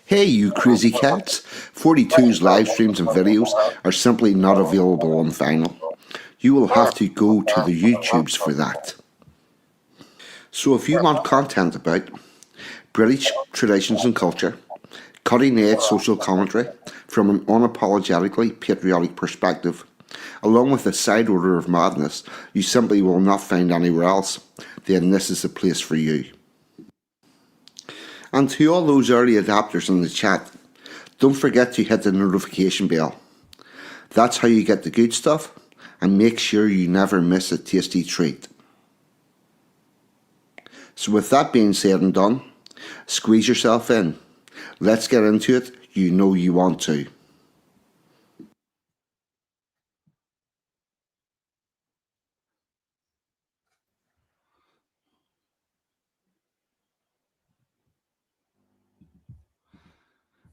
Hey, you crazy cats! 42's live streams and videos are simply not available on vinyl. You will have to go to the YouTubes for that. So if you want content about British traditions and culture, cutting edge social commentary from an unapologetically patriotic perspective, along with a side order of madness you simply will not find anywhere else, then this is the place for you. And to all those early adapters in the chat, don't forget to hit the notification bell. That's how you get the good stuff and make sure you never miss a tasty treat. So with that being said and done, squeeze yourself in. Let's get into it. You know you want to.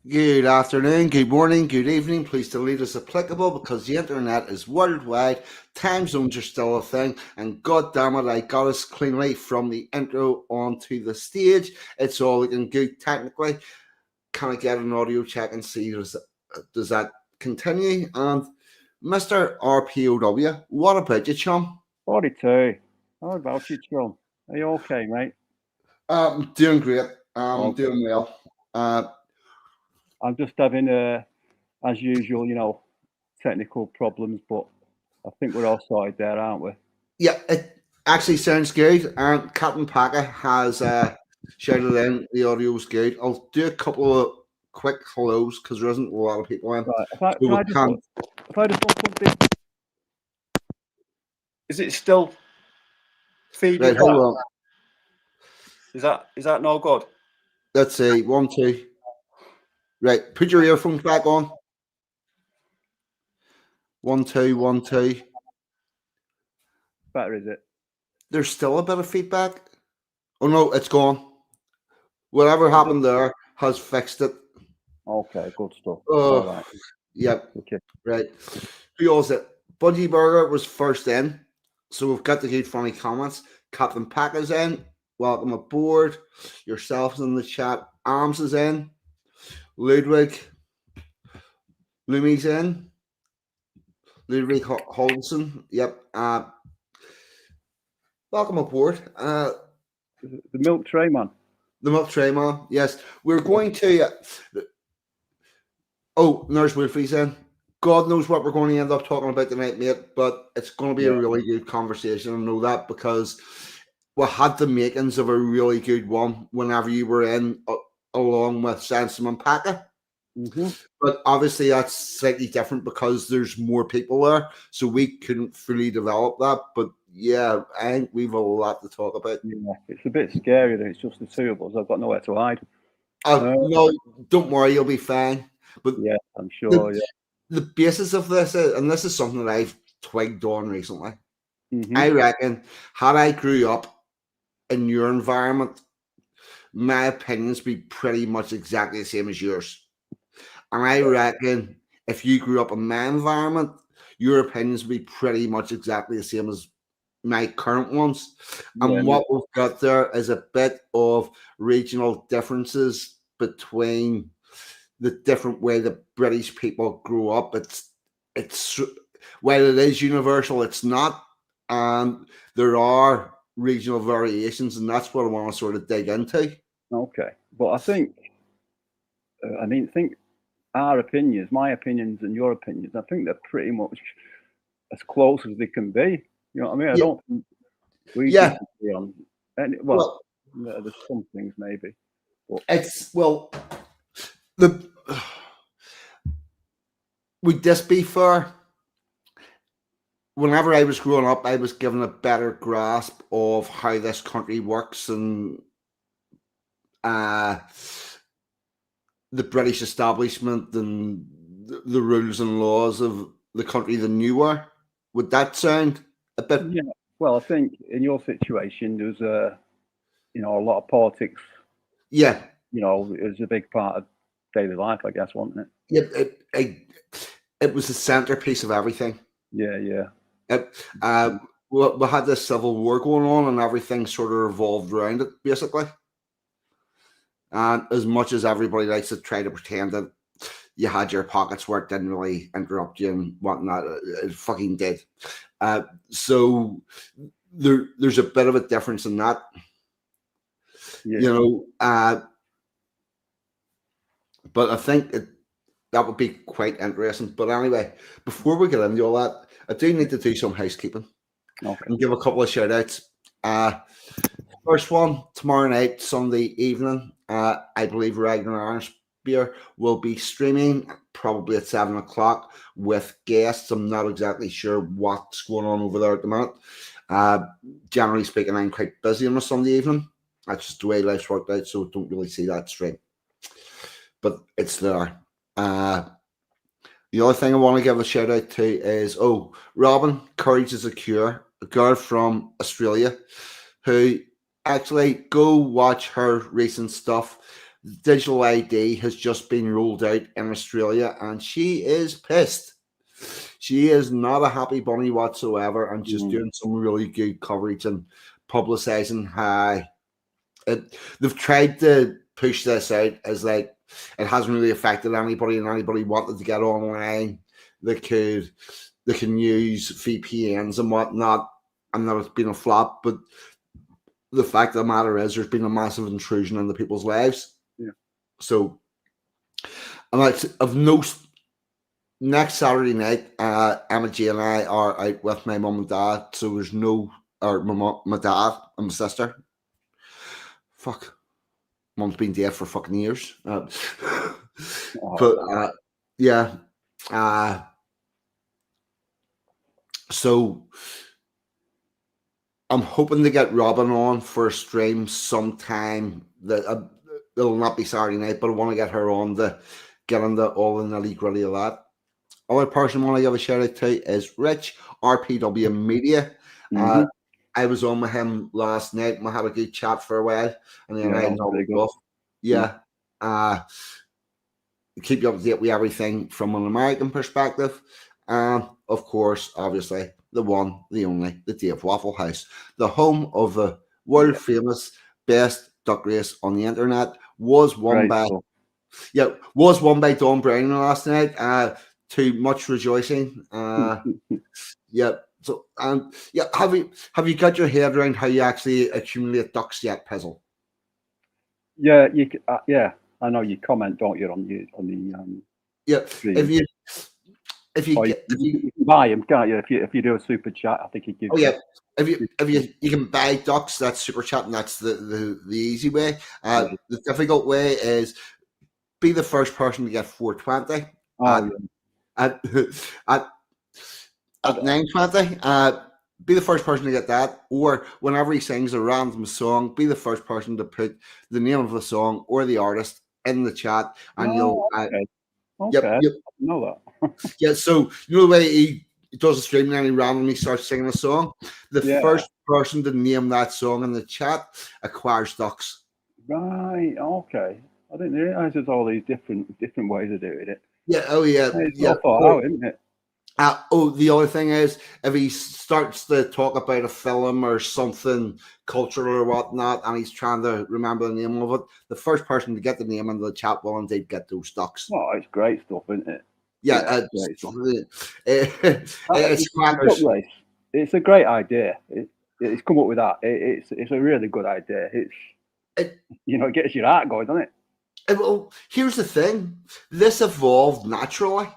Good afternoon, good morning, good evening. Please delete as applicable because the internet is worldwide. Time zones are still a thing. And god damn it, I got us cleanly from the intro onto the stage. It's all looking good technically. Can I get an audio check and see does that continue? And Mr. RPOW, what about you, chum? 42. How about you, chum? Are you okay, mate? Doing great. Okay. Doing well. I'm just having, as usual, technical problems, but I think we're all sorted there, aren't we? Yeah, it actually sounds good. And Captain Packer has shouted in the audio's good. I'll do a couple of quick hellos because there isn't a lot of people in. Right. If I just want something, is it still feeding? Right, hold on. Is that no good? Let's see. 1, 2. Right, put your earphones back on. 1, 2, 1, 2. Better, is it? There's still a bit of feedback. Oh no, it's gone. Whatever happened there has fixed it. Okay, good stuff. All right. Yep. Okay. Right. Who else it? Budgie Burger was first in. So we've got the good funny comments. Captain Packer's in. Welcome aboard. Yourselves in the chat. Arms is in. Ludwig. Lumi's in. Ludwig Holson. Yep. Welcome aboard. The milk tray man. The milk tray man. Yes. We're going to. Nurse Wolfie's in. God knows what we're going to end up talking about tonight, mate, but it's going to be a really good conversation. I know that because we had the makings of a really good one whenever you were in, along with Sansom and Packer. Mm-hmm. But obviously that's slightly different because there's more people there, so we couldn't fully develop that. But yeah, I think we've a lot to talk about. Yeah, it's a bit scary that it's just the two of us. I've got nowhere to hide. No, don't worry, you'll be fine. But yeah, I'm sure. The basis of this is, and this is something that I've twigged on recently. Mm-hmm. I reckon, had I grew up in your environment, my opinions be pretty much exactly the same as yours. And I reckon if you grew up in my environment, your opinions would be pretty much exactly the same as my current ones. And what we've got there is a bit of regional differences between the different way that British people grew up. It's while it is universal, it's not. And there are regional variations, and that's what I want to sort of dig into. Okay. But I think, think our opinions, my opinions and your opinions, I think they're pretty much as close as they can be. You know what I mean? I don't think we disagree on any, well, there's some things maybe. But would this be fair? Whenever I was growing up, I was given a better grasp of how this country works and the British establishment and the rules and laws of the country than you were. Would that sound a bit? Yeah. Well, I think in your situation, there's a lot of politics. Yeah. It's a big part of daily life, I guess, wasn't it? Yeah. It was the centerpiece of everything. Yeah. We had this civil war going on, and everything sort of revolved around it, basically. And as much as everybody likes to try to pretend that you had your pockets where it didn't really interrupt you and whatnot, it fucking did. So there's a bit of a difference in that. Yeah. But I think that would be quite interesting. But anyway, before we get into all that, I do need to do some housekeeping and give a couple of shout outs. First one, tomorrow night, Sunday evening, I believe Ragnar Beer will be streaming probably at 7 o'clock with guests. I'm not exactly sure what's going on over there at the moment. Generally speaking, I'm quite busy on a Sunday evening. That's just the way life's worked out, so don't really see that stream. But it's there. The other thing I want to give a shout out to is, Robin, Courage is a Cure, a girl from Australia, who actually go watch her recent stuff. Digital ID has just been rolled out in Australia, and she is pissed. She is not a happy bunny whatsoever, and she's doing some really good coverage and publicizing how they've tried to push this out as like it hasn't really affected anybody, and anybody wanted to get online, they can use VPNs and whatnot, and that it's been a flop. But the fact of the matter is, there's been a massive intrusion into people's lives. Yeah. So, and I've noticed next Saturday night, Emma G and I are out with my mum and dad. So there's my dad and my sister. Fuck. Mum's been dead for fucking years. Yeah. So I'm hoping to get Robin on for a stream sometime. That it'll not be Saturday night, but I want to get her on to get into all the nitty gritty of that. Other person I want to give a shout out to is Rich, RPW Media. I was on with him last night and we had a good chat for a while, and then I nodded off. Yeah. Keep you up to date with everything from an American perspective. And of course, obviously, the one, the only, the Dave Waffle House, the home of the world famous best duck race on the internet, was won by Don Brown last night. To much rejoicing. Yeah. So have you got your head around how you actually accumulate ducks yet, Pizzle? Yeah, I know you comment, don't you, on the stream. If you can buy them, can't you? If you do a super chat, I think it gives. If you can buy ducks, that's super chat, and that's the easy way. The difficult way is be the first person to get 420. At 920, be the first person to get that, or whenever he sings a random song, be the first person to put the name of the song or the artist in the chat, and you'll. Yep. Know that. Yeah, so you know the way he does a stream and he randomly starts singing a song. The first person to name that song in the chat acquires ducks. Right. Okay. I didn't realize there's all these different ways of doing it. Yeah. Oh yeah. It's all thought out, isn't it? The other thing is, if he starts to talk about a film or something cultural or whatnot, and he's trying to remember the name of it, the first person to get the name in the chat will indeed get those ducks. Oh, it's great stuff, isn't it? Yeah, it's a great idea. It's come up with that. It's a really good idea. It gets your heart going, doesn't it? Well, here's the thing. This evolved naturally.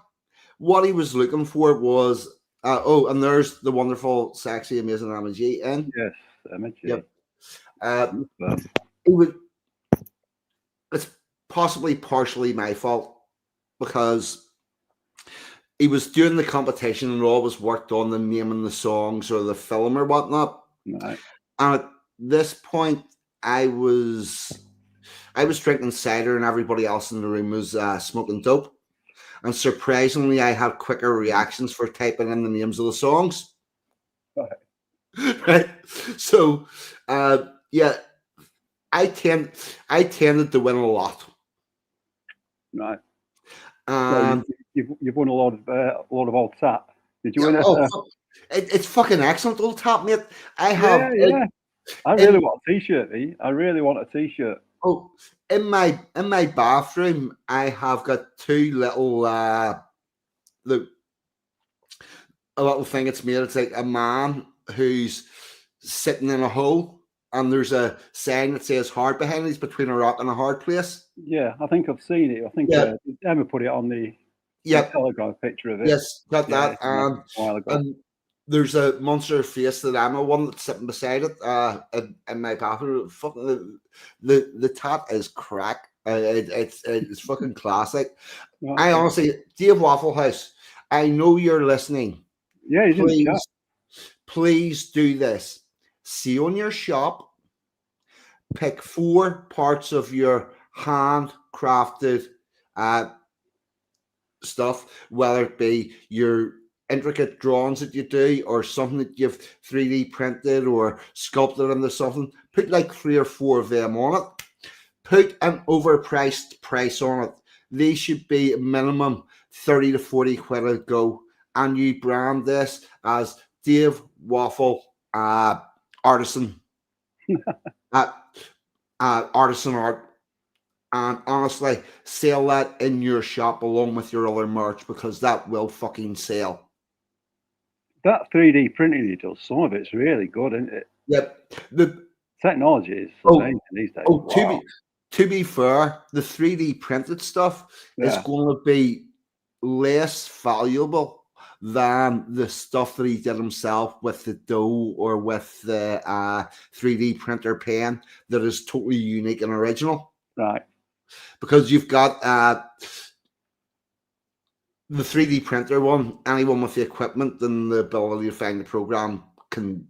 What he was looking for was, and there's the wonderful, sexy, amazing Emma G in. Yes, Emma G. Yep. It's possibly partially my fault, because he was doing the competition and always worked on the naming the songs or the film or whatnot. Right. And at this point, I was drinking cider and everybody else in the room was smoking dope. And surprisingly, I had quicker reactions for typing in the names of the songs. Right. So, I tended to win a lot. Right. So you've won a lot of old tap. Did you win it? It's fucking excellent, old tap, mate. I have. I really want a t-shirt. I really want a t-shirt. Oh, in my bathroom, I have got two little the a little thing it's made. It's like a man who's sitting in a hole, and there's a sign that says "hard" behind it. He's between a rock and a hard place. Yeah, I think I've seen it. I think Yeah. Emma put it on the Yep. Telegram picture of it. Yes, got Yeah, that. a while ago. And there's a monster face that I'm a one that's sitting beside it. In my bathroom. Fucking the tat is crack. It's fucking classic. Right. I honestly, Dave Wafflehouse, I know you're listening. Yeah, he's in the chat. Please do this. See on your shop, pick 4 parts of your handcrafted stuff, whether it be your intricate drawings that you do or something that you've 3D printed or sculpted into something. Put like 3 or 4 of them on it. Put an overpriced price on it. They should be minimum 30 to 40 quid a go. And you brand this as Dave Waffle Artisan Artisan Art. And honestly, sell that in your shop along with your other merch, because that will fucking sell. That 3D printing he does, some of it's really good, isn't it? Yep. The technology is amazing these days. Oh, wow. To be fair, the 3D printed stuff is going to be less valuable than the stuff that he did himself with the dough or with the 3D printer pen that is totally unique and original. Right. Because you've got the 3D printer one, anyone with the equipment and the ability to find the program can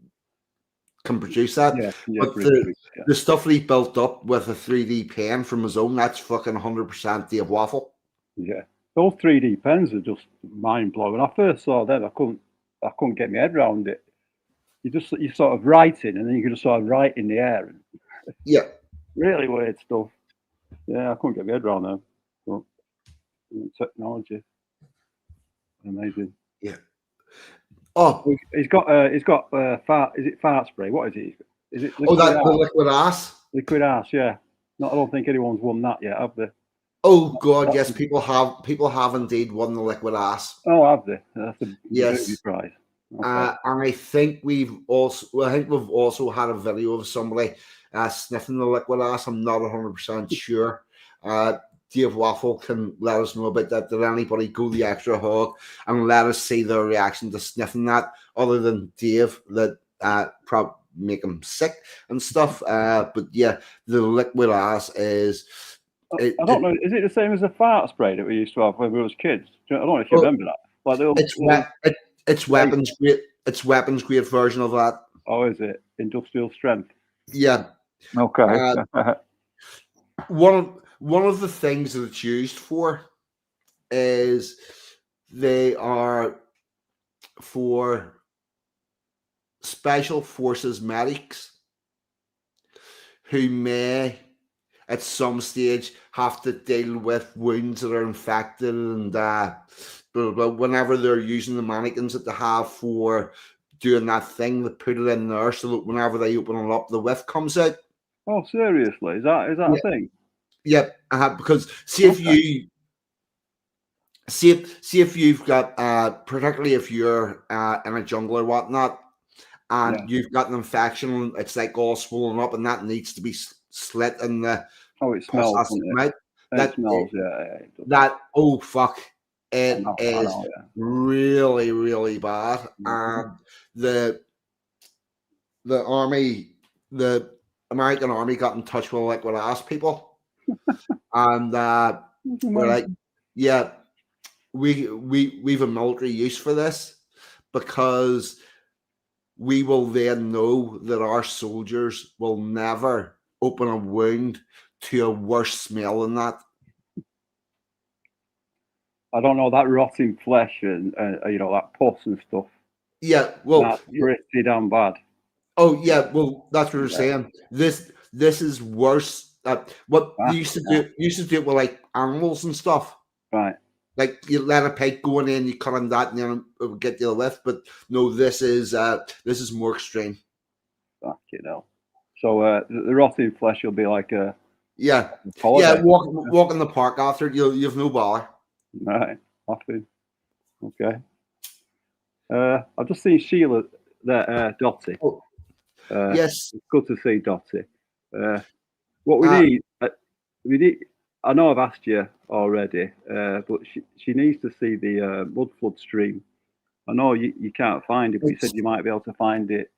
produce that. But the stuff that he built up with a 3D pen from his own, that's fucking 100% Dave Waffle. Yeah. Those 3D pens are just mind blowing. When I first saw them, I couldn't get my head around it. You sort of writing, and then you can just sort of write in the air. Yeah. Really weird stuff. Yeah, I couldn't get my head around them. But technology, amazing. Yeah. Oh, he's got fart. Is it fart spray? What is it? Is it liquid the liquid ass? Liquid ass, yeah. No, I don't think anyone's won that yet, have they? Oh God, yes, people have indeed won the liquid ass. Oh, have they? That's a yes prize. Okay. And I think we've also had a video of somebody sniffing the liquid ass. I'm not 100% sure. Dave Waffle can let us know about that. Did anybody go the extra hog and let us see their reaction to sniffing that, other than Dave, that probably make him sick and stuff. But yeah, the liquid ass is. I don't know. Is it the same as the fart spray that we used to have when we were kids? I don't know if you remember that. Like it's weapons grade. It's weapons grade version of that. Oh, is it industrial strength? Yeah. Okay. One of the things that it's used for is they are for special forces medics who may at some stage have to deal with wounds that are infected and blah, blah, blah. Whenever they're using the mannequins that they have for doing that thing, they put it in there so that whenever they open it up, the whiff comes out. Oh, seriously? Is that a thing? Yep. Because see if you see if you've got particularly if you're in a jungle or whatnot, and you've got an infection, it's like all swollen up, and that needs to be slit in the. Oh, it smells. That smells. That oh fuck, it is really really bad. And the army, the American army, got in touch with liquid ass people, and we're like, yeah, we've a military use for this, because we will then know that our soldiers will never open a wound to a worse smell than that. I don't know, that rotting flesh and that pus and stuff. Yeah, well, that's pretty damn bad. Oh yeah, well, that's what we're saying. This is worse. What you used to do it with like animals and stuff, right? Like you let a pig go in and you cut on that, and then it would get the lift. But no, this is more extreme. Fuck, So the rotting flesh will be like a Yeah, Holiday. walk in the park after you've no bother. Right. Laughing. Okay. I've just seen Sheila there, Dottie. Oh, yes. It's good to see Dottie. What we need, I know I've asked you already, but she needs to see the mud flood stream. I know you can't find it, but you said you might be able to find it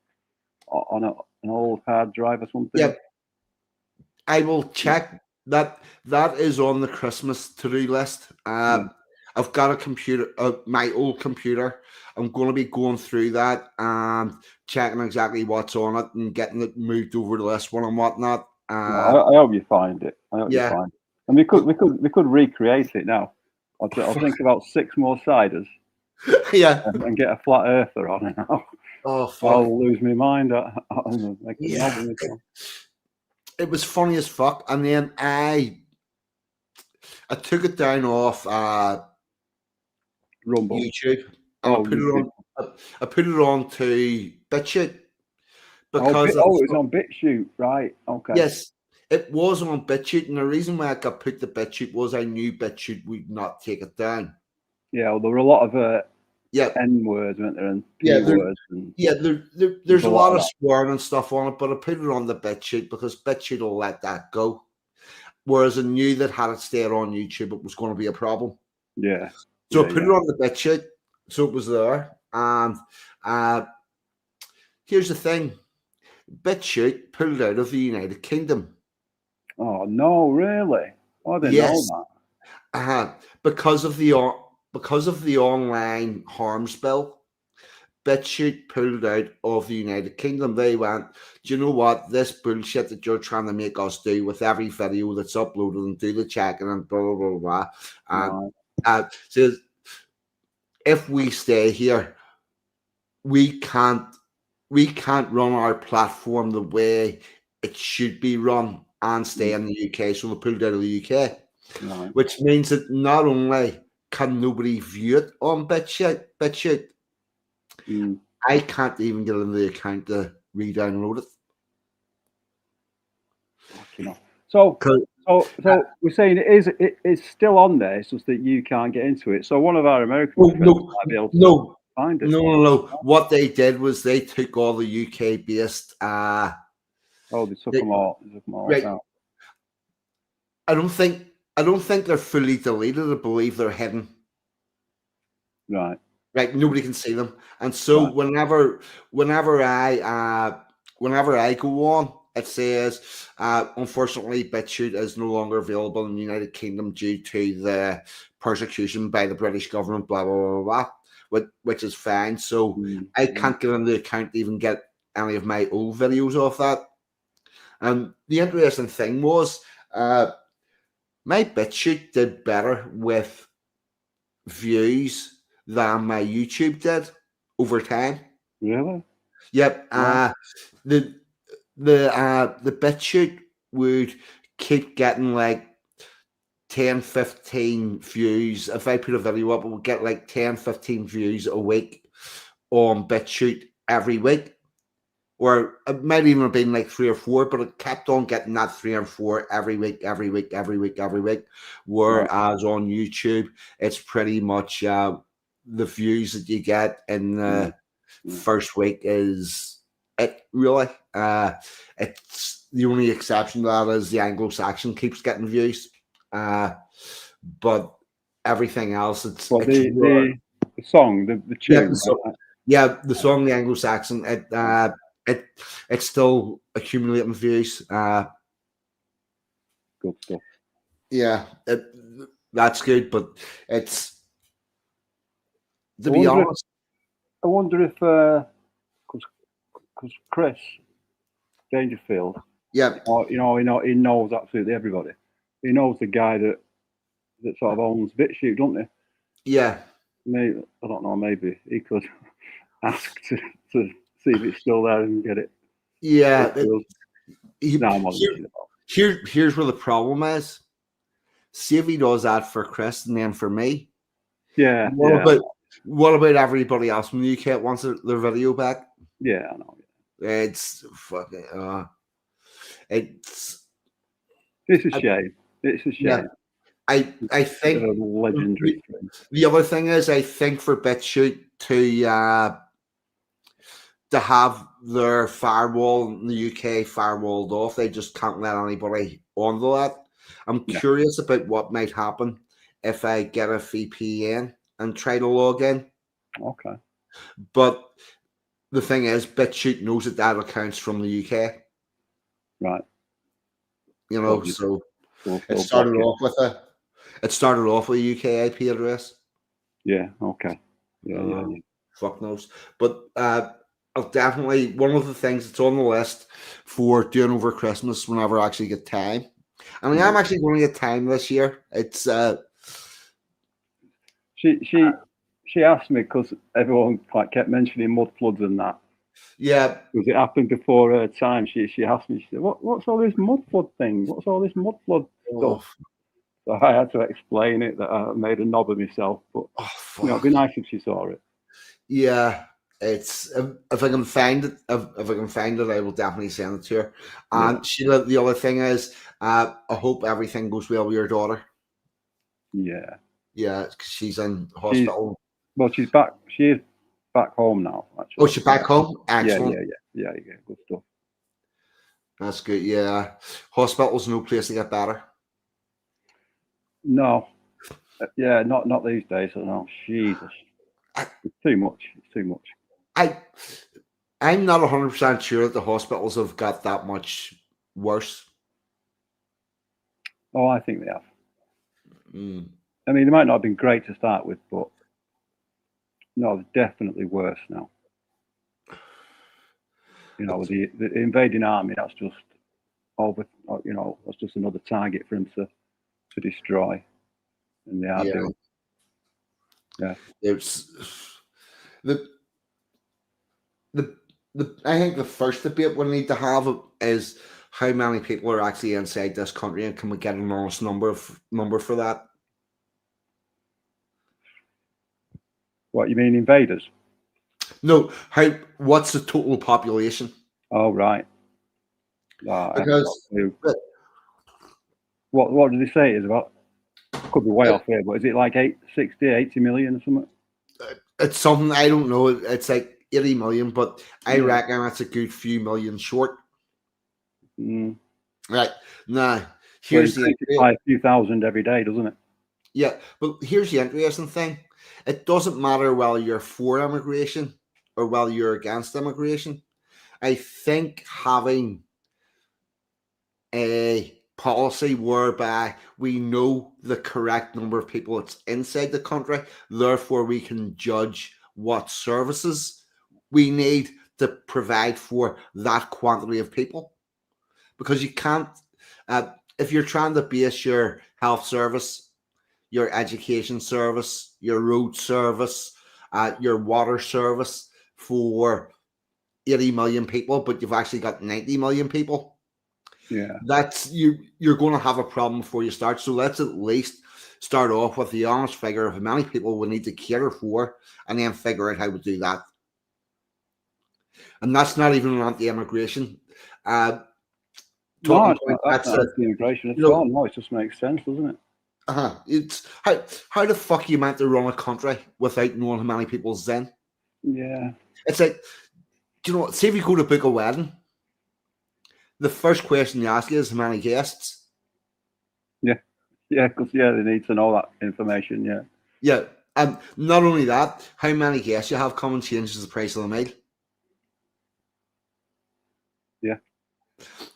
on an old hard drive or something. Yep. I will check that. That is on the Christmas to-do list. I've got a computer, my old computer. I'm going to be going through that and checking exactly what's on it and getting it moved over to this one and whatnot. I hope you find it. I hope you find it. And we could recreate it now. I'll think about 6 more ciders. Yeah. And get a flat earther on it now. Oh, fuck. I'll lose my mind. It was funny as fuck. And then I took it down off Rumble. YouTube. And I put it on to BitChute. Because it was on BitChute, right? Okay. Yes, it was on BitChute, and the reason why I got put to BitChute was I knew BitChute would not take it down. Yeah, well, there were a lot of N words, weren't there, and P words. There's a lot of swearing and stuff on it, but I put it on the BitChute because BitChute will let that go. Whereas I knew that had it stayed on YouTube, it was going to be a problem. Yeah. So I put it on the BitChute, so it was there. And here's the thing. BitChute pulled out of the United Kingdom. Oh no, really? I didn't know that. Because of the online harms bill, BitChute pulled out of the United Kingdom. They went, do you know what? This bullshit that you're trying to make us do with every video that's uploaded and do the checking and blah blah blah blah. And so if we stay here, we can't run our platform the way it should be run and stay in the UK. So they pulled out of the UK, which means that not only can nobody view it on BitChute, I can't even get into the account to re-download it. So we're saying it's still on there. It's just that you can't get into it. So one of our American friends might be able to find it. No. What they did was they took all the UK based. They took them all. Right. I don't think they're fully deleted. I believe they're hidden. Right. Nobody can see them, and so whenever I go on, it says, unfortunately, BitChute is no longer available in the United Kingdom due to the persecution by the British government. Blah blah blah blah. Which is fine. So I can't get into the account to even get any of my old videos off that. And the interesting thing was, my BitChute did better with views than my YouTube did over time. Really? Yep. The BitChute would keep getting like 10, 15 views. If I put a video up, it would get like 10, 15 views a week on BitChute every week. Or it might even have been like 3 or 4, but it kept on getting that 3 or 4 every week. Whereas on YouTube, it's pretty much the views that you get in the first week is it, really. It's the only exception to that is the Anglo-Saxon keeps getting views. But everything else, the song, the tune. The song, the Anglo-Saxon, it's still accumulating views. Good stuff. Yeah, that's good, but it's to be honest. I wonder if because Chris Dangerfield, he knows absolutely everybody. He knows the guy that sort of owns BitChute, don't he? Yeah. Maybe, I don't know. Maybe he could ask to see if it's still there and get it. Yeah. Here's where the problem is. See if he does that for Chris and then for me. Yeah. What about everybody else from the UK that wants their video back? Yeah, I know. It's fucking. It's a shame. It's a Yeah, shame. I Bit think of a legendary thing. the other thing is I think for BitChute to have their firewall in the UK firewalled off, they just can't let anybody onto that. I'm Yeah. curious about what might happen if I get a VPN and try to log in. Okay. But the thing is, BitChute knows that that account's from the UK. Right. You know, Well, so We'll it block started it. off with a UK IP address. Yeah. Okay. Yeah. Fuck knows. But I'll definitely, one of the things that's on the list for doing over Christmas whenever I actually get time. I mean, I'm actually going to get time this year. It's She asked me because everyone like kept mentioning mud floods and that. yeah. Because it happened before her time. She asked me. She said, "What's all this mud flood thing? What's all this mud flood Oh, stuff?" So I had to explain it that I made a knob of myself. But fuck. you know, it'd be nice if she saw it. Yeah, it's if I can find it, if I can find it, I will definitely send it to her. And Sheila, the other thing is, I hope everything goes well with your daughter. Yeah. Yeah, 'cause she's in hospital. She's back. She is back home now. Actually. Oh, she's back home. Excellent. Yeah. Good stuff. That's good. Yeah, hospital's no place to get better. No. Yeah, not these days. No, Jesus, it's too much. It's too much. I'm not 100% sure that the hospitals have got that much worse. Oh, I think they have. Mm. I mean, they might not have been great to start with, but no, they're definitely worse now. You know, with the invading army, that's just over. You know, that's just another target for them to destroy, and they are doing. Yeah. It's the I think the first debate we need to have is how many people are actually inside this country, and can we get an honest number for that? What you mean, invaders? No, what's the total population? Oh, right. Because what did they say it is about? Could be way off here, but is it like 80 million or something? It's something I don't know. It's like 80 million, but I reckon that's a good few million short. Right. Now, here's the by a few thousand every day, doesn't it? Yeah, but here's the interesting thing. It doesn't matter whether you're for immigration or whether you're against immigration. I think having a policy whereby we know the correct number of people that's inside the country, therefore we can judge what services we need to provide for that quantity of people. Because you can't, if you're trying to base your health service, your education service, your road service, your water service for 80 million people, but you've actually got 90 million people. Yeah. That's you're going to have a problem before you start. So let's at least start off with the honest figure of how many people we need to cater for, and then figure out how to do that. And that's not even on the immigration. No, that's not the immigration at all. No, it just makes sense, doesn't it? It's how the fuck you meant to run a country without knowing how many people's in? Yeah. It's like, do you know what? Say if you go to book a wedding, the first question you ask is how many guests. Yeah, because they need to know that information. Yeah, and not only that, how many guests you have coming changes the price of the meal. Yeah.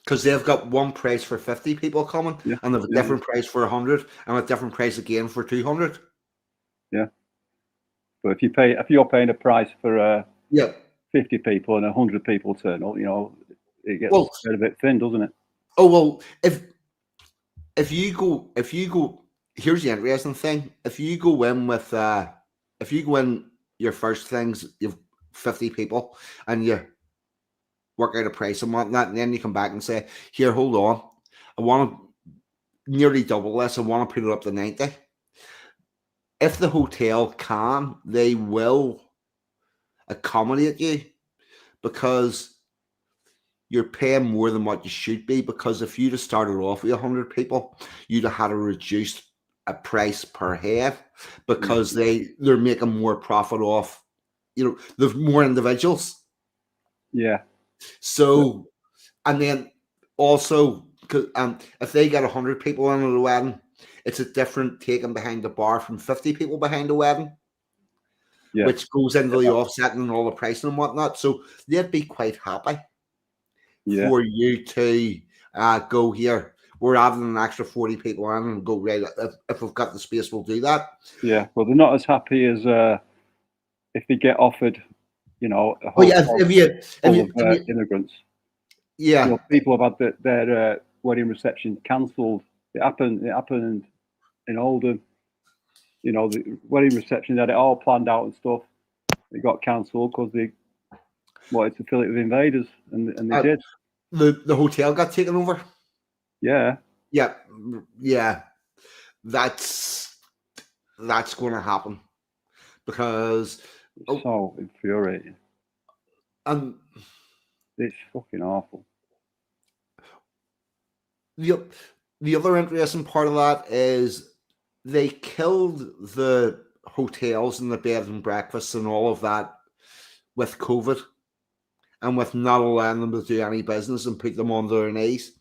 Because they've got one price for 50 people coming, and they've a different price for 100, and a different price again for 200. Yeah. But if you're paying a price for 50 people and 100 people turn up, you know, it gets a bit thin, doesn't it? Oh well, if you go, here's the interesting thing: if you go in your first things, you've 50 people, and you work out a price and whatnot, and then you come back and say, "Here, hold on, I want to nearly double this. I want to put it up to 90." If the hotel can, they will accommodate you, because you're paying more than what you should be, because if you'd have started off with 100 people, you'd have had a reduced a price per head, because they're making more profit off, there's more individuals. Yeah. So, and then also, if they get 100 people in at a wedding, it's a different taking behind the bar from 50 people behind a wedding, Yeah. which goes into the offsetting and all the pricing and whatnot. So they'd be quite happy for you to go here. We're adding an extra 40 people in and go, right, if we've got the space, we'll do that. Yeah, well, they're not as happy as if they get offered, a whole full of immigrants. Yeah, people have had their wedding reception cancelled. It happened in Oldham. The wedding reception, they had it all planned out and stuff. It got cancelled because they wanted to fill it with invaders, and they did. The hotel got taken over. Yeah. That's going to happen, because it's so infuriating. And it's fucking awful. The other interesting part of that is they killed the hotels and the bed and breakfasts and all of that with COVID, and with not allowing them to do any business and put them on their knees.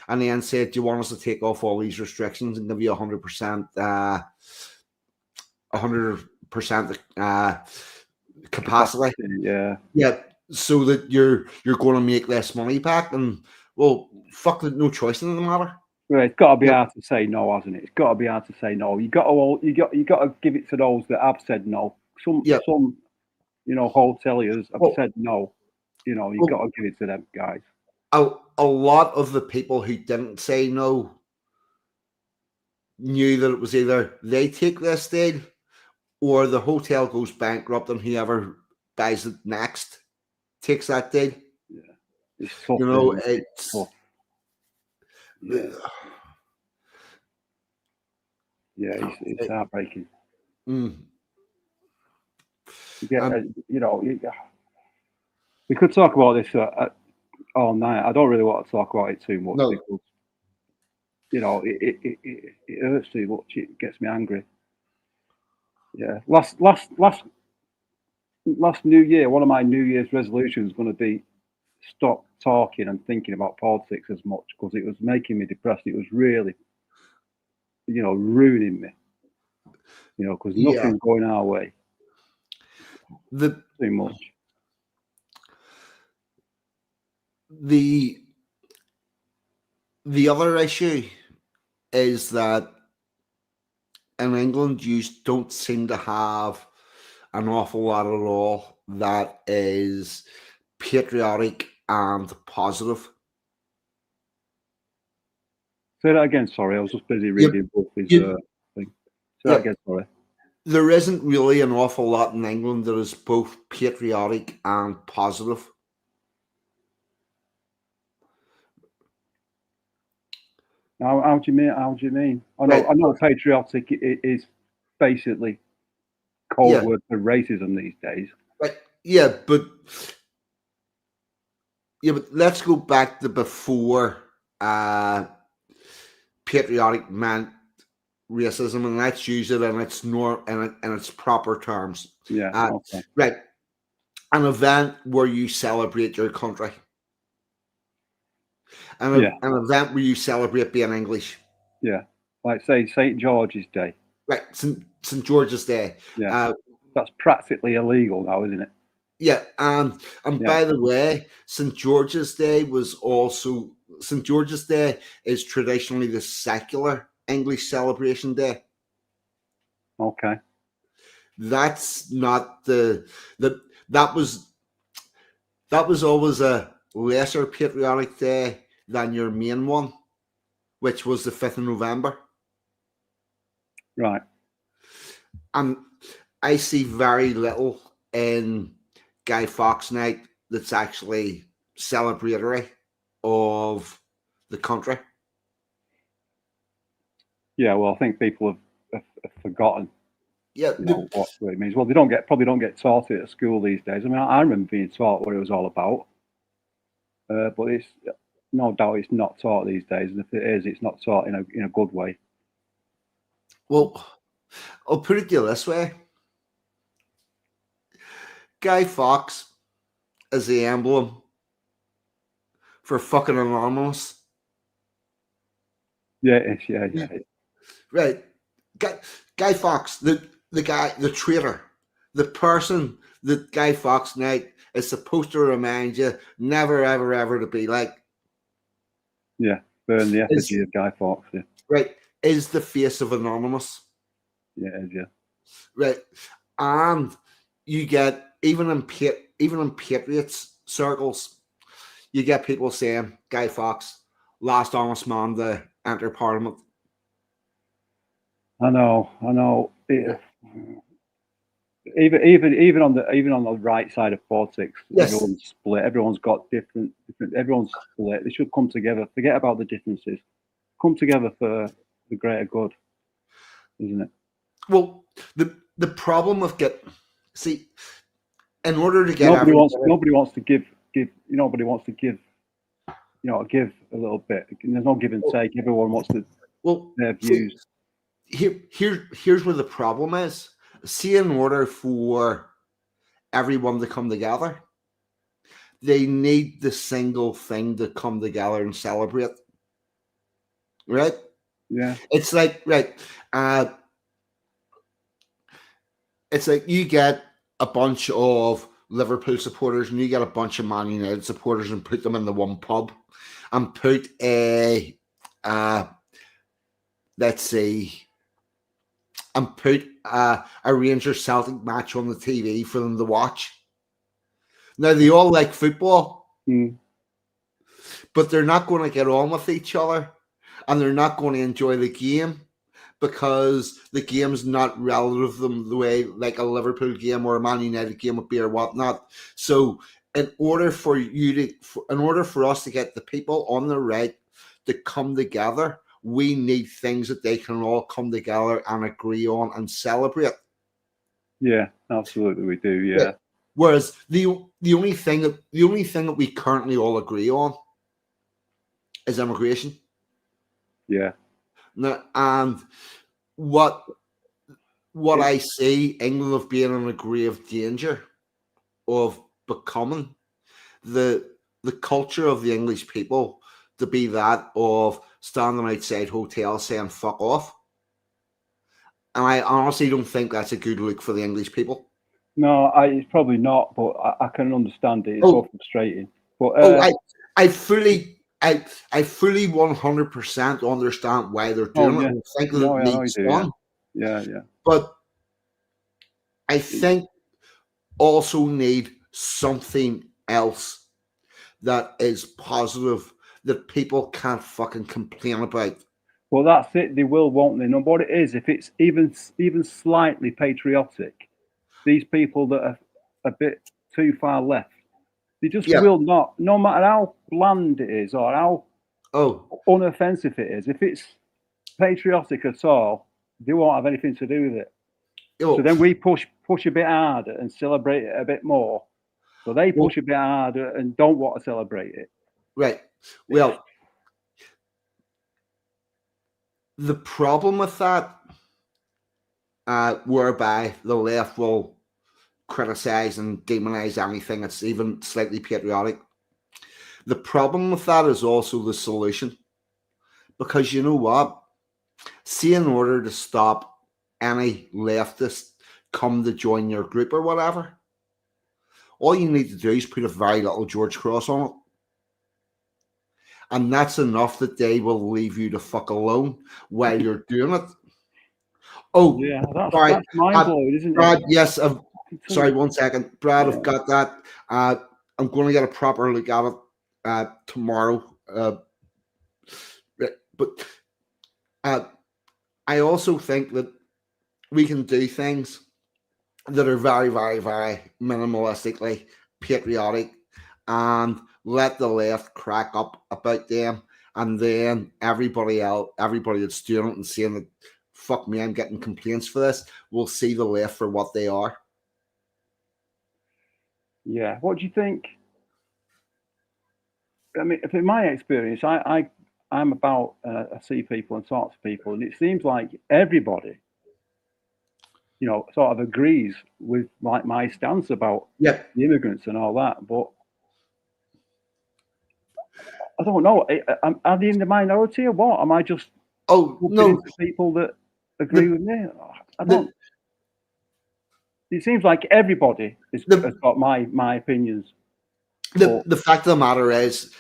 And then said, do you want us to take off all these restrictions and give you 100% capacity? Yeah. So that you're going to make less money back. And well, fuck, there's no choice in the matter. Well, it's got to be hard to say no, hasn't it? It's got to be hard to say no. You got to give it to those that have said no. Some hoteliers have said no. You've got to give it to them guys. A lot of the people who didn't say no knew that it was either they take this deal or the hotel goes bankrupt and whoever buys it next takes that deal. Yeah, it's tough. It's tough. Yeah, it's heartbreaking. We could talk about this all night. I don't really want to talk about it too much because it hurts too much. It gets me angry. Yeah, last New Year, one of my New Year's resolutions was going to be stop talking and thinking about politics as much, because it was making me depressed. It was really, ruining me. Because nothing's going our way. Too much. The other issue is that in England, you don't seem to have an awful lot at all that is patriotic and positive. Say that again, sorry. I was just busy reading both these things. Say that again, sorry. There isn't really an awful lot in England that is both patriotic and positive. How do you mean? How do you mean? I know patriotic is basically code word for racism these days. Right. But let's go back to before patriotic meant racism, and let's use it in its in its proper terms. Right. An event where you celebrate your country. An event where you celebrate being English. Yeah. Like say St. George's Day. Right. St. George's Day. Yeah. That's practically illegal now, isn't it? Yeah. And by the way, St. George's Day is traditionally the secular English celebration day. Okay. That's not that was always a lesser patriotic day than your main one, which was the 5th of November. Right. And I see very little in Guy Fawkes Night that's actually celebratory of the country. Yeah, well, I think people have forgotten. Yeah, what it means. Well, they probably don't get taught it at school these days. I mean, I remember being taught what it was all about. but it's no doubt it's not taught these days, and if it is, it's not taught in a good way. Well, I'll put it to you this way. Guy Fawkes is the emblem for fucking anonymous. Yeah, it is. Yeah. Right. Guy Fawkes, the guy, the traitor, the person that Guy Fawkes now is supposed to remind you never, ever, ever to be like. Yeah, burn the effigy of Guy Fawkes. Yeah. Right. Is the face of anonymous. Yeah, it is, yeah. Right. And you get, even in Patriots circles, you get people saying Guy Fawkes, last honest man to enter Parliament. I know. Even on the right side of politics, Yes. everyone's split. Everyone's got different. Everyone's split. They should come together. Forget about the differences. Come together for the greater good, isn't it? Well, the problem with in order to get nobody wants to give nobody wants to give a little bit. There's no give and take. Everyone wants to their views. Here's where the problem is. See, in order for everyone to come together, they need the single thing to come together and celebrate. Right? Yeah. It's like, right. It's like you get a bunch of Liverpool supporters and you get a bunch of Man United supporters and put them in the one pub and put let's see, and put a Rangers Celtic match on the TV for them to watch. Now, they all like football, but they're not going to get on with each other and they're not going to enjoy the game because the game's not relative to them the way like a Liverpool game or a Man United game would be or whatnot. So in order for us to get the people on the right to come together, we need things that they can all come together and agree on and celebrate. Yeah, absolutely, we do. Yeah. Whereas the only thing that we currently all agree on is immigration. Yeah. Now, and what I see England of being in a grave danger of becoming the culture of the English people to be that of standing outside hotels saying fuck off. And I honestly don't think that's a good look for the English people. No, it's probably not, but I can understand it. It's so frustrating. But I fully 100% understand why they're doing it. I think that it needs done. Yeah. But I think also need something else that is positive that people can't fucking complain about. Well, that's it. They will, won't they? No, what it is, if it's even slightly patriotic, these people that are a bit too far left, they just will not, no matter how bland it is or how unoffensive it is. If it's patriotic at all, they won't have anything to do with it. So then we push a bit harder and celebrate it a bit more. So they push a bit harder and don't want to celebrate it. Right. Well, the problem with that, whereby the left will criticize and demonize anything that's even slightly patriotic, the problem with that is also the solution. Because you know what? See, in order to stop any leftist come to join your group or whatever, all you need to do is put a very little George Cross on it. And that's enough that they will leave you the fuck alone while you're doing it. Oh, yeah, that's mind-blowing, isn't Brad, it? yes, sorry, 1 second. Brad, I've got that. I'm going to get a proper look at it tomorrow. But I also think that we can do things that are very, very, very minimalistically patriotic and let the left crack up about them, and then everybody that's doing it and saying that fuck me, I'm getting complaints for this, will see the left for what they are. Yeah. What do you think? I mean, in my experience, I'm about I see people and talk to people, and it seems like everybody, sort of agrees with my stance about Yep. the immigrants and all that. But I don't know. Are they in the minority or what? Am I just Oh bumping no, into people that agree the with me? I the don't. It seems like everybody has the got my opinions. the, But the fact of the matter is,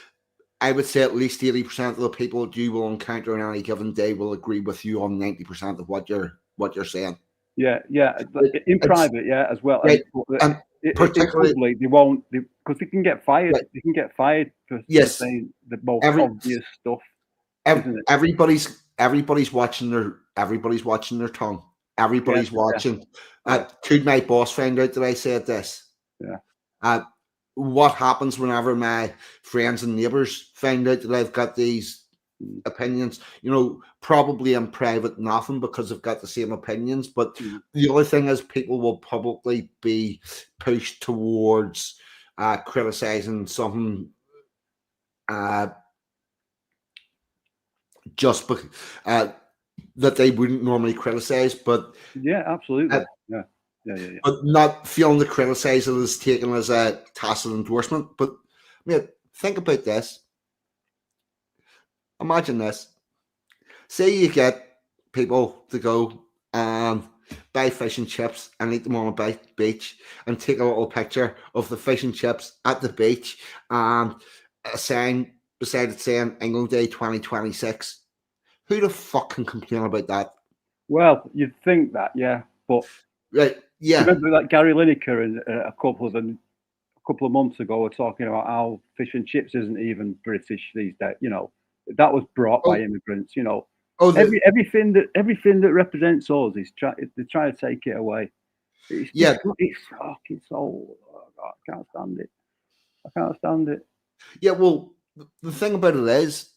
I would say at least 80% of the people you will encounter on any given day will agree with you on 90% of what you're saying. yeah, in It's private, yeah, as well, right, but and in particularly public they won't, because they can get fired. right, They can get fired for yes, saying the most every obvious stuff, ev- isn't it? everybody's watching their tongue. Yeah, Everybody's watching. yeah, Could my boss find out that I said this? yeah, Uh, what happens whenever my friends and neighbors find out that I've got these mm, opinions? Probably in private nothing because I've got the same opinions. But mm. the other thing is, people will probably be pushed towards criticizing something uh, just that they wouldn't normally criticize, Yeah, uh, absolutely. Yeah, yeah, yeah, yeah. but not feeling to criticize it as taken as a tacit endorsement. But think about this. Imagine this. Say you get people to go and buy fish and chips and eat them on a beach and take a little picture of the fish and chips at the beach and a sign beside it saying England Day 2026. Who the fuck can complain about that? Well, you'd think that, yeah, but Right? do you Yeah. remember that Gary Lineker and a couple of months ago were talking about how fish and chips isn't even British these days. That was brought by Oh, immigrants. oh, Everything that represents us is they try to take it away. It's yeah, it's fucking so. Oh God, I can't stand it. I can't stand it. yeah. Well, the thing about it is,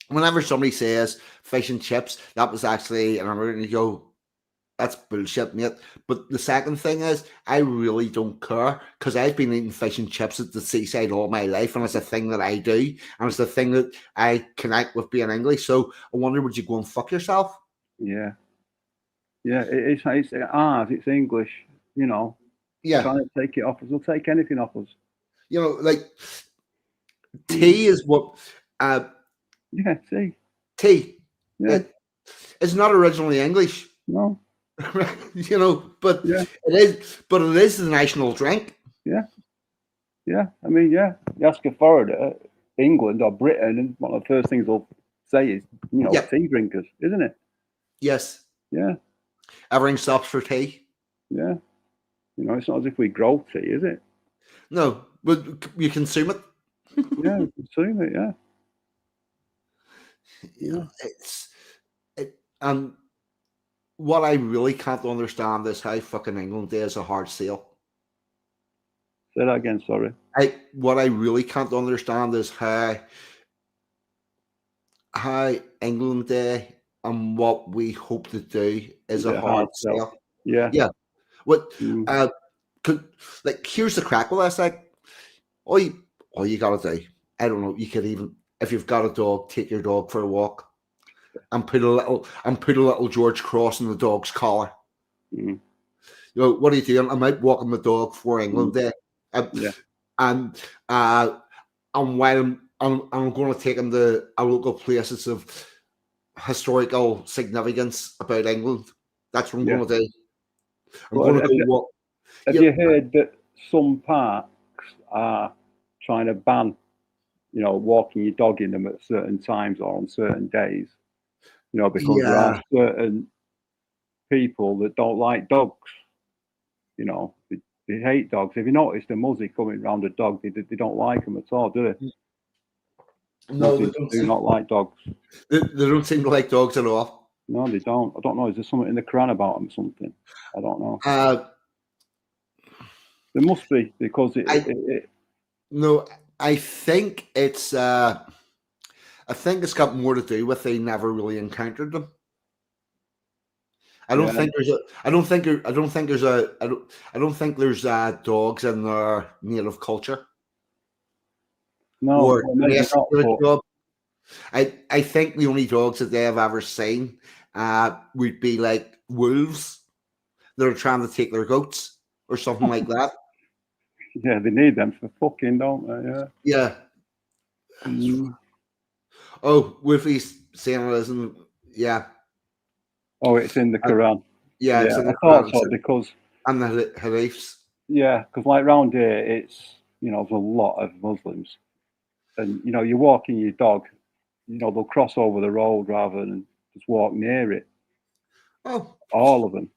whenever somebody says fish and chips, that was actually, and I'm going to go, that's bullshit, mate. But the second thing is, I really don't care because I've been eating fish and chips at the seaside all my life, and it's a thing that I do, and it's the thing that I connect with being English. So I wonder, would you go and fuck yourself? Yeah, yeah. It's ours. It's English. You know, Yeah, trying to take it off us. They'll take anything off us. like Mm. tea is what Yeah. See. tea. Yeah. It is not originally English, No. but Yeah. it is. But it is the national drink. Yeah. Yeah. I mean, yeah. You ask a foreigner, England or Britain, and one of the first things they'll say is, Yep. tea drinkers, isn't it? Yes. Yeah. Everything stops for tea. Yeah. It's not as if we grow tea, is it? No, but you consume it. Yeah, we consume it. Yeah. Yeah. It's it. What I really can't understand is how fucking England Day is a hard sale. Say that again. Sorry. What I really can't understand is how England Day and what we hope to do is Is a it a hard hard sell? sale. Yeah. Yeah. What Mm. could here's the crack with this, all you gotta do, I don't know, you could even, if you've got a dog, take your dog for a walk and put a little George Cross in the dog's collar. Mm. What are you doing? I'm out walking the dog for England Mm. Day. Uh, Yeah. and uh and while I'm going to take him to a local places of historical significance about England. That's what I'm Yeah. going to do. I'm But going to go walk. have Yeah, you heard that some parks are trying to ban, walking your dog in them at certain times or on certain days? Because there are yeah, certain people that don't like dogs. They hate dogs. If you notice the muzzy coming around a dog, they don't like them at all, do they? no, they Muzzies don't do seem not like dogs. they don't seem to like dogs at all. No, they don't. I don't know. Is there something in the Quran about them? Something? I don't know. Uh, There must be because I no, I think it's got more to do with they never really encountered them. I don't yeah, think there's a. I don't think there. I don't think there's a. I don't think there's dogs in their native culture. No, or well, maybe less not, good but job. I think the only dogs that they have ever seen would be like wolves that are trying to take their goats or something like that. yeah, they need them for fucking, don't they? Yeah. Yeah. Mm. Oh, Wolfie's saying it isn't. Yeah. Oh, it's in the Uh, Quran. yeah, Yeah, it's in I the thought Quran so because and the Hadiths. yeah, because like round here, it's there's a lot of Muslims, and you're walking your dog, they'll cross over the road rather than just walk near it. Oh, All of them.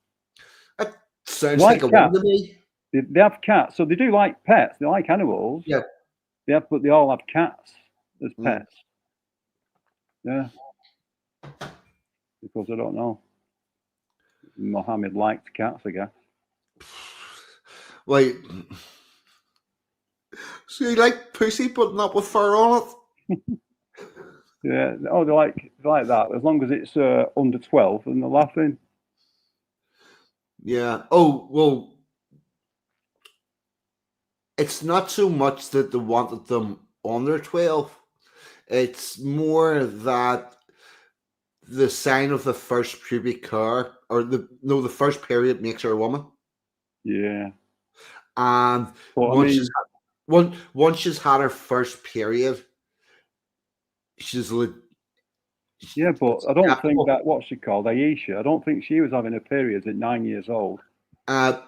that They sounds like like a one to cats. me. They have cats, so they do like pets. They like animals. Yeah. But they all have cats as Mm. pets. Yeah, because I don't know. Mohammed liked cats, I guess. Wait. So you like pussy, but not with fur on it? Yeah. Oh, they like that. As long as it's under 12 and they're laughing. Yeah. Oh, well, it's not so much that they wanted them under 12. It's more that the sign of the first pubic hair, or the first period makes her a woman. Yeah. And But I once she's mean, once she's had her first period, she's yeah, but I don't think acceptable. that, what's she called? Aisha. I don't think she was having her periods at 9 years old. Uh,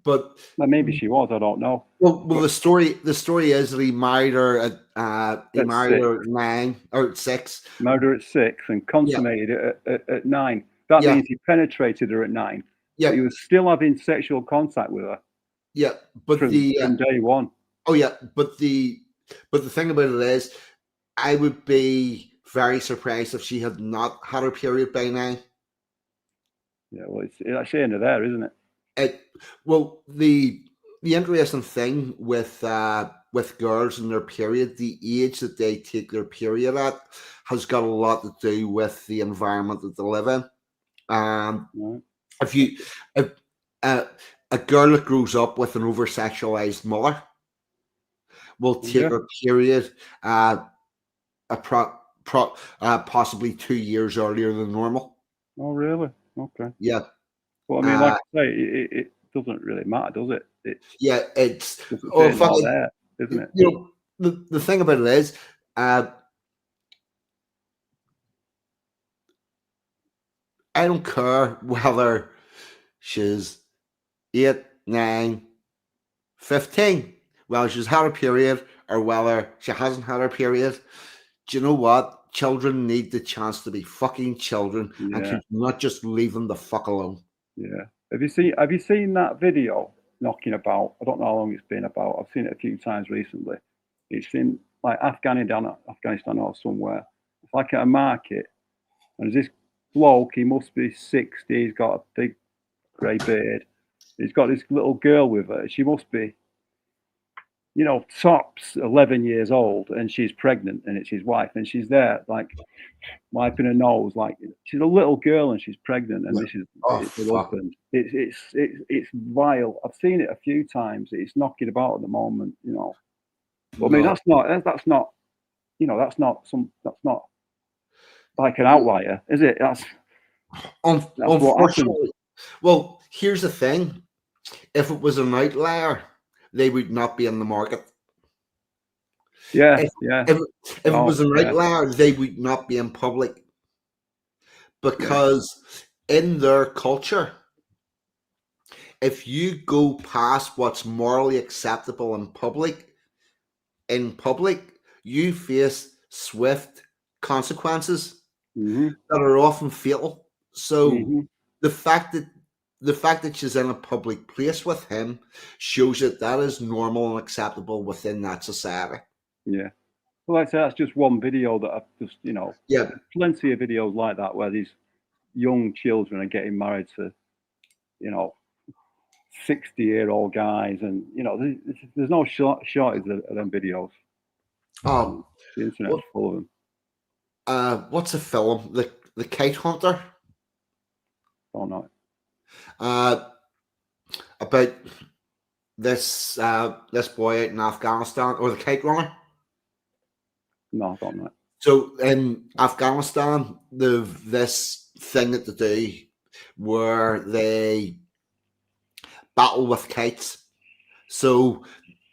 but Well, maybe she was, I don't know. well, But the story is that he married her at 6, at 9 or at 6. married her at 6 and Yeah, consummated it at 9. That yeah, means he penetrated her at 9. But yeah, he was still having sexual contact with her yeah. But from day one. oh yeah, but the thing about it is, I would be very surprised if she had not had her period by now. Yeah, well, it's actually end of there, isn't it? Well, the interesting thing with girls and their period, the age that they take their period at has got a lot to do with the environment that they live in. Right. If you if, uh, a girl that grows up with an over sexualized mother will take Yeah. her period possibly 2 years earlier than normal. Oh, really? Okay. Yeah, Well, I mean, like uh, I say, it doesn't really matter, does it? It's yeah. It's just oh sitting fuck all it. there, isn't it? The thing about it is, uh, I don't care whether she's 8, 9, 15, whether she's had her period or whether she hasn't had her period. Do you know what? Children need the chance to be fucking children, and Yeah, can not just leave them the fuck alone. yeah. Have you seen that video knocking about? I don't know how long it's been about. I've seen it a few times recently. It's in like Afghanistan or somewhere. It's like at a market, and there's this bloke. He must be 60. He's got a big grey beard. He's got this little girl with her. She must be, tops 11 years old, and she's pregnant, and it's his wife, and she's there like wiping her nose, like she's a little girl and she's pregnant, and Oh it's her fuck! husband. It's vile. I've seen it a few times. It's knocking about at the moment. But I mean, No. that's not like an outlier, is it? That's what happens. Unfortunately, well, here's the thing: if it was an outlier, they would not be in the market. Yeah, If yeah. if, if it Oh, was an yeah, outlier, they would not be in public yeah. because in their culture, if you go past what's morally acceptable in public, you face swift consequences Mhm, that are often fatal. So mhm. the fact that she's in a public place with him shows that that is normal and acceptable within that society. Yeah. Well, like I say, that's just one video that I've just, Yeah, there's plenty of videos like that where these young children are getting married to, you know, 60-year-old guys, and there's no shortage of them videos. oh, The internet's what full of them. what's a film, the Kite Hunter, Don't know. uh about this boy out in Afghanistan, or the kite runner. No, I don't know. So in Afghanistan, they've this thing that they do where they battle with kites. So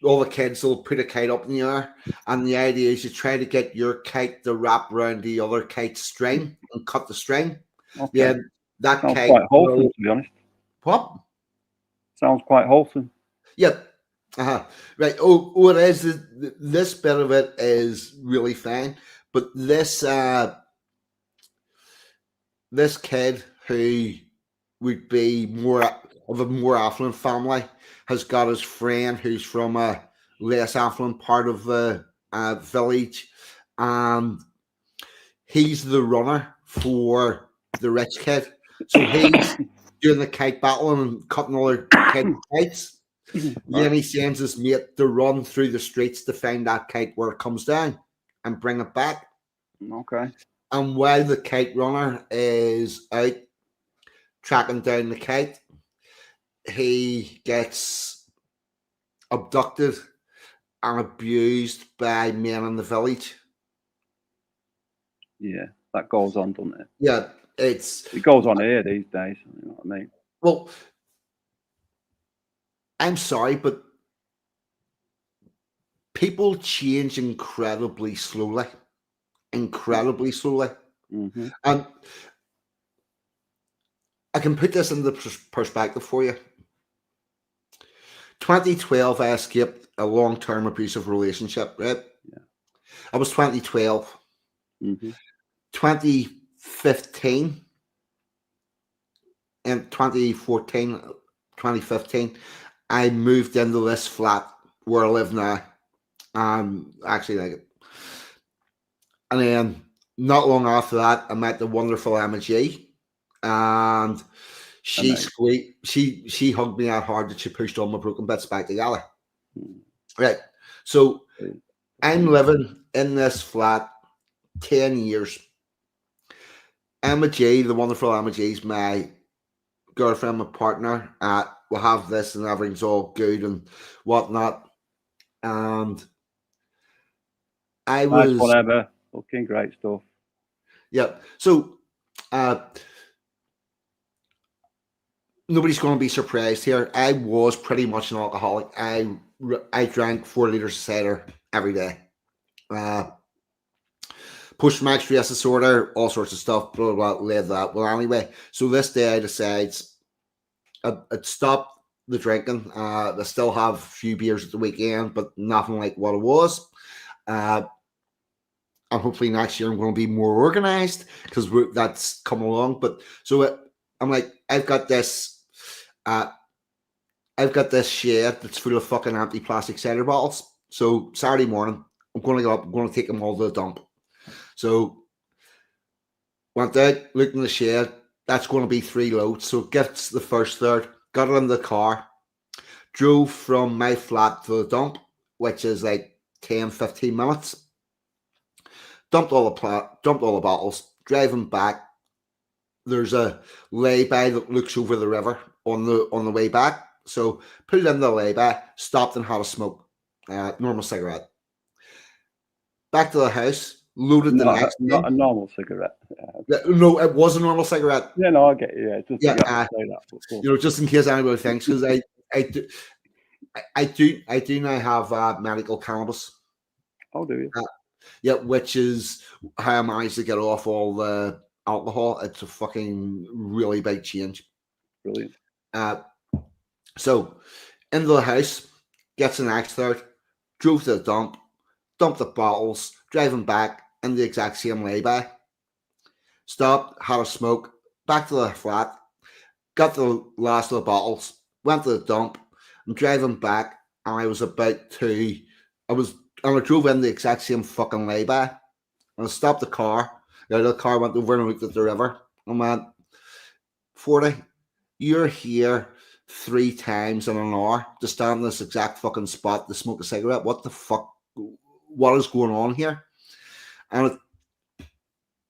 all the kids will put a kite up in the air, and the idea is you try to get your kite to wrap around the other kite's string and cut the string. Okay. Then that Sounds kite quite wholesome, will to be honest. what? Sounds quite wholesome. Yep. Right. Oh, it is. This bit of it is really fine, but this kid who would be more of a more affluent family has got his friend who's from a less affluent part of the village, and he's the runner for the rich kid. So he's doing the kite battle and cutting all their kites. Then he sends his mate to run through the streets to find that kite where it comes down and bring it back. Okay. And while the kite runner is out tracking down the kite, he gets abducted and abused by men in the village. Yeah, that goes on, doesn't it? Yeah, it goes on here these days. You know what I mean? Well, I'm sorry, but people change incredibly slowly. Incredibly slowly. Mm-hmm. And I can put this into perspective for you. 2012, I escaped a long-term abusive relationship, right? Yeah. I was 2012. Mm-hmm. 2015 and 2014, 2015, I moved into this flat where I live now. Actually like it. And then not long after that, I met the wonderful Emma G. And she she hugged me out hard that she pushed all my broken bits back together. Right. So I'm living in this flat 10 years. Emma G, the wonderful Emma G, is my girlfriend, my partner. We'll have this and everything's all good and whatnot. And I was nice, whatever. Fucking great stuff. Yeah. So nobody's going to be surprised here. I was pretty much an alcoholic. I drank 4 liters of cider every day. Post-traumatic stress disorder, all sorts of stuff, blah, blah, blah, led that. Well, anyway, so this day I decides I'd stop the drinking. I still have a few beers at the weekend, but nothing like what it was. And hopefully next year I'm going to be more organized because that's come along. But so I'm like, I've got this shed that's full of fucking empty plastic cider bottles. So Saturday morning, I'm going to go up. I'm going to take them all to the dump. So went out, looked in the shed. That's going to be 3 loads. So gets the first third. Got it in the car. Drove from my flat to the dump, which is like 10, 15 minutes. Dumped all the bottles. Driving back, there's a lay-by that looks over the river on the way back. So put it in the lay-by, stopped and had a smoke. Normal cigarette. Back to the house, loaded the next thing. Not a normal cigarette. No, it was a normal cigarette. Yeah, no, I get you. Yeah, just yeah, say that. You know, just in case anybody thinks, because I do now have medical cannabis. Oh, do you? Yeah, which is how I managed to get off all the alcohol. It's a fucking really big change. Brilliant. So into the house, gets an axe third, drove to the dump, dumped the bottles, driving back in the exact same lay-by. Stopped, had a smoke, back to the flat, got the last of the bottles, went to the dump. I'm driving back, and I drove in the exact same fucking lay-by. And I stopped the car. The car went over and looked at the river. I went, 40, you're here 3 times in an hour to stand in this exact fucking spot to smoke a cigarette. What the fuck? What is going on here? And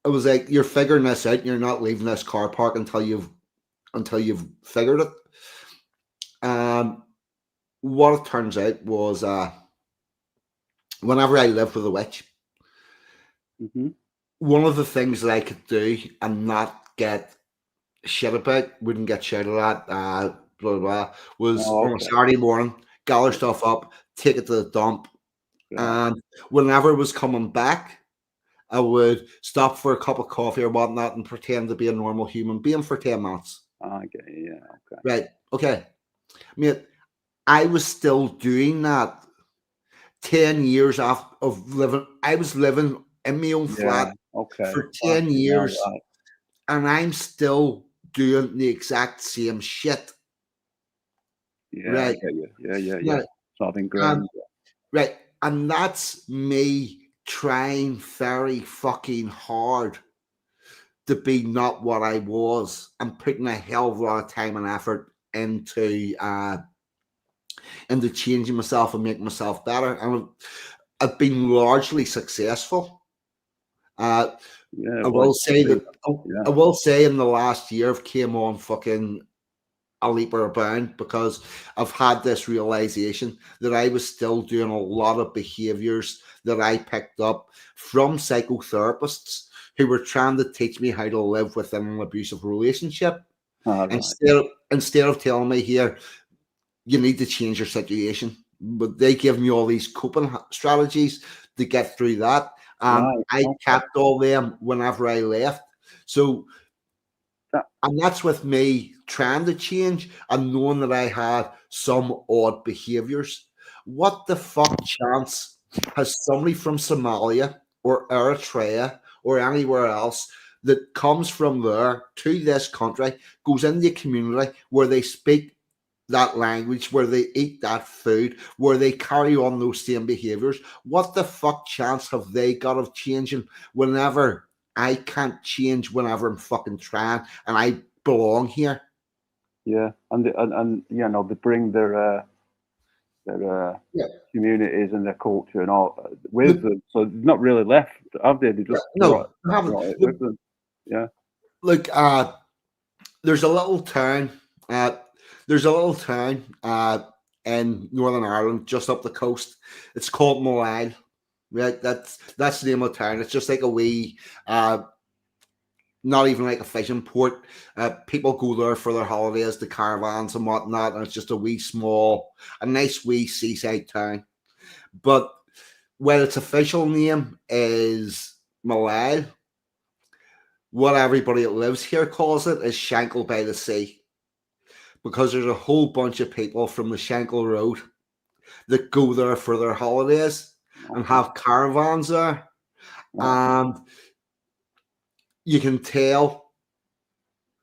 it was like, you're figuring this out and you're not leaving this car park until you've figured it. what it turns out was whenever I lived with a witch, Mm-hmm. one of the things that I could do and not get shit about, wouldn't get shouted at, blah, blah, blah, was Oh, on a okay. Saturday morning, gather stuff up, take it to the dump, Right. and whenever it was coming back, I would stop for a cup of coffee or whatnot and pretend to be a normal human being for 10 minutes. I get it. Yeah. Okay. Right. Okay. I mean, I was still doing that 10 years of living. I was living in my own Yeah. flat Okay. for Well, 10 yeah. years Right. and I'm still doing the exact same shit. Yeah. I Right. get you. Yeah. Yeah. Yeah. Now, Sort of and ingrained. right. And that's me trying very fucking hard to be not what I was and putting a hell of a lot of time and effort into changing myself and making myself better. And I've been largely successful. Uh, Yeah. I Well, will it should say be. that Yeah. I will say in the last year I've came on fucking a leap or a bound because I've had this realization that I was still doing a lot of behaviors that I picked up from psychotherapists who were trying to teach me how to live within an abusive relationship. All right. Instead of telling me here, you need to change your situation. But they give me all these coping strategies to get through that. And Right. I Okay. kept all them whenever I left. So, That, and that's with me trying to change and knowing that I had some odd behaviors. What the fuck chance has somebody from Somalia or Eritrea or anywhere else that comes from there to this country, goes into the community where they speak that language, where they eat that food, where they carry on those same behaviors? What the fuck chance have they got of changing whenever I can't change whenever I'm fucking trying and I belong here? yeah. And you know they bring their Yeah. communities and their culture and all with Look, them. So they've not really left, have they? They yeah, just no, I haven't. brought it Look, with them. Yeah. look, there's a little town. Uh, there's a little town in Northern Ireland, just up the coast. It's called Moyle. Right, that's the name of the town. It's just like a wee not even like a fishing port. People go there for their holidays, the caravans and whatnot, and it's just a nice wee seaside town. But when its official name is Malay, what everybody that lives here calls it is Shankill by the Sea, because there's a whole bunch of people from the Shankill Road that go there for their holidays and Okay. have caravans there, Right. and you can tell.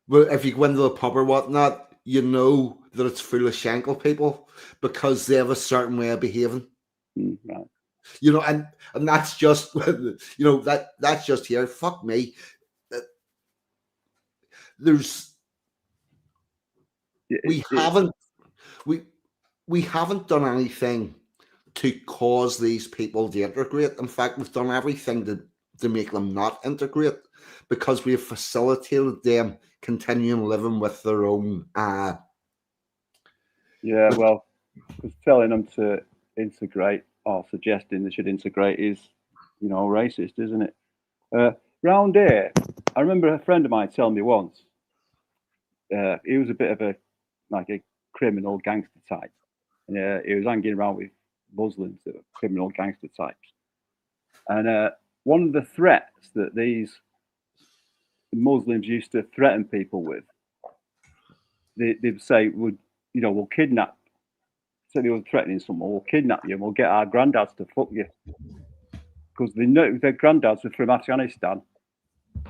Well, if you go into the pub or whatnot, you know that it's full of Shankill people because they have a certain way of behaving. Right. And that's just that's just here. Fuck me. Uh, There's Yeah, we haven't we we haven't done anything to cause these people to integrate. In fact, we've done everything to make them not integrate because we have facilitated them continuing living with their own yeah. with Well, because telling them to integrate or suggesting they should integrate is, racist, isn't it? Round here, I remember a friend of mine telling me once. He was a bit of a criminal gangster type, and he was hanging around with Muslims that were criminal gangster types. And one of the threats that these Muslims used to threaten people with, they'd say, we'll kidnap. So they were threatening someone, we'll kidnap you and we'll get our granddads to fuck you. Because they know their granddads were from Afghanistan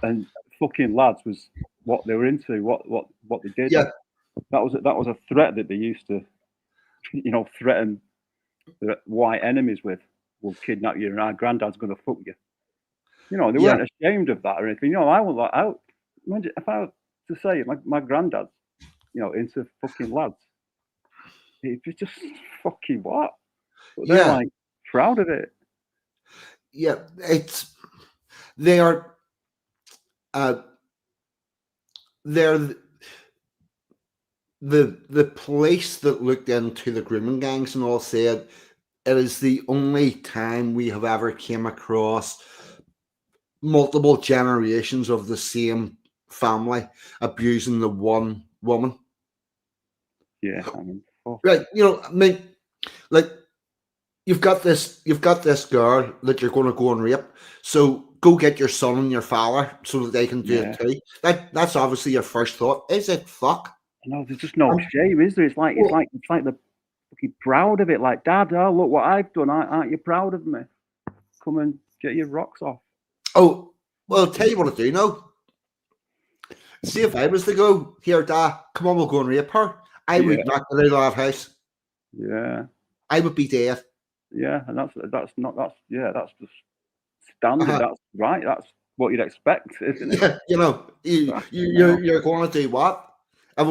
and fucking lads was what they were into, what they did. yeah, That was a threat that they used to, threaten their white enemies with. We'll kidnap you and our granddad's going to fuck you. They yeah, weren't ashamed of that or anything. I would like out. Imagine if I was to say my granddad's, into fucking lads. It'd be just fucking what? But they're yeah, like proud of it. yeah. They are uh, they're the police that looked into the grooming gangs and all said it is the only time we have ever came across multiple generations of the same family abusing the one woman. Yeah, I mean, Right, you know, I mean, like you've got this girl that you're going to go and rape. So go get your son and your father so that they can do yeah. it too. That's obviously your first thought. Is it fuck? No, there's just no Um, shame, is there? It's like well, the fucking proud of it. Like, Dad, oh, look what I've done. Aren't you proud of me? Come and get your rocks off. oh, well, I'll tell you what I do know. See if I was to go, here, Dad, come on, we'll go and rape her. I Yeah, would not get out of that house. yeah, I would be dead. yeah. And that's just standard. Uh-huh. That's right. That's what you'd expect, isn't it? Yeah, you know, Fucking hell. you're going to do what? If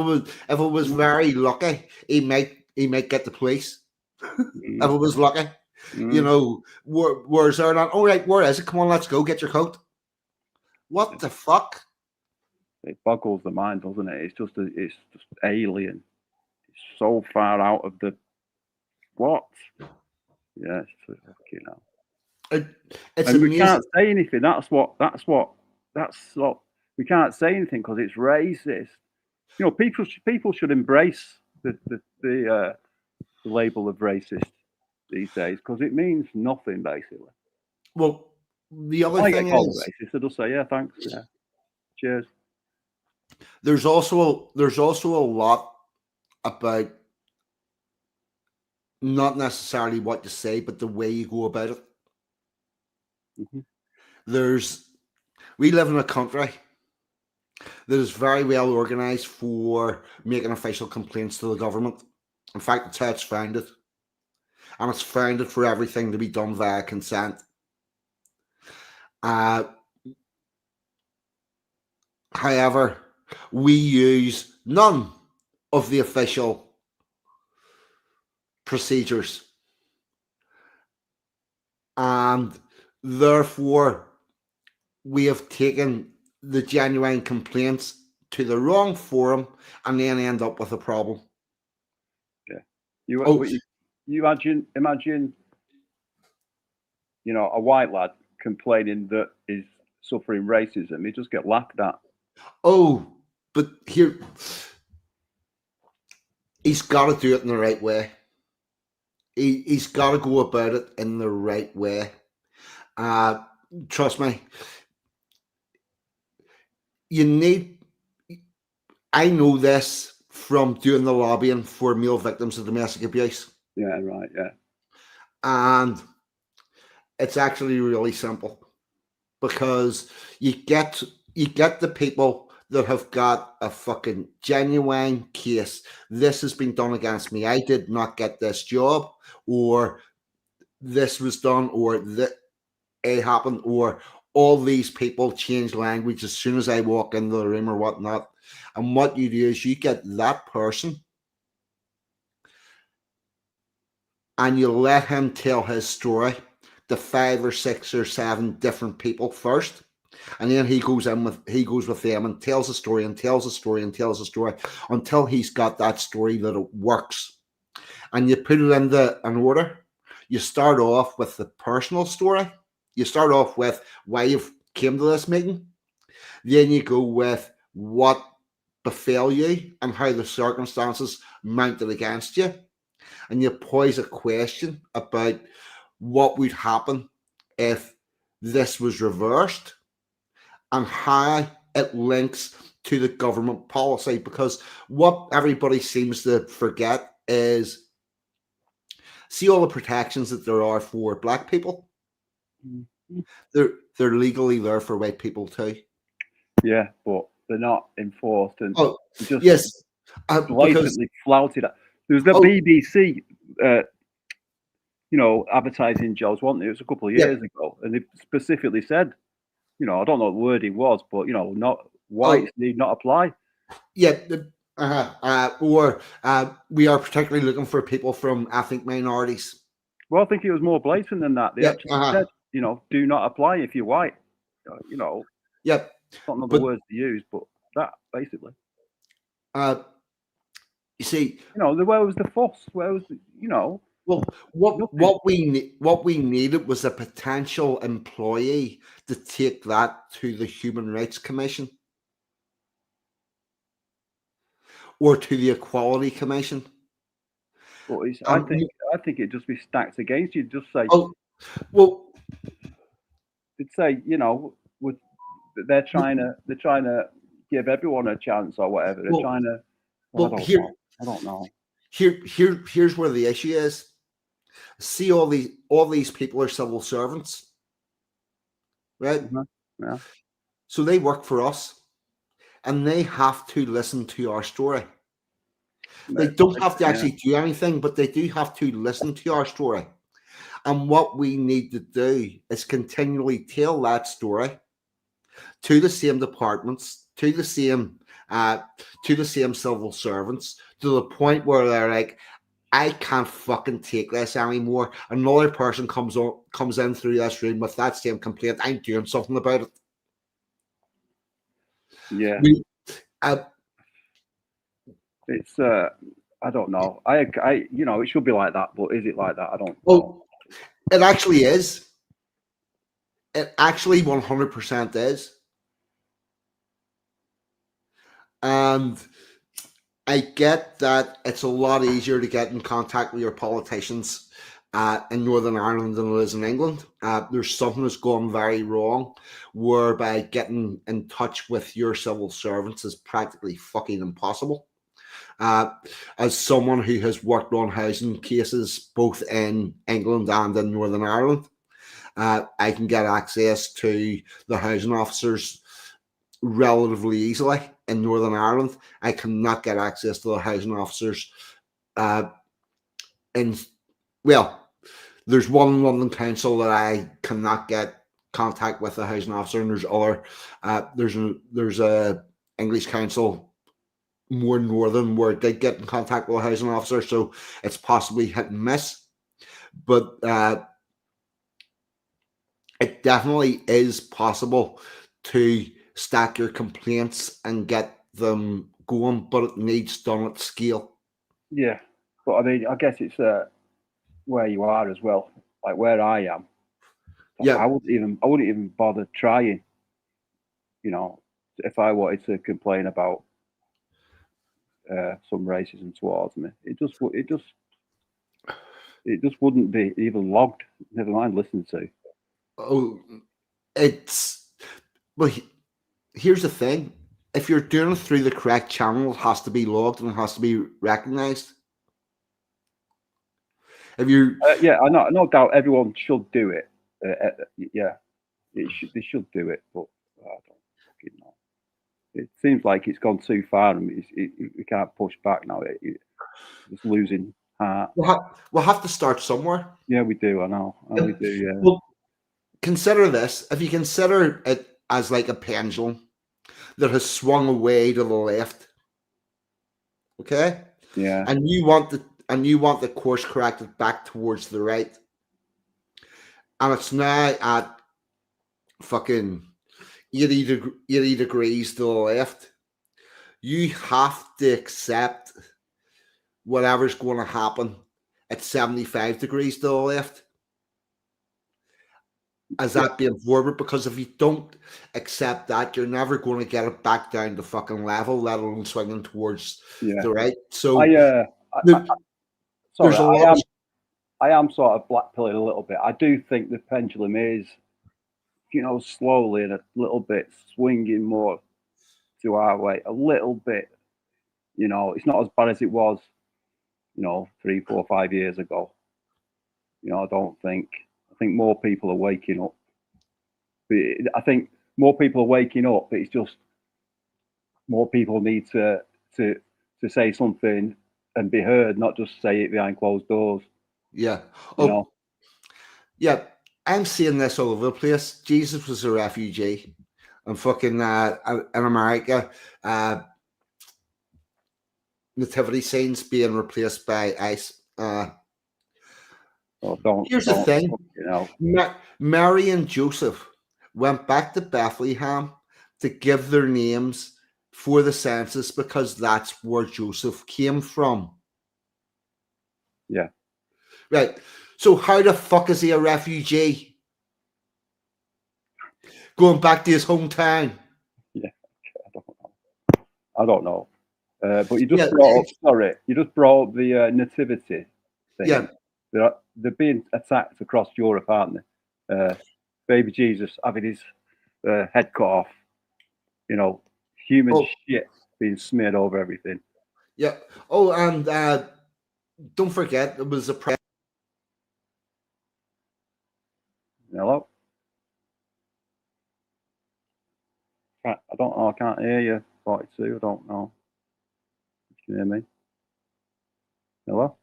it was very lucky, he might get the police. If Mm, it was lucky, you mm. know, where's there not? All right, where is it? Come on, let's go. Get your coat. What the fuck? It boggles the mind, doesn't it? It's just alien. It's so far out of the what? Yeah, it's fucking hell. It's And we amazing. can't say anything. That's what we can't say anything because it's racist. You know, people should embrace the label of racist these days because it means nothing basically. Well, the other I get thing called is racist. They'll say, yeah, thanks, yeah, cheers. there's also a lot about not necessarily what you say, but the way you go about it. Mm-hmm. We live in a country that is very well organised for making official complaints to the government. In fact, that's how it's founded. And it's founded for everything to be done via consent. However, we use none of the official procedures. And therefore, we have taken the genuine complaints to the wrong forum and then end up with a problem. Yeah, Oh, you imagine, you know, a white lad complaining that he's suffering racism. He just get laughed at. oh, but here, he's got to do it in the right way. He's got to go about it in the right way. Trust me, you need. I know this from doing the lobbying for male victims of domestic abuse. Yeah, right. Yeah, And it's actually really simple because you get the people that have got a fucking genuine case. This has been done against me. I did not get this job, or this was done, or that it happened, or all these people change language as soon as I walk into the room or whatnot. And what you do is you get that person and you let him tell his story to 5 or 6 or 7 different people first. And then he goes with them and tells a story and tells a story and tells a story until he's got that story that it works. And you put it into an order. You start off with the personal story. You start off with why you've came to this meeting. Then you go with what befell you and how the circumstances mounted against you. And you pose a question about what would happen if this was reversed and how it links to the government policy. Because what everybody seems to forget is see all the protections that there are for black people. mm-hmm. They're legally there for white people too. Yeah, but they're not enforced and Oh, just yes, blatantly flouted. There was the BBC, you know, advertising jobs, wasn't there? It was a couple of years ago, and they specifically said, you know, I don't know what the wording was, but you know, not whites need not apply. Yeah, or we are particularly looking for people from ethnic minorities. Well, I think it was more blatant than that. They actually said, you know, do not apply if you're white. You know, yep. I don't know the words to use, but that basically. You see, where was the fuss? Where was the, well, nothing. what we needed was a potential employee to take that to the Human Rights Commission or to the Equality Commission. But I think it'd just be stacked against you. Just say, Oh, well, they'd say, with they're trying to give everyone a chance or whatever. They're trying to. I don't know. Here's where the issue is. See, all these people are civil servants, right? Mm-hmm. Yeah. So they work for us, and they have to listen to our story. They don't have to actually do anything, but they do have to listen to our story. And what we need to do is continually tell that story to the same departments, to the same civil servants, to the point where they're like, I can't fucking take this anymore. Another person comes in through this room with that same complaint. I'm doing something about it. Yeah. It's I don't know. It should be like that, but is it like that? I don't know. It actually is. It actually 100% is. And I get that it's a lot easier to get in contact with your politicians in Northern Ireland than it is in England. There's something that's gone very wrong, whereby getting in touch with your civil servants is practically fucking impossible. As someone who has worked on housing cases both in England and in Northern Ireland, I can get access to the housing officers relatively easily in Northern Ireland. I cannot get access to the housing officers there's one in London Council that I cannot get contact with a housing officer, and there's a English Council more northern where I did get in contact with a housing officer, so it's possibly hit and miss. But it definitely is possible to stack your complaints and get them going, but it needs done at scale. Yeah, but I mean, I guess it's where you are as well. Like where I am, Yeah, I wouldn't even bother trying. If I wanted to complain about some racism towards me, it just wouldn't be even logged. Never mind listened to. Oh, here's the thing. If you're doing it through the correct channel, it has to be logged and it has to be recognized. If you, I know, no doubt, everyone should do it. They should do it, but I don't fucking know. It seems like it's gone too far, and we can't push back now. It's losing heart. We'll have to start somewhere. Yeah, we do. I know. We do. Yeah. Well, consider this. If you consider it as like a pendulum that has swung away to the left, okay? Yeah. And you want the course corrected back towards the right, and it's now at fucking 80 degrees to the left. You have to accept whatever's going to happen at 75 degrees to the left as that being forward, because if you don't accept that, you're never going to get it back down to fucking level, let alone swinging towards the right. So I am sort of blackpilling a little bit. I do think the pendulum is, slowly and a little bit swinging more to our way, a little bit. It's not as bad as it was, 3, 4, 5 years ago. I think more people are waking up. I think more people are waking up, but it's just more people need to say something and be heard, not just say it behind closed doors. Yeah. Yeah. I'm seeing this all over the place. Jesus was a refugee, and fucking in America, nativity scenes being replaced by ice. Here's the thing. Mary and Joseph went back to Bethlehem to give their names for the census because that's where Joseph came from. Yeah. Right. So how the fuck is he a refugee? Going back to his hometown. Yeah. I don't know. But you just Yeah, brought up, sorry, you just brought up the nativity thing. yeah. They're being attacked across Europe, aren't they? Baby Jesus having his head cut off. You know, human Oh, shit being smeared over everything. yeah. Oh, and don't forget, it was a Hello? I don't know. I can't hear you. 42. I don't know. Can you hear me? Hello?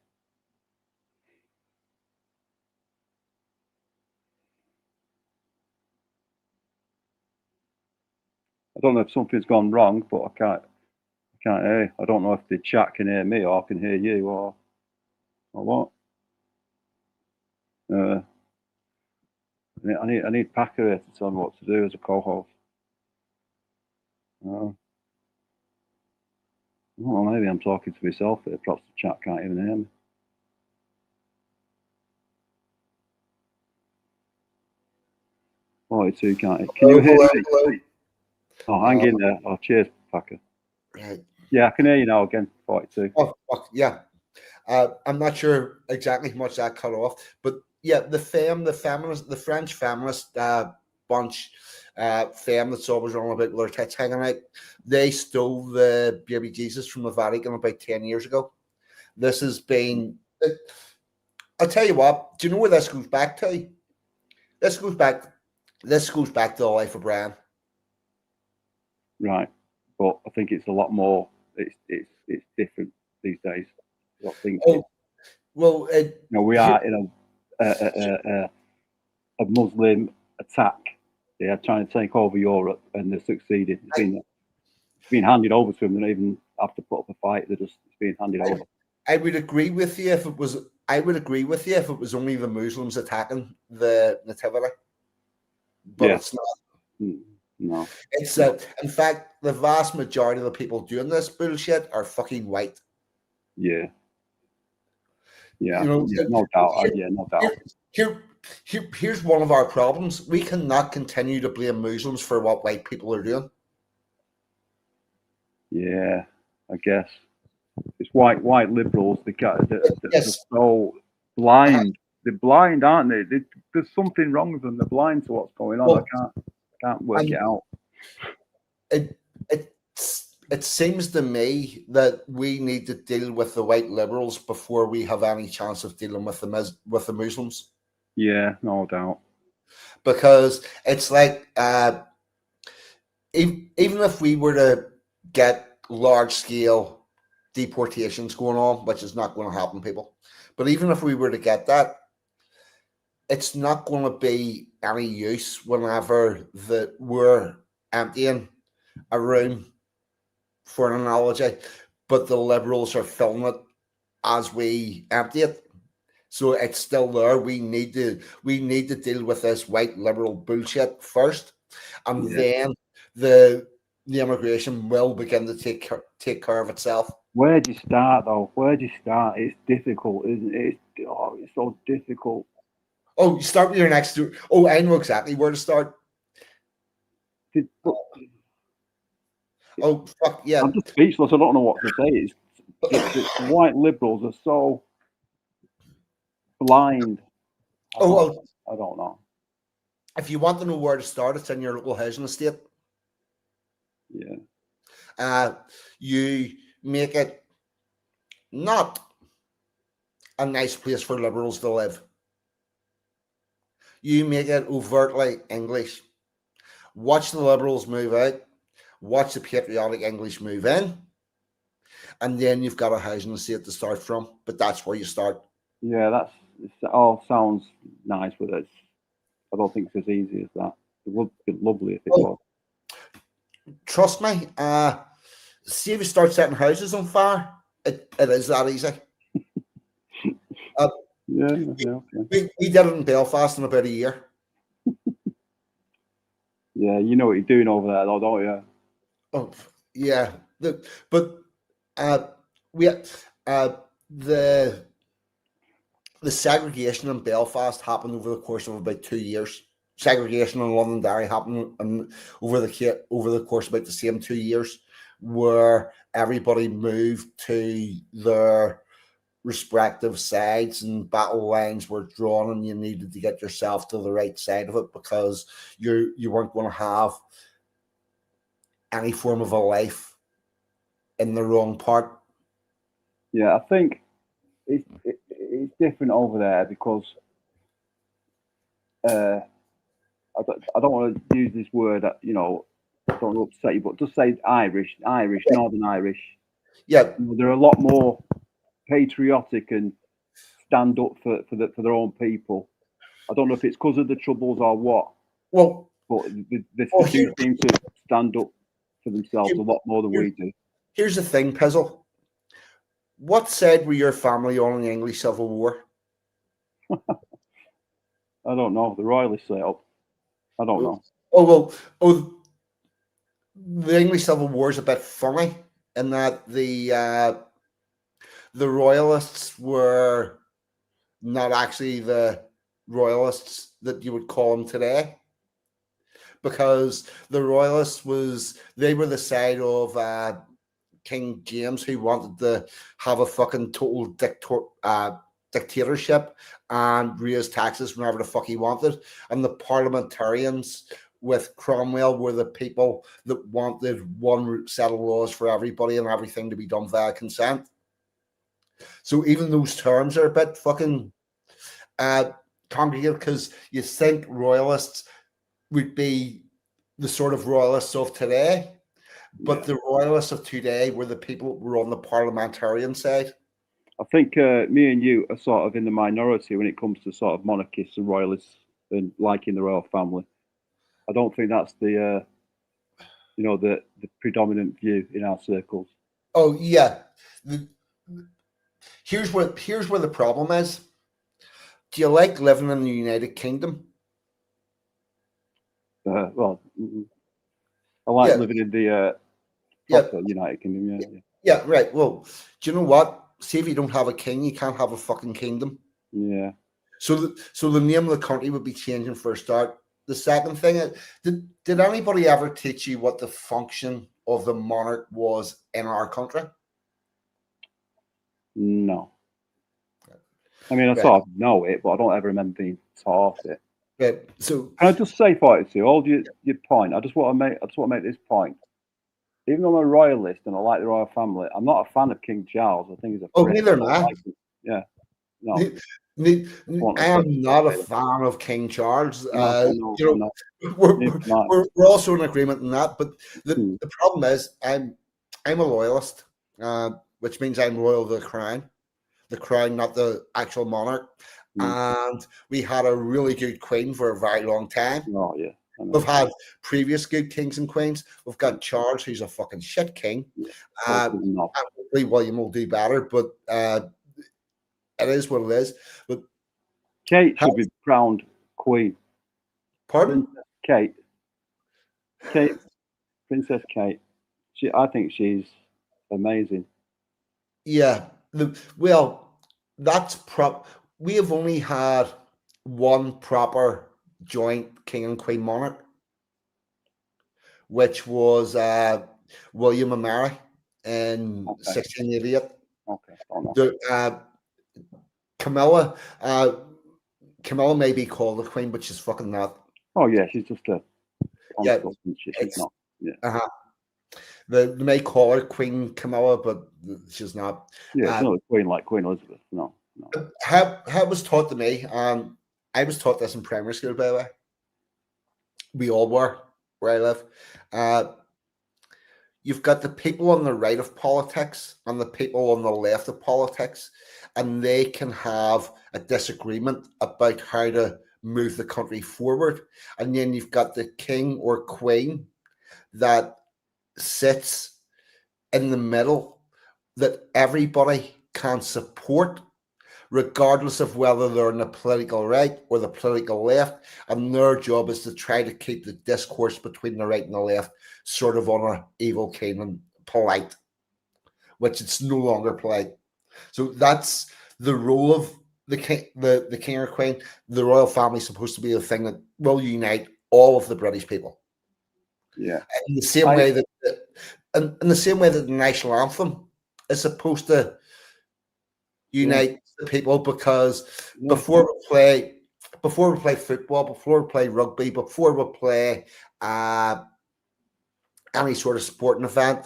I don't know if something's gone wrong, but I can't hear you. I don't know if the chat can hear me or I can hear you or what. I need Packer here to tell me what to do as a co-host. Well, maybe I'm talking to myself here. Perhaps the chat can't even hear me. Oh, it's who can't. Can you hear me? hello. Oh, hang in there. Oh, cheers, Packer. Right. Yeah, I can hear you now again. 42. Oh, fuck, yeah. I'm not sure exactly how much that cut off, but yeah, the feminist, the French feminist bunch, femme that's always on about their tits hanging out, they stole the baby Jesus from the Vatican about 10 years ago. This has been, I'll tell you what, do you know where this goes back to? This goes back to the life of Brian. Right, but I think it's a lot more. It's different these days. I think. Oh, well, We are in a Muslim attack. They are trying to take over Europe, and they're succeeding. It's been handed over to them. They don't even have to put up a fight. It's being handed over. I would agree with you if it was. I would agree with you if it was only the Muslims attacking the nativity, but it's not. No, It's in fact, the vast majority of the people doing this bullshit are fucking white. Yeah. You know, No doubt. No doubt. Here's one of our problems. We cannot continue to blame Muslims for what white people are doing. Yeah, I guess it's white liberals. They're so blind. They're blind, aren't they? There's something wrong with them. They're blind to what's going on. Well, I can't work it out. It seems to me that we need to deal with the white liberals before we have any chance of dealing with the Muslims. Yeah, no doubt. Because it's like even if we were to get large scale deportations going on, which is not going to happen, people. But even if we were to get that, it's not going to be any use whenever we're emptying a room, for an analogy, but the liberals are filling it as we empty it. So it's still there. We need to deal with this white liberal bullshit first, and then the immigration will begin to take care of itself. Where do you start, though? Where do you start? It's difficult, isn't it? It's so difficult. Oh, you start with your next. Oh, I know exactly where to start. Oh, fuck yeah! I'm just speechless. I don't know what to say. The white liberals are so blind. I don't know. If you want to know where to start, it's in your local housing estate. Yeah. You make it not a nice place for liberals to live. You make it overtly English. Watch the liberals move out. Watch the patriotic English move in. And then you've got a housing estate to start from. But that's where you start. Yeah, it all sounds nice, but I don't think it's as easy as that. It would be lovely if it was. Trust me. See if you start setting houses on fire, it is that easy. Okay. We did it in Belfast in about a year. Yeah, you know what you're doing over there, though, don't you? Oh, yeah. But we the segregation in Belfast happened over the course of about 2 years. Segregation in Londonderry happened over the course of about the same 2 years, where everybody moved to their respective sides and battle lines were drawn, and you needed to get yourself to the right side of it because you weren't going to have any form of a life in the wrong part. Yeah, I think it's different over there because I don't want to use this word, I don't want to upset you, but just say Irish, Yeah, Northern Irish. yeah. They're a lot more patriotic and stand up for their own people. I don't know if it's because of the Troubles or what, Well, but well they do seem to stand up for themselves a lot more than here, we do. here's the thing, Pizzle. What side were your family on in the English Civil War? I don't know. The Royalists set up. I don't know. The English Civil War is a bit funny in that the Royalists were not actually the Royalists that you would call them today, because the Royalists they were the side of King James, who wanted to have a fucking total dictatorship and raise taxes whenever the fuck he wanted. And the parliamentarians with Cromwell were the people that wanted one set of laws for everybody and everything to be done via consent. So even those terms are a bit fucking congregated, because you think royalists would be the sort of royalists of today. But the royalists of today were the people who were on the parliamentarian side. I think me and you are sort of in the minority when it comes to sort of monarchists and royalists and liking the royal family. I don't think that's the predominant view in our circles. Oh yeah. Here's where the problem is. Do you like living in the United Kingdom? Well, I like living in the proper United Kingdom. Yeah, right. Well, do you know what? See, if you don't have a king, you can't have a fucking kingdom. Yeah. So the name of the country would be changing for a start. The second thing is, did anybody ever teach you what the function of the monarch was in our country? No. I mean, I sort of know it, but I don't ever remember being taught it. Right. So can I just say, to hold your point? I just want to make this point. Even though I'm a royalist and I like the royal family, I'm not a fan of King Charles. I think he's a neither am I. Yeah. No. I am not a fan of King Charles. No, we're also in agreement on that. But the problem is, I'm a loyalist, which means I'm loyal to the crown, not the actual monarch. And we had a really good queen for a very long time. Oh yeah. We've had previous good kings and queens. We've got Charles, who's a fucking shit king. Hopefully William will do better, but it is what it is. But Kate should be crowned queen. Pardon? Princess Kate. I think she's amazing. Yeah. That's we have only had one proper joint king and queen monarch, which was William and Mary in 1688. Okay. Camilla may be called the queen, but she's fucking not. Oh yeah, she's just a she's not. Yeah. They may call her Queen Camilla, but she's not. Yeah, she's not a queen like Queen Elizabeth. No. How it was taught to me, I was taught this in primary school, by the way. We all were where I live. You've got the people on the right of politics and the people on the left of politics, and they can have a disagreement about how to move the country forward. And then you've got the king or queen that sits in the middle, that everybody can support, regardless of whether they're on the political right or the political left, and their job is to try to keep the discourse between the right and the left sort of on a evil keen and polite, which it's no longer polite. So that's the role of the king or queen. The royal family is supposed to be the thing that will unite all of the British people. Yeah. In the same way that in the same way that the national anthem is supposed to unite the people, because before we play football, before we play rugby, before we play any sort of sporting event,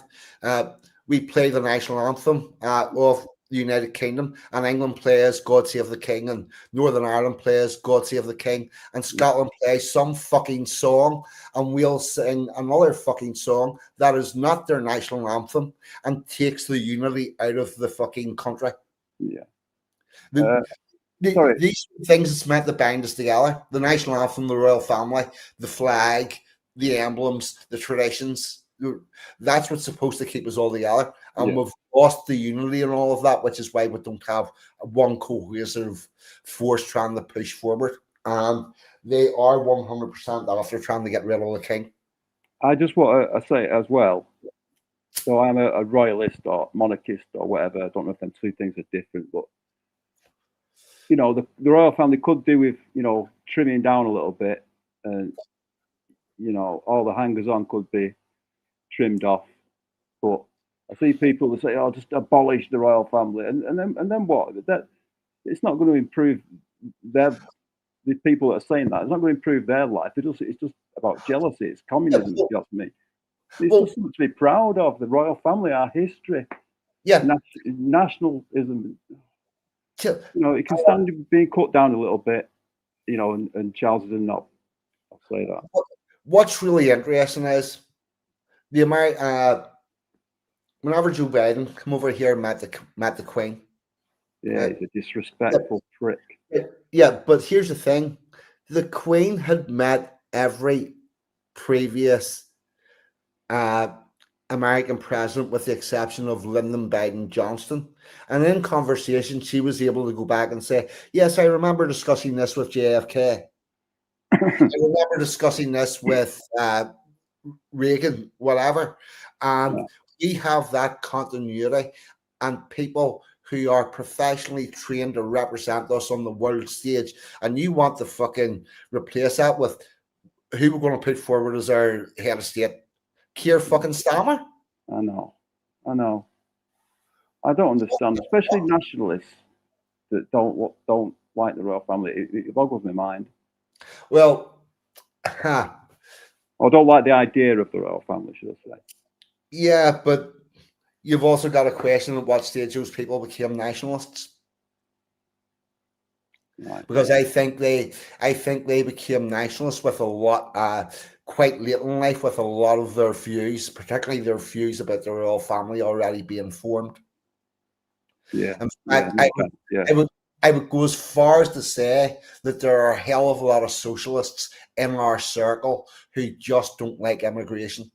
we play the national anthem of the United Kingdom, and England plays God Save the King, and Northern Ireland plays God Save the King, and Scotland plays some fucking song, and we'll sing another fucking song that is not their national anthem and takes the unity out of the fucking country. Yeah. These things that's meant to bind us together: the national anthem, the royal family, the flag, the emblems, the traditions. That's what's supposed to keep us all together. And we've lost the unity and all of that, which is why we don't have one cohesive force trying to push forward. And they are 100% after trying to get rid of the king. I just want to say as well, so I'm a royalist or monarchist or whatever. I don't know if them two things are different, but you know, the royal family could do with, you know, trimming down a little bit, and you know, all the hangers on could be trimmed off. But I see people that say, "Oh, just abolish the royal family," and then what? That it's not going to improve the people that are saying that. It's not going to improve their life. It's just about jealousy. It's communism, if you ask me. It's just something to be proud of. The royal family, our history. Yeah, nationalism. You know, it can stand being cut down a little bit. You know, and Charles did not. I'll say that. What's really interesting is the whenever Joe Biden come over here and met the Queen. Yeah, he's a disrespectful prick. Yeah, but here's the thing: the Queen had met every previous American president, with the exception of Lyndon Biden Johnson. And in conversation, she was able to go back and say, "Yes, I remember discussing this with JFK. I remember discussing this with Reagan, whatever." And we have that continuity, and people who are professionally trained to represent us on the world stage. And you want to fucking replace that with who we're going to put forward as our head of state? Keir fucking Starmer? I know. I don't understand, especially nationalists that don't like the royal family. It boggles my mind. Well, or don't like the idea of the royal family, should I say? Yeah, but you've also got to question at what stage those people became nationalists. Right. Because I think they became nationalists with a lot, quite late in life, with a lot of their views, particularly their views about the royal family, already being formed. Yeah. In fact, I would go as far as to say that there are a hell of a lot of socialists in our circle who just don't like immigration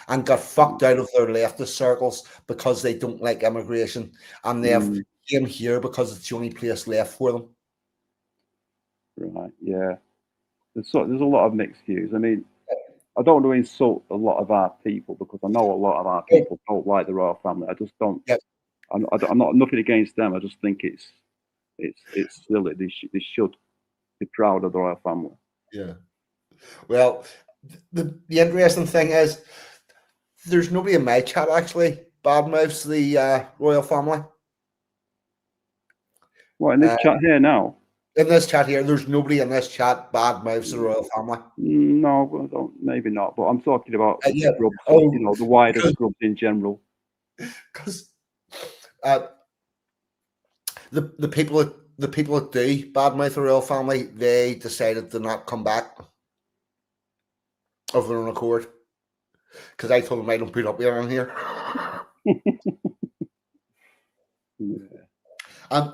and got fucked out of their leftist circles because they don't like immigration, and they've came here because it's the only place left for them. Right, yeah. There's a lot of mixed views. I mean, I don't want to insult a lot of our people, because I know a lot of our people don't like the royal family. I just don't. Yep. I'm not nothing against them. I just think it's silly. They should be proud of the royal family. Yeah. Well, the interesting thing is, there's nobody in my chat actually badmouths the royal family. What, in this chat here now? In this chat here, there's nobody in this chat badmouths the royal family. No, I don't, maybe not. But I'm talking about Scrubs, you know, the wider Scrubs in general. Because the people that do badmouth the royal family, they decided to not come back of their own accord. Because I told them I don't put up here on here. And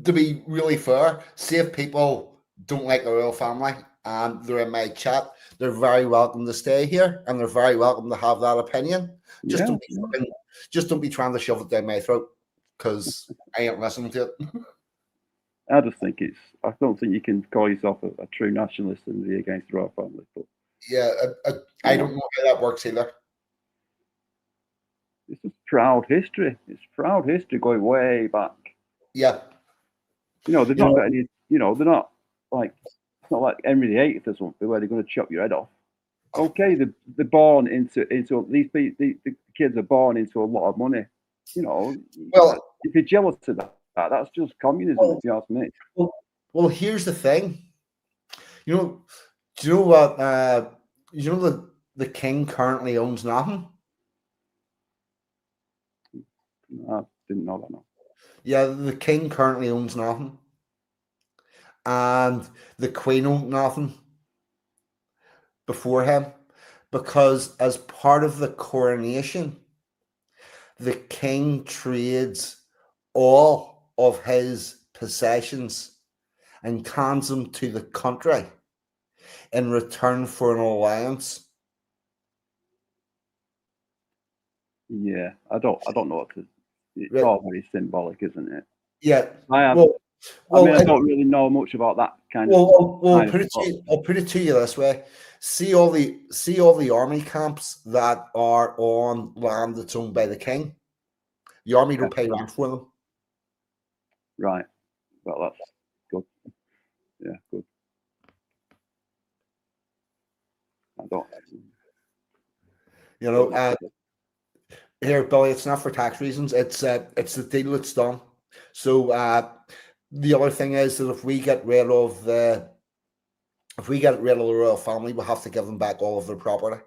to be really fair, see if people don't like the royal family and they're in my chat, they're very welcome to stay here, and they're very welcome to have that opinion. Just don't be trying to shove it down my throat. because I ain't listening to it. I just think I don't think you can call yourself a true nationalist and be against the royal family. But Yeah, I don't know how that works either. it's just proud history. It's proud history going way back. Yeah. They've not got any. They're not like, it's not like Henry VIII or something where they're going to chop your head off. Okay, they're born into these kids are born into a lot of money. Well, if you're jealous of that's just communism. If you ask me. Well, here's the thing. Do you know what? The king currently owns nothing. I didn't know that. No. Yeah, the king currently owns nothing, and the queen owned nothing before him, because as part of the coronation, the king trades all of his possessions and hands them to the country in return for an alliance. Yeah, I don't know what to. It's all very symbolic, isn't it? Yeah. I don't really know much about that kind of. I'll put it to you this way: see all the army camps that are on land that's owned by the king. The army don't pay rent for them. Right. Well, that's good. Yeah, good. I don't. Here, Billy, it's not for tax reasons. It's the deal that's done. So the other thing is that if we get rid of the royal family, we'll have to give them back all of their property,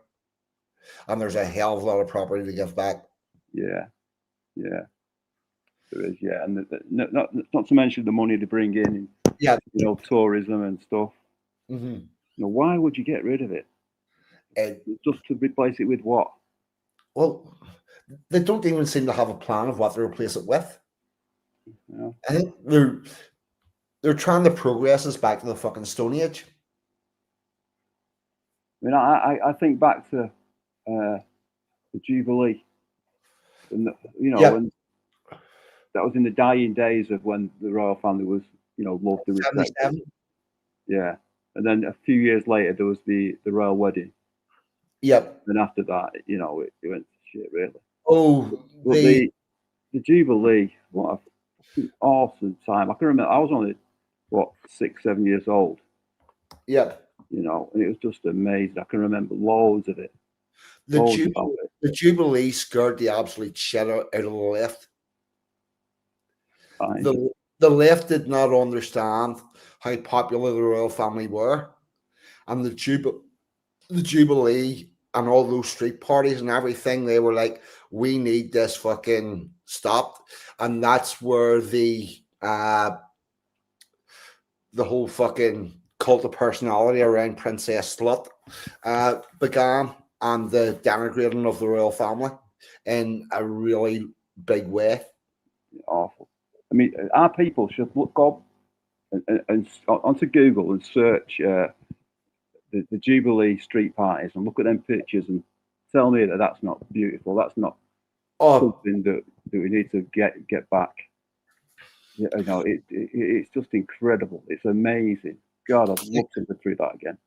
and there's a hell of a lot of property to give back. Yeah, there is. Yeah, and not to mention the money they bring in. Yeah, tourism and stuff. Mm-hmm. Why would you get rid of it? Just to replace it with what? Well, they don't even seem to have a plan of what to replace it with. Yeah. I think they're trying to progress us back to the fucking Stone Age. I mean, I think back to the Jubilee, and when that was in the dying days of when the royal family was, loved and respected. Yeah, and then a few years later there was the royal wedding. Yep. And after that, it went to shit, really. Oh, but the Jubilee, what a awesome time! I can remember I was only 6, 7 years old. Yep. And it was just amazing. I can remember loads of it. The Jubilee scared the absolute shit out of the left. The left did not understand how popular the royal family were, and the Jubilee and all those street parties and everything, they were like, we need this fucking stopped. And that's where the whole fucking cult of personality around Princess Slut began, and the denigrating of the royal family in a really big way. Awful. I mean, our people should look up and onto Google and search the Jubilee street parties and look at them pictures and tell me that that's not beautiful. That's not something that we need to get back. It's just incredible. It's amazing. God, I'd love to go through that again.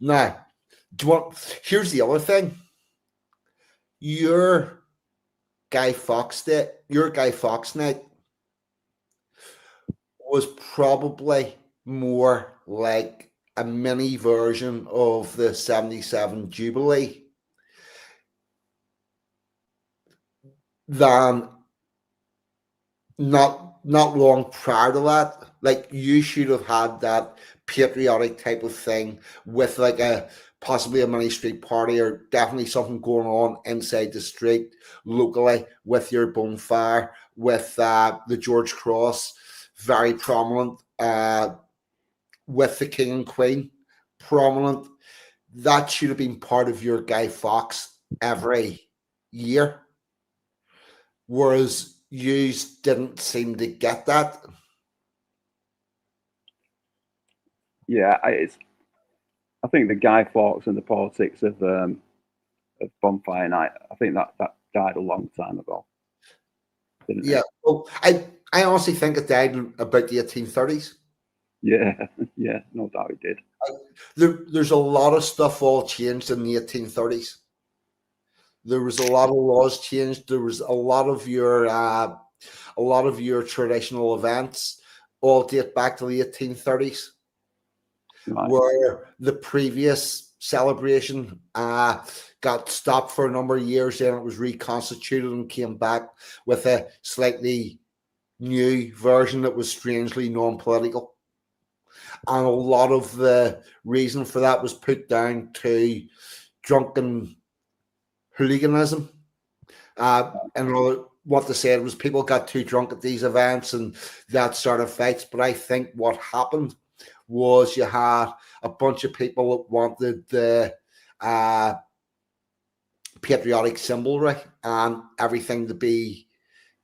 Now, here's the other thing. Your Guy Fawkes night was probably more like a mini version of the 77 Jubilee than not long prior to that. Like, you should have had that patriotic type of thing with like possibly a mini street party, or definitely something going on inside the street locally with your bonfire, with the George Cross very prominent, with the King and Queen prominent. That should have been part of your Guy Fawkes every year, whereas you didn't seem to get that. Yeah, I think the Guy Fawkes and the politics of Bonfire Night, I think that died a long time ago. didn't Yeah. it? Well, I honestly think it died in about the 1830s. Yeah, yeah, no doubt it did. There's a lot of stuff all changed in the 1830s. There was a lot of laws changed. There was a lot of your traditional events all date back to the 1830s, Right, where the previous celebration got stopped for a number of years. Then it was reconstituted and came back with a slightly new version that was strangely non-political. And a lot of the reason for that was put down to drunken hooliganism. And what they said was people got too drunk at these events and that sort of fights. But I think what happened was you had a bunch of people that wanted the patriotic symbolry and everything to be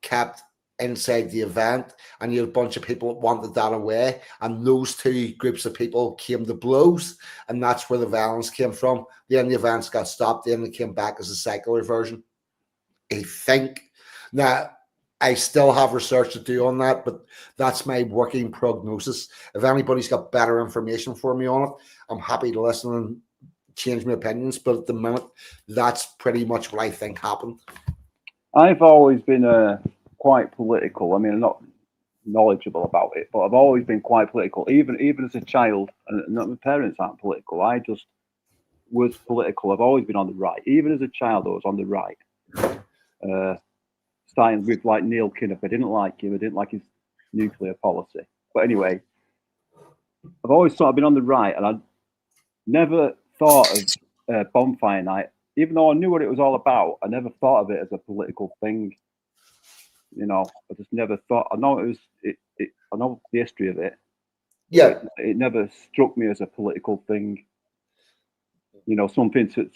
kept inside the event, and you had a bunch of people that wanted that away, and those two groups of people came to blows, and that's where the violence came from. Then the events got stopped, then they came back as a secular version. I think. Now, I still have research to do on that, but that's my working prognosis. If anybody's got better information for me on it, I'm happy to listen and change my opinions. But at the minute, that's pretty much what I think happened. I've always been quite political. I mean, I'm not knowledgeable about it, but I've always been quite political, even as a child. And my parents aren't political. I just was political. I've always been on the right. Even as a child, I was on the right. Starting with like Neil Kinnock, I didn't like him. I didn't like his nuclear policy. But anyway, I've always sort of been on the right, and I never thought of bonfire night, even though I knew what it was all about. I never thought of it as a political thing. You know, I just never thought. I know it was. I know the history of it. Yeah, it never struck me as a political thing. You know, something to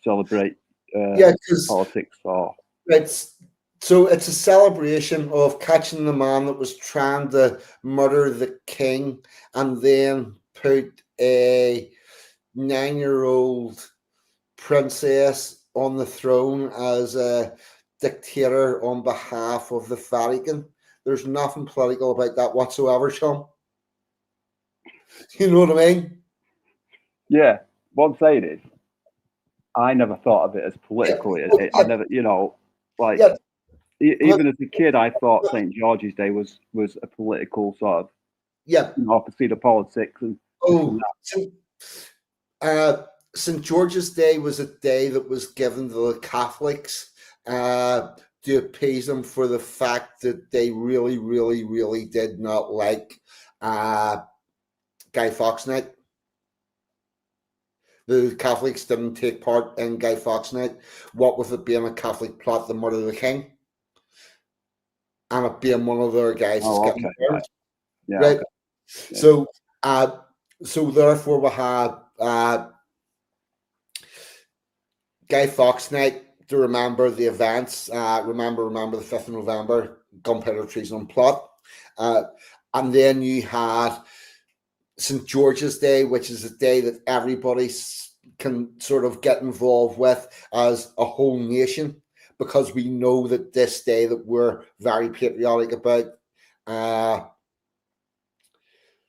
celebrate yeah, because politics or. it's it's a celebration of catching the man that was trying to murder the king, and then put a 9-year-old princess on the throne as a dictator on behalf of the Vatican. There's nothing political about that whatsoever, Sean. You know what I mean? Yeah, what I'm saying is, I never thought of it as political. Yeah. I never, you know, like Yeah. Even as a kid, I thought St. George's Day was a political sort of, Yeah. you know, opposite of politics and. Oh, St. George's Day was a day that was given to the Catholics to appease them for the fact that they really, really, really did not like Guy Fawkes Night. The Catholics didn't take part in Guy Fawkes Night, what with it being a Catholic plot to murder the king, and it being one of their guys that's getting burned. Right. Yeah, right? Okay. Yeah. So therefore we had Guy Fawkes Night to remember the events. Remember the 5th of November, gunpowder treason and plot. And then you had St. George's Day, which is a day that everybody can sort of get involved with as a whole nation, because we know that this day that we're very patriotic about.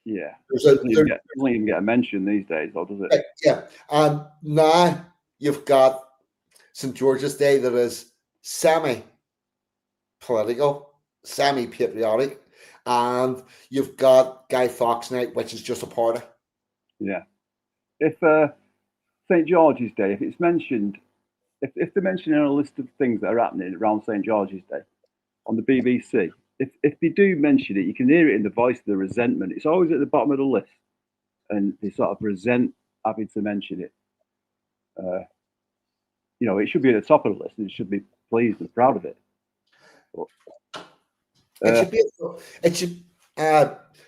Yeah, doesn't even get a mention these days, though, does it? Yeah, and now you've got St. George's Day that is semi-political, semi-patriotic, and you've got Guy Fawkes Night, which is just a party. Yeah. If St. George's Day, if it's mentioned, if they're mentioning a list of things that are happening around St. George's Day on the BBC, if they do mention it, you can hear it in the voice of the resentment. It's always at the bottom of the list, and they sort of resent having to mention it. You know, it should be at the top of the list, and it should be pleased and proud of it. But, it should be. It should.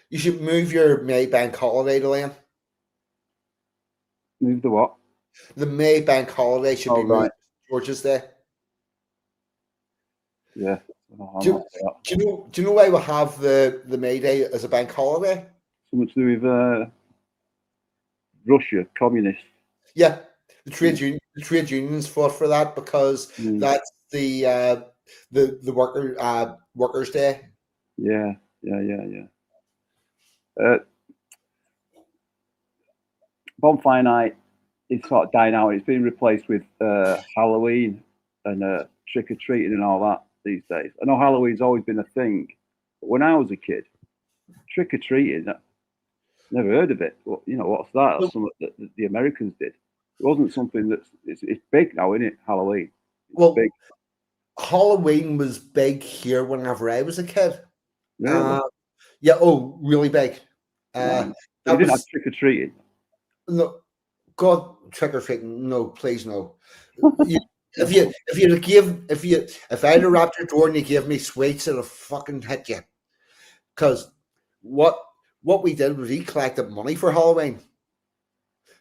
You should move your May bank holiday to then. Move the what? The May bank holiday should be moved to George's Day. Yeah. Do you know why we have the May Day as a bank holiday? Something to do with Russia, communists. Yeah, the trade unions fought for that because that's the Workers' Day. Yeah. Bonfire night is sort of dying out. It's been replaced with Halloween and trick or treating and all that these days. I know Halloween's always been a thing, but when I was a kid, trick or treating, never heard of it. Well, what's that? That's something that the Americans did. It wasn't something it's big now, isn't it? Halloween. It's big. Halloween was big here whenever I was a kid. Really? Yeah. Oh, really big. You didn't have trick or treating. No, God, trick or treating. No, please, no. If I'd have wrapped your door and you gave me sweets, it'd have fucking hit you. Because what we did was we collected money for Halloween.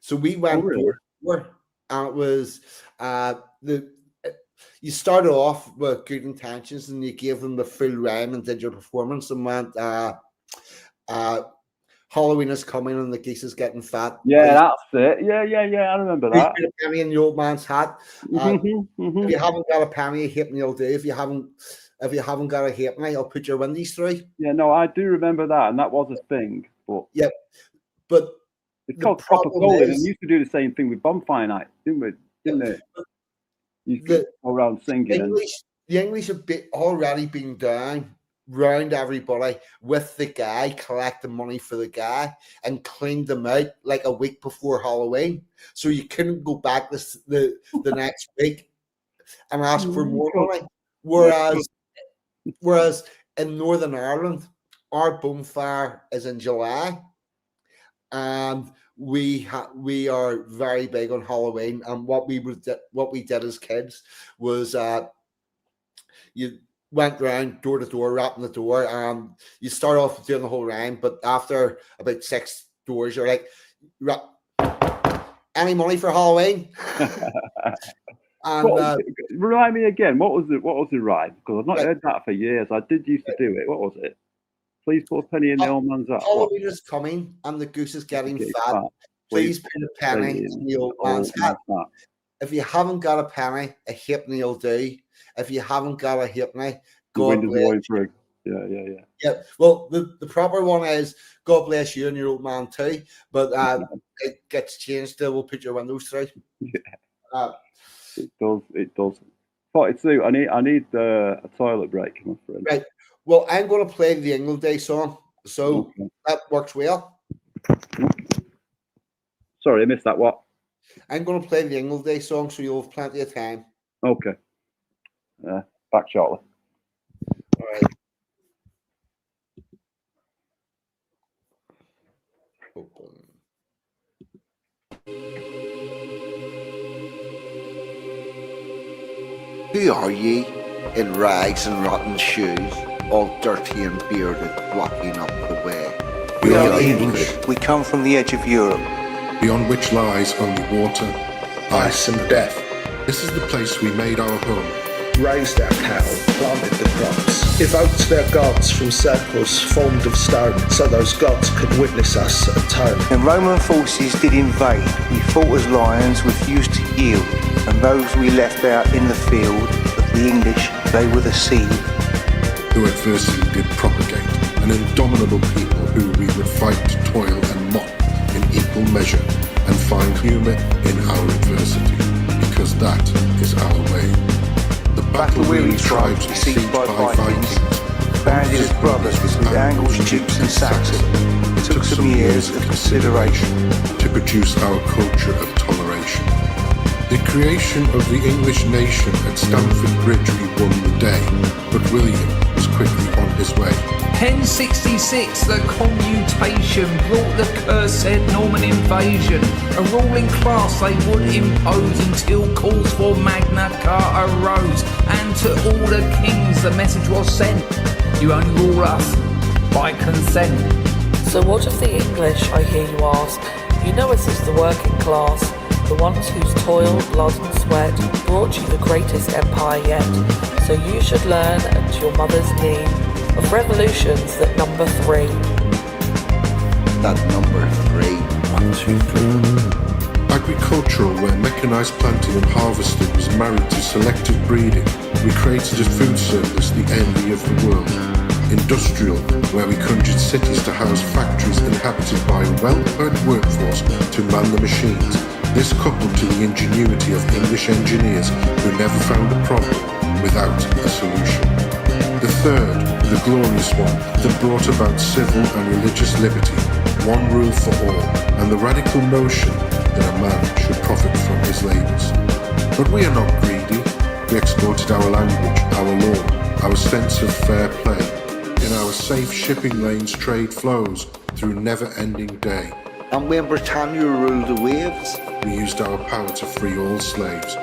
So we went door to door, and it was you started off with good intentions and you gave them the full rhyme and did your performance and went Halloween is coming and the geese is getting fat. Yeah, that's it. Yeah. I remember that. Put a penny in the old man's hat. If you haven't got a penny, a halfpenny will do. If you haven't got a halfpenny, I'll put your windies through. Yeah, no, I do remember that, and that was a thing. But yeah, but it's called proper calling, and we used to do the same thing with Bonfire Night, didn't we? Didn't it? You used to go around singing. The English have already been down round everybody with the guy, collecting money for the guy, and cleaned them out like a week before Halloween, so you couldn't go back the next week and ask for more money. Whereas in Northern Ireland, our bonfire is in July, and we are very big on Halloween. And what we did as kids was you went around door to door, rapping the door, and you start off doing the whole rhyme, but after about 6 doors, you're like, any money for Halloween? And remind me again, what was the rhyme? Because I've not heard that for years. I did used to do it. What was it? Please put a penny in the old man's hat. Halloween is coming and the goose is getting fat. Please put a penny in the old man's hat. If you haven't got a penny, a halfpenny will do. If you haven't got a halfpenny, God bless you. Yeah. Well, the proper one is God bless you and your old man too. But it gets changed to we'll put your windows through. Yeah. It does. 42. I need a toilet break, my friend. Right. Well, I'm going to play the England Day song, so that works well. Sorry, I missed that. What? I'm going to play the England Day song, so you'll have plenty of time. Okay. Back shortly. All right. Open. Who are ye, in rags and rotten shoes, all dirty and bearded, blocking up the way? We are English. We come from the edge of Europe, beyond which lies only water, ice and death. This is the place we made our home. Raised our cattle, planted the crops, evoked their gods from circles formed of stone, so those gods could witness us atone. When Roman forces did invade, we fought as lions, refused to yield, and those we left out in the field, of the English, they were the seed. Who adversity did propagate, an indomitable people who we would fight, toil and mock in equal measure, and find humour in our adversity, because that is our way. The battle-weary tribes besieged by Vikings, banded as brothers with Angles, Jutes and Saxons, took some years of consideration to produce our culture of toleration. The creation of the English nation at Stamford Bridge we won the day, but William was quickly on his way. 1066, the commutation brought the cursed Norman invasion. A ruling class they would impose until calls for Magna Carta arose. And to all the kings the message was sent: you only rule us by consent. So what of the English, I hear you ask? You know us as the working class, the ones whose toil, blood and sweat brought you the greatest empire yet. So you should learn at your mother's knee of revolutions that number 3. That number 3. 1, 2, 3. Agricultural, where mechanized planting and harvesting was married to selective breeding, we created a food surplus, the envy of the world. Industrial, where we conjured cities to house factories inhabited by a well-paid workforce to man the machines. This coupled to the ingenuity of English engineers who never found a problem without a solution. The third, the glorious one, that brought about civil and religious liberty, one rule for all, and the radical notion that a man should profit from his labours. But we are not greedy. We exported our language, our law, our sense of fair play. In our safe shipping lanes trade flows through never-ending day. And when Britannia ruled the waves, we used our power to free all slaves.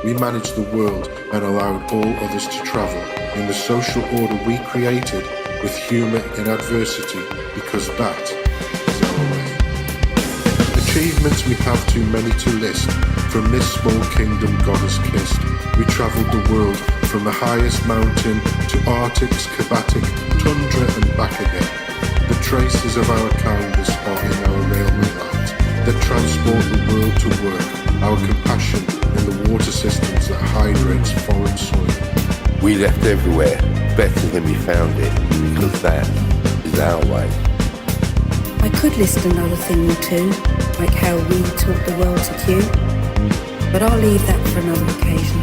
We managed the world and allowed all others to travel in the social order we created with humour in adversity, because that is our way. Achievements we have too many to list. From this small kingdom God has kissed, we travelled the world from the highest mountain to Arctic's Kabatic, tundra and back again. The traces of our kindness are in our railway lines that transport the world to work, our compassion in the water systems that hydrates foreign soil. We left everywhere better than we found it, because that is our way. I could list another thing or two, like how we taught the world to queue, but I'll leave that for another occasion.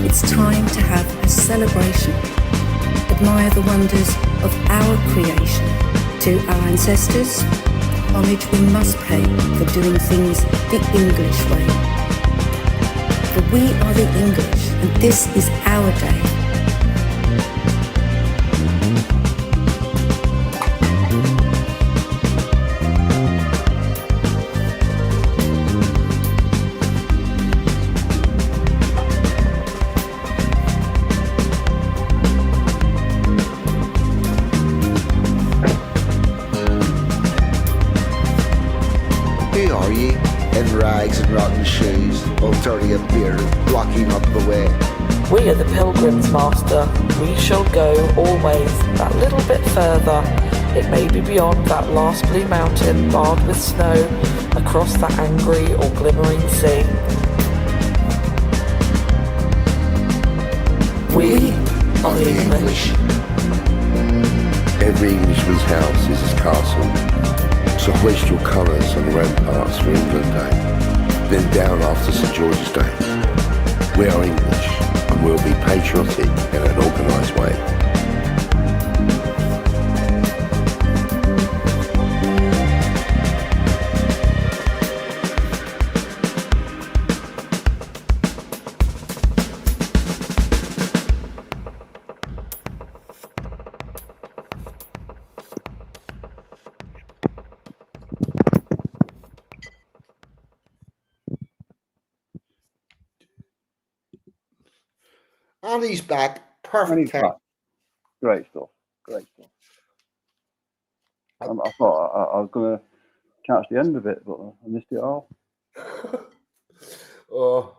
It's time to have a celebration, admire the wonders of our creation. To our ancestors, homage we must pay for doing things the English way. For we are the English, and this is our day. who are ye? In rags and rotten shoes, all dirty and bearded, blocking up the way. We are the pilgrims, master. We shall go always that little bit further. It may be beyond that last blue mountain barred with snow, across that angry or glimmering sea. We are the English. Every Englishman's house is his castle. So hoist your colours on the ramparts for England Day. Then down after St George's Day. We are English, and we'll be patriotic in an organised way. And he's back. And Perfect he's time. back. Great stuff. Great stuff. I thought I was going to catch the end of it, but I missed it all. Oh,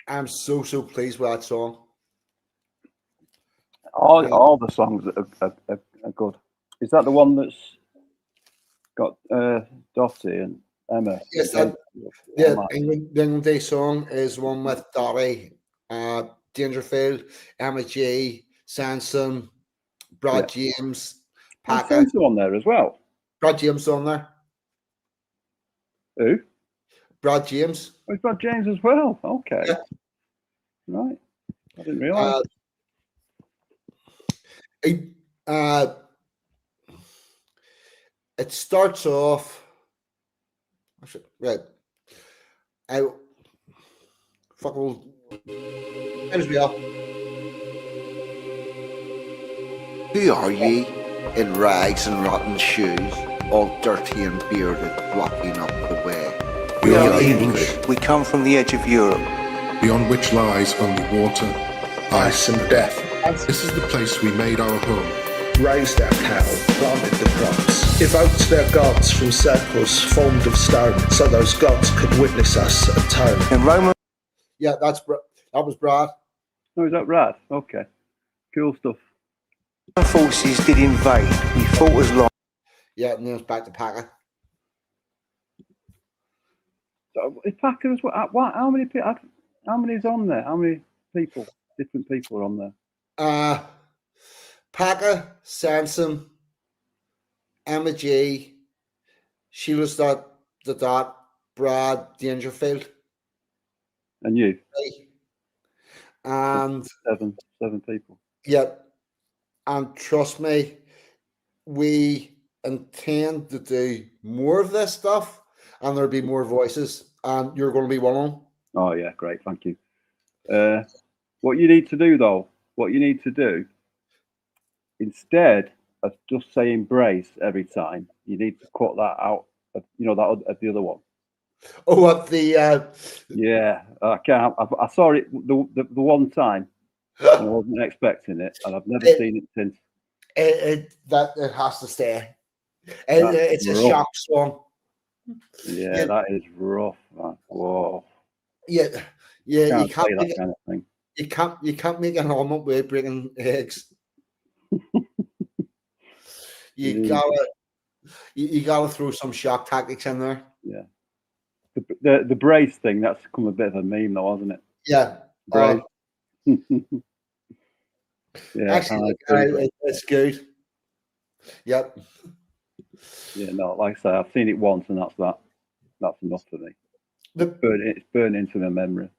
I'm so pleased with that song. All the songs are good. Is that the one that's got Dottie and Emma? Yes, the England Day song is one with Dottie, Dangerfield, Emma G, Sanson, Brad James, And Packer. Sansa on there as well. Brad James on there. Who? Brad James. Oh, it's got James as well. Okay. Yeah. Right. I didn't realise. It starts off. Right. Fuck all. As we are. Who are ye in rags and rotten shoes, all dirty and bearded, blocking up the way? We are English. We come from the edge of Europe. beyond which lies only water, Ice and death. This is the place we made our home. Raised our cattle, planted the crops, evoked their gods from circles formed of stone, so those gods could witness us atone. In Roman Yeah, that was Brad. Oh, is that Rad? Okay. Cool stuff. forces did invade. We fought as lions. Yeah, and then it's back to Packer. So is Packer as well? How many people? How many is on there? How many people? Different people are on there. Packer, Sansom, Emma G, Sheila's the dot, Brad Dangerfield, And you? and Seven people. yeah, and trust me, we intend to do more of this stuff, and there'll be more voices, and you're going to be one of them. Oh yeah, great, thank you. What you need to do though, instead of just saying brace every time, you need to cut that out. Of the other one. Oh, what the? Yeah, I can't. I saw it the one time, and I wasn't expecting it, and I've never seen it since. It has to stay. It's a shock song. Yeah, that is rough. Man. Whoa. Yeah. You can't say make that kind of thing. You can't make an omelet with breaking eggs. You gotta throw some shock tactics in there. Yeah. The brace thing, that's become a bit of a meme though, hasn't it? Yeah. Brace. Yeah. Actually, it's good. Yep. Yeah, no, like I say, I've seen it once and that's enough for me. It's burned into my memory.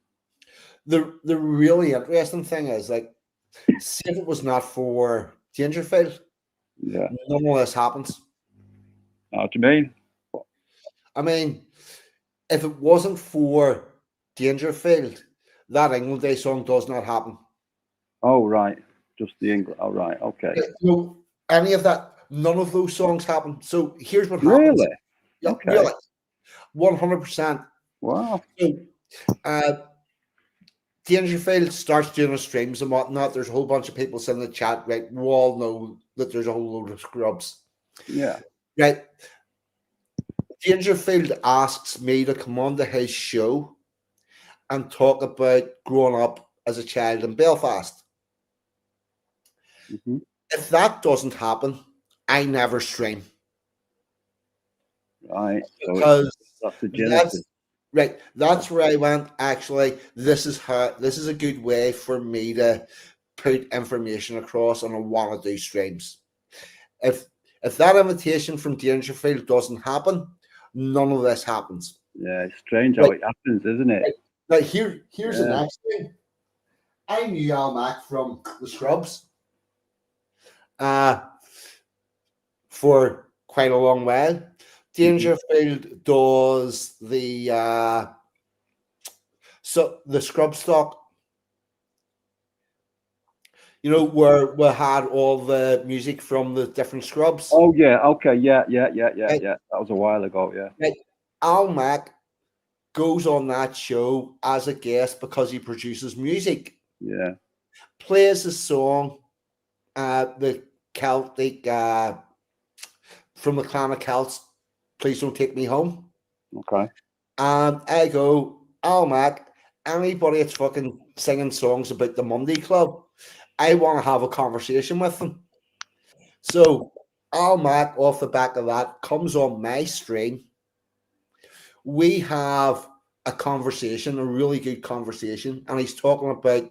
The really interesting thing is, like, see if it was not for Dangerfield, yeah, none of this happens. What do you mean? I mean, if it wasn't for Dangerfield, that England Day song does not happen. Oh right, just the England. Oh right, okay. No, any of that, none of those songs happen. So here's what happens. Really? Yeah, okay. Really, 100%. Wow. So, Dangerfield starts doing his streams and whatnot. There's a whole bunch of people sitting in the chat, right? We all know that there's a whole load of scrubs. Yeah. Right. Dangerfield asks me to come on to his show and talk about growing up as a child in Belfast. Mm-hmm. If that doesn't happen, I never stream. Right. Because that's the genesis. That's where I went, actually, this is a good way for me to put information across, and I want to do streams. If that invitation from Dangerfield doesn't happen, none of this happens. Yeah, it's strange how it happens, isn't it? Like here's the next thing. I knew Al Mac from the Scrubs for quite a long while. Dangerfield does the Scrub stock, where we had all the music from the different Scrubs. Oh yeah, okay, yeah. That was a while ago, yeah. Like, Al Mac goes on that show as a guest because he produces music. Yeah. Plays the song, the Celtic from the Clan of Celts, Please Don't Take Me Home. Okay. And I go, Al Mac, anybody that's fucking singing songs about the Monday Club, I want to have a conversation with them. So Al Mac, off the back of that, comes on my stream. We have a conversation, a really good conversation, and he's talking about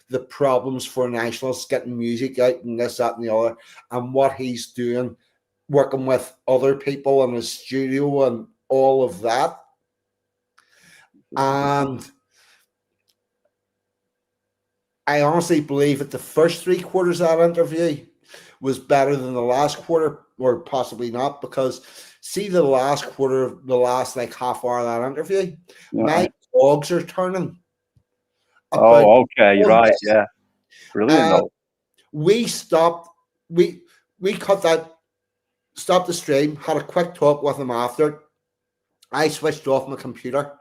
the problems for nationalists getting music out and this, that, and the other, and what he's doing, working with other people in his studio and all of that. And I honestly believe that the first 3 quarters of that interview was better than the last quarter, or possibly not, because see the last quarter, the last like half hour of that interview, my dogs are turning. Oh, okay, right, yeah. Brilliant. We stopped, we cut that, stopped the stream, had a quick talk with him after. I switched off my computer,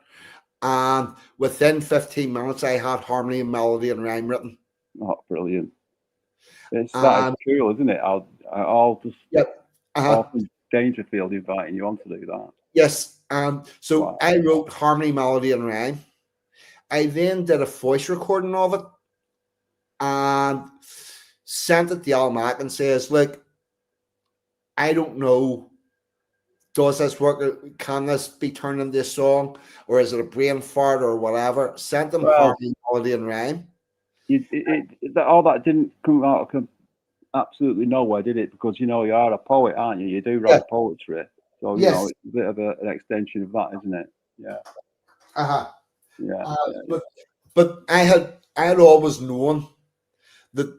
and within 15 minutes I had harmony and melody and rhyme written. Oh, brilliant. It's that cool, isn't it? I'll just from Dangerfield inviting you on to do that. Yes. So I wrote harmony, melody, and rhyme. I then did a voice recording of it and sent it to Al Mac and says, look, I don't know does this work? Can this be turned into a song, or is it a brain fart or whatever? Sent them harmony, melody, and rhyme. All that didn't come out of absolutely nowhere, did it? Because you are a poet, aren't you? You do write poetry, so Yes. it's a bit of an extension of that, isn't it? Yeah. Yeah. But I had always known that.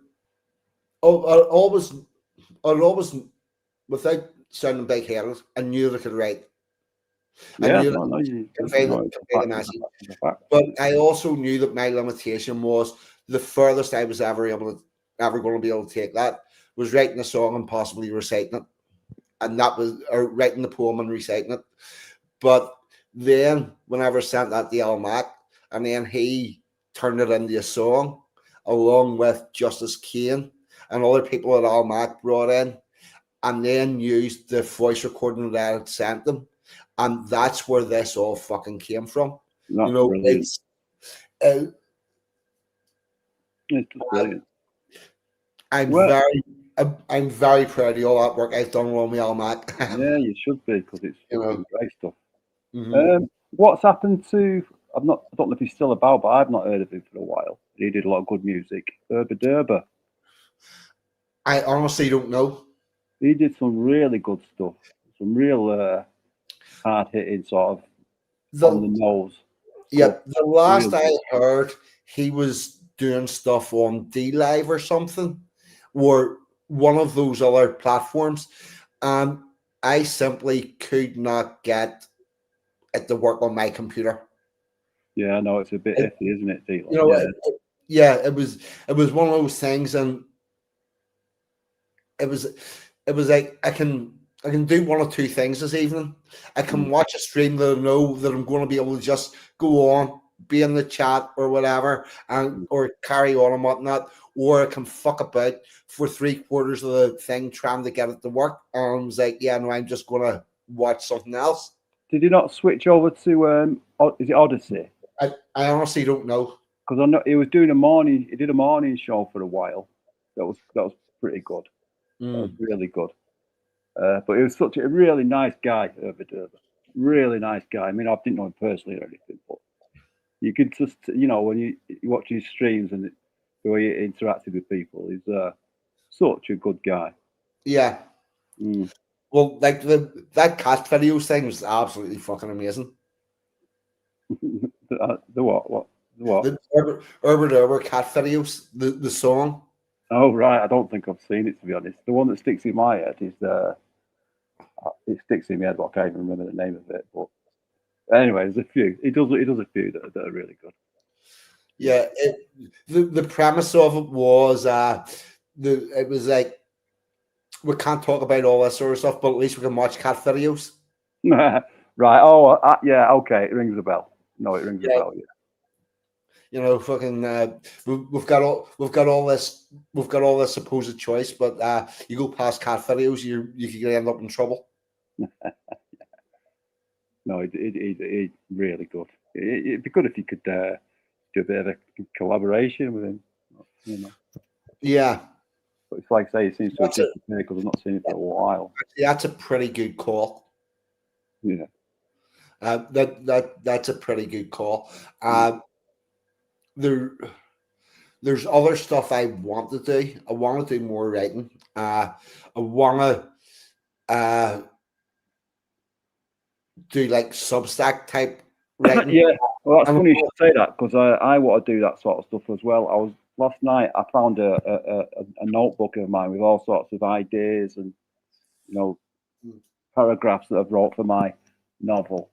I'd always, without sounding big-headed, I knew they could write. I knew they could convey the message. But I also knew that my limitation was the furthest I was ever going to be able to take that was writing a song and possibly reciting it, and that was writing the poem and reciting it. But then, whenever I sent that to Al Mac, and then he turned it into a song, along with Justice Kane and other people that Al Mac brought in, and then used the voice recording that I had sent them. And that's where this all fucking came from. It's brilliant. I'm very proud of all that work I've done with Al Mac. Yeah, you should be, because it's great stuff. Mm-hmm. What's happened to? I don't know if he's still about, but I've not heard of him for a while. He did a lot of good music. RPOW. I honestly don't know. He did some really good stuff. Some real hard hitting sort of on the nose. Yeah, the last I heard, he was doing stuff on D-Live or something, or one of those other platforms, and I simply could not get it to work on my computer. Yeah, I know, it's a bit iffy, isn't it, D-Live? It was one of those things, and it was like I can do one or two things this evening. I can watch a stream that I know that I'm going to be able to just go on, be in the chat or whatever, and or carry on and whatnot, or I can fuck about for 3/4 of the thing trying to get it to work. And I was like, yeah, no, I'm just going to watch something else. Did you not switch over to is it Odyssey? I honestly don't know, because I know he was doing He did a morning show for a while. That was pretty good. That was really good. But he was such a really nice guy, RPOW. Really nice guy. I mean, I didn't know him personally or anything, but you could just, when you watch his streams and the way he interacted with people, he's such a good guy. Yeah. Well, like that cat videos thing was absolutely fucking amazing. The what? The RPOW cat videos, the song. Oh right, I don't think I've seen it, to be honest. The one that sticks in my head is it sticks in my head, but I can't even remember the name of it. But anyway, there's a few. He does a few that are really good. Yeah, the premise of it was it was like, we can't talk about all this sort of stuff, but at least we can watch cat videos. Right. Oh, yeah. Okay, it rings a bell. No, it rings a bell. Yeah. Fucking we've got all this supposed choice, but you go past cat videos, you could end up in trouble. No, it really good. It'd be good if you could do a bit of a collaboration with him. Yeah, but it's like say it seems to have disappeared because I've not seen it for a while. Yeah, that's a pretty good call. Yeah, that's a pretty good call. There's other stuff I want to do. I want to do more writing. I want to do like Substack type writing. Yeah, well, that's funny you should say that, because I want to do that sort of stuff as well. Last night I found a notebook of mine with all sorts of ideas and paragraphs that I've wrote for my novel.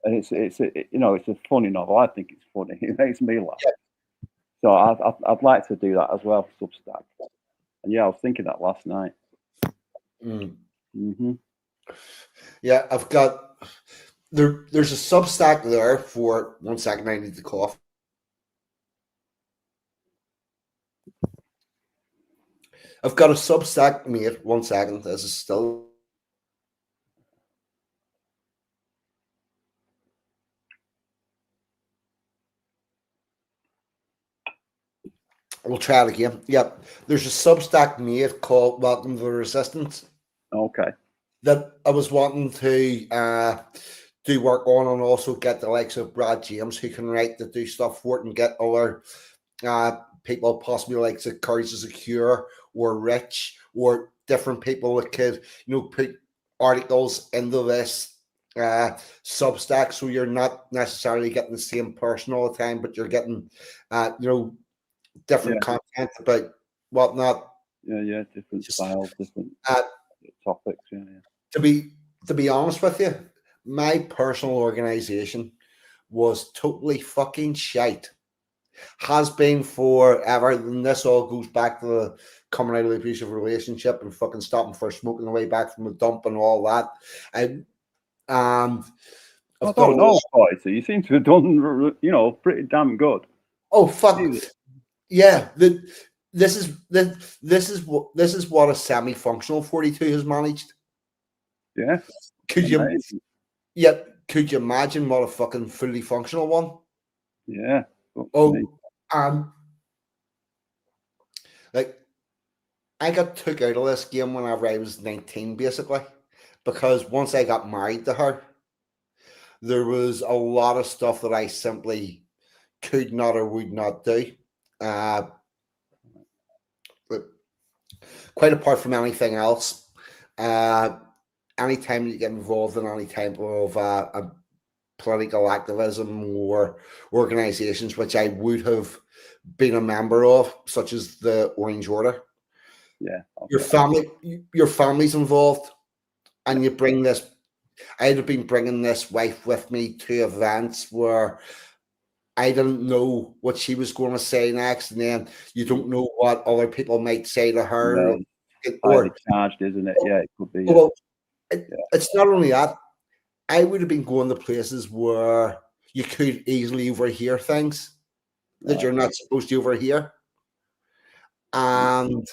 And it's a funny novel. I think it's funny. It makes me laugh. Yeah. So I'd like to do that as well, Substack. And yeah, I was thinking that last night. Mm-hmm. Yeah, I've got there's a Substack there for 1 second. I need to cough. I've got a Substack made. 1 second. This is still. We'll try it again. Yep. There's a Substack made called Welcome to the Resistance. Okay. Okay. that I was wanting to do work on, and also get the likes of Brad James, who can write, to do stuff for it, and get other people, possibly like the Courage is a Cure or Rich or different people that could, put articles into this Substack, so you're not necessarily getting the same person all the time, but you're getting different content about whatnot. Yeah, different styles, different topics. Yeah. To be honest with you, my personal organization was totally fucking shite. Has been forever. And this all goes back to the coming out of the abusive relationship and fucking stopping for smoking the way back from the dump and all that. And I don't know, Poiter. You seem to have done, pretty damn good. Oh fuck, yeah. This is what a semi-functional 42 has managed. Yeah. Could you? Amazing. Yeah. Could you imagine what a fucking fully functional one? Yeah. Like, I got took out of this game whenever I was 19, basically, because once I got married to her, there was a lot of stuff that I simply could not or would not do. Quite apart from anything else, anytime you get involved in any type of political activism or organizations, which I would have been a member of, such as the Orange Order. Yeah. Okay. Your family's involved, and you bring this. I'd have been bringing this wife with me to events where I didn't know what she was going to say next, and then you don't know what other people might say to her. Highly charged, isn't it? Yeah, it could be. Well, it's not only that. I would have been going to places where you could easily overhear things that you're not supposed to overhear. And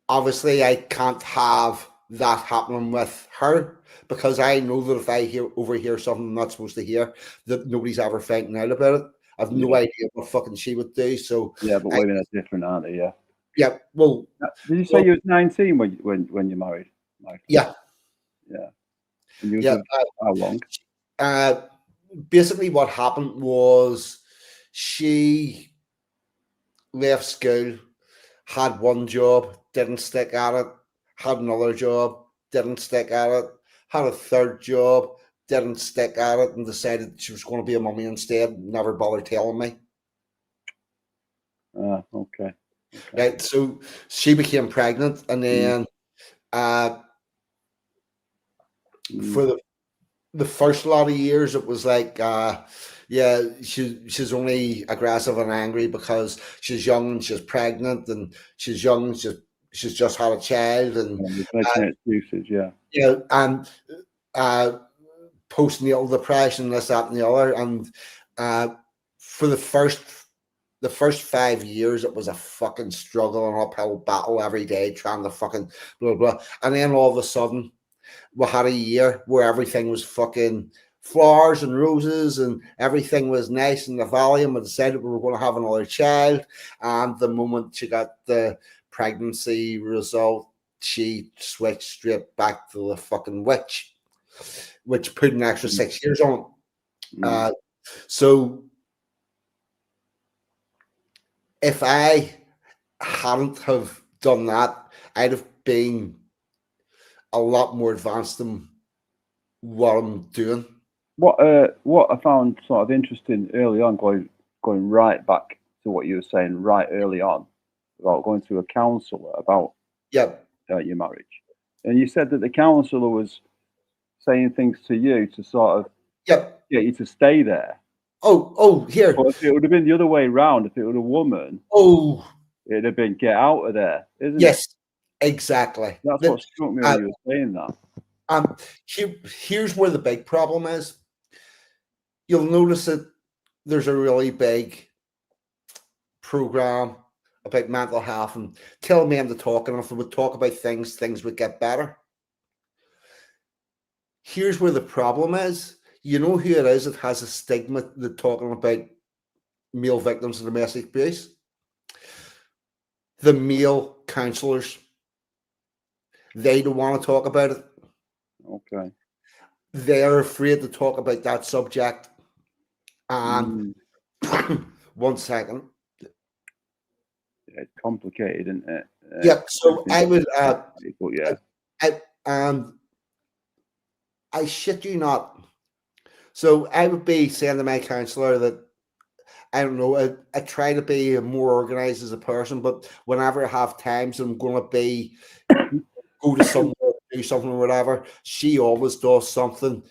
obviously I can't have that happening with her, because I know that if I overhear something I'm not supposed to hear, that nobody's ever finding out about it. I've no idea what fucking she would do. So yeah, but women are different, aren't they? Yeah. Yeah. Well, did you say you was 19 when you married, Michael? Yeah. Yeah. And you was how long? Basically, what happened was she left school, had one job, didn't stick at it, had another job, didn't stick at it, had a third job, didn't stick at it, and decided she was going to be a mummy instead. Never bothered telling me. Okay. Right. So she became pregnant, and then for the first lot of years, it was like, she's only aggressive and angry because she's young and she's pregnant, and she's young and she's just had a child, and making excuses, and postnatal depression, this, that, and the other. And for the first 5 years, it was a fucking struggle and uphill battle every day, trying to fucking blah blah. And then all of a sudden, we had a year where everything was fucking flowers and roses, and everything was nice in the valley, and we decided we were going to have another child. And the moment she got the pregnancy result, she switched straight back to the fucking witch, which put an extra 6 years on it. So if I hadn't have done that, I'd have been a lot more advanced than what I'm doing. What I found sort of interesting early on, going right back to what you were saying right early on about going to a counsellor about your marriage, and you said that the counsellor was saying things to you to sort of get you to stay there. Here. But if it would have been the other way around, if it was a woman, it'd have been get out of there, isn't it? Yes, exactly. That's what struck me when you were saying that. Here's where the big problem is. You'll notice that there's a really big program about mental health and tell men to talk, and if they would talk about things would get better. Here's where the problem is. You know who it is that has a stigma that talking about male victims of domestic abuse? The male counsellors. They don't want to talk about it. Okay. They're afraid to talk about that subject. And 1 second. Yeah, it's complicated, isn't it? Yeah. So I would. But yeah. I shit you not. So I would be saying to my counsellor that I don't know. I try to be more organised as a person, but whenever I have times I'm going to be go to somewhere, do something or whatever, she always does something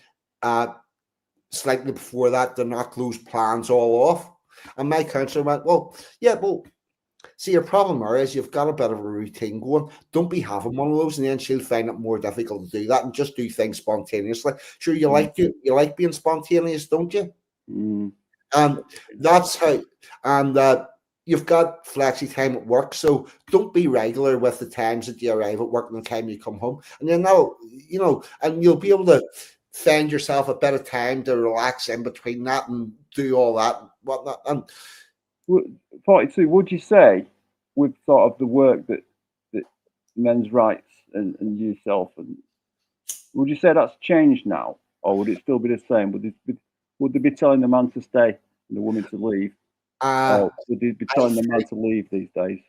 slightly before that to knock those plans all off. And my counsellor went, well, yeah, well, see, your problem is you've got a bit of a routine going. Don't be having one of those, and then she'll find it more difficult to do that and just do things spontaneously. Sure, you like being spontaneous, don't you? And that's how. And you've got flexi time at work, so don't be regular with the times that you arrive at work and the time you come home. And then now, and you'll be able to find yourself a bit of time to relax in between that and do all that and whatnot. And 42, would you say, with sort of the work that men's rights and yourself, and would you say that's changed now, or would it still be the same? Would they be telling the man to stay and the woman to leave, or would they be telling the man to leave these days?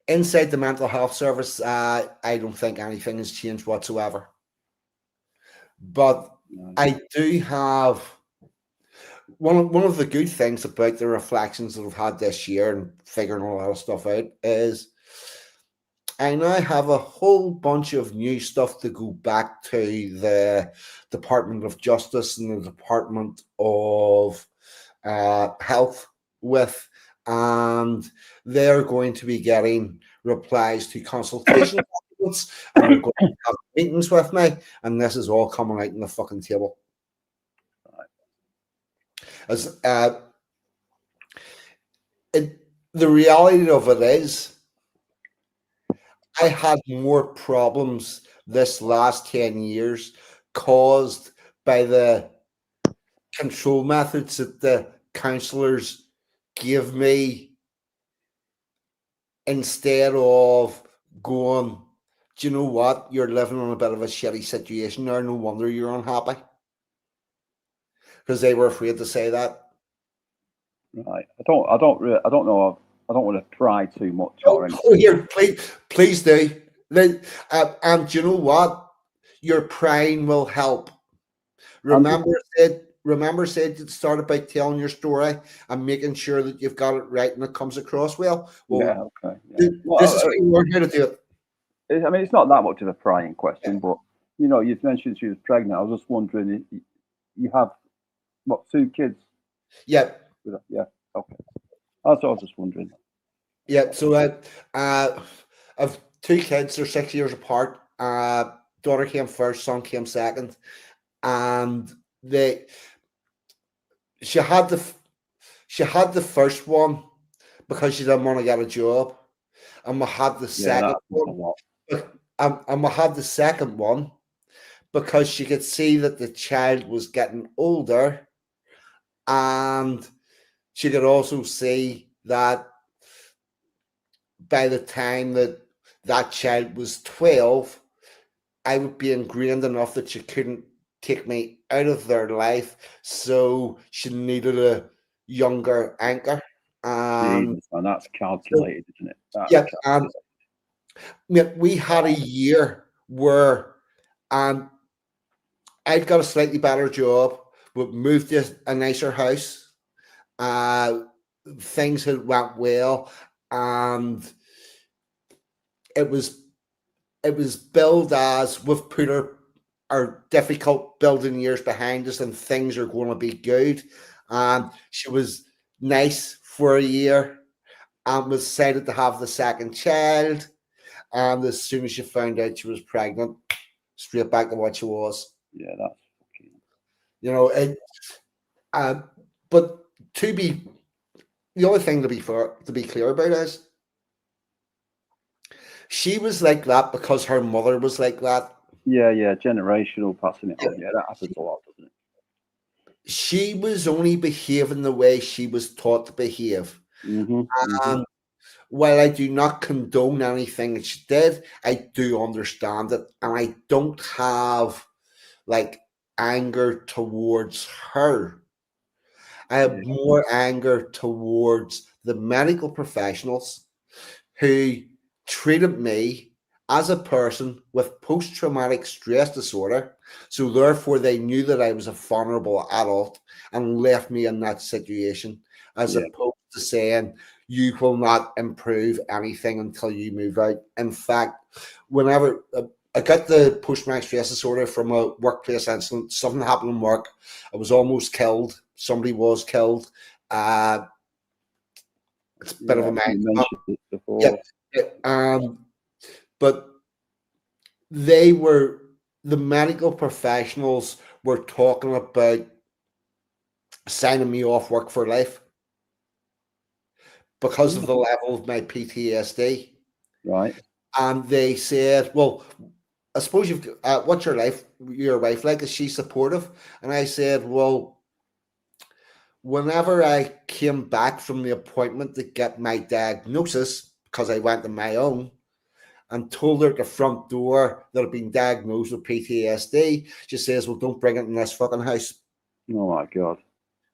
Inside the mental health service, I don't think anything has changed whatsoever. But I do have one of the good things about the reflections that I've had this year and figuring a lot of stuff out is I now have a whole bunch of new stuff to go back to the Department of Justice and the Department of Health with, and they're going to be getting replies to consultation documents, and they're going to have meetings with me, and this is all coming out on the fucking table. As the reality of it is, I had more problems this last 10 years caused by the control methods that the counsellors give me instead of going, do you know what? You're living in a bit of a shitty situation there. No wonder you're unhappy. Because they were afraid to say that. Right. I don't know. I don't want to pry too much. Here, please do. And do you know what? Your prying will help. Remember, said you'd start about telling your story and making sure that you've got it right and it comes across well. Yeah. Okay. Yeah. This is what we're here to do. I mean, it's not that much of a prying question, but you've mentioned she was pregnant. I was just wondering, you have what, 2 kids? Yeah. Yeah. Okay. That's what I was just wondering. Yeah. So I've 2 kids. They're 6 years apart. Daughter came first, son came second, and she had the first one because she didn't want to get a job, and we had the second one. And we had the second one because she could see that the child was getting older, and she could also see that by the time that child was 12, I would be ingrained enough that she couldn't take me out of their life. So she needed a younger anchor. And that's calculated, isn't it? We had a year where I'd got a slightly better job, but moved to a nicer house. Things had went well, and it was billed as we've put our difficult building years behind us and things are going to be good. And she was nice for a year and was excited to have the second child. And as soon as she found out she was pregnant, straight back to what she was. Yeah, that's but the other thing to be clear about is she was like that because her mother was like that. Yeah, generational passing it on. Yeah, that happens a lot, doesn't it? She was only behaving the way she was taught to behave. And while I do not condone anything that she did, I do understand it, and I don't have like anger towards her. I have more anger towards the medical professionals who treated me as a person with post-traumatic stress disorder. So therefore they knew that I was a vulnerable adult and left me in that situation, as opposed to saying, you will not improve anything until you move out. In fact, whenever I got the post-traumatic stress disorder from a workplace incident, something happened in work. I was almost killed. Somebody was killed. It's a bit of a mind. But the medical professionals were talking about signing me off work for life because of the level of my PTSD. Right. And they said, well, I suppose you've what's your wife like? Is she supportive? And I said, well, whenever I came back from the appointment to get my diagnosis, because I went on my own, and told her at the front door that I'd been diagnosed with PTSD, she says, well, don't bring it in this fucking house. Oh my God.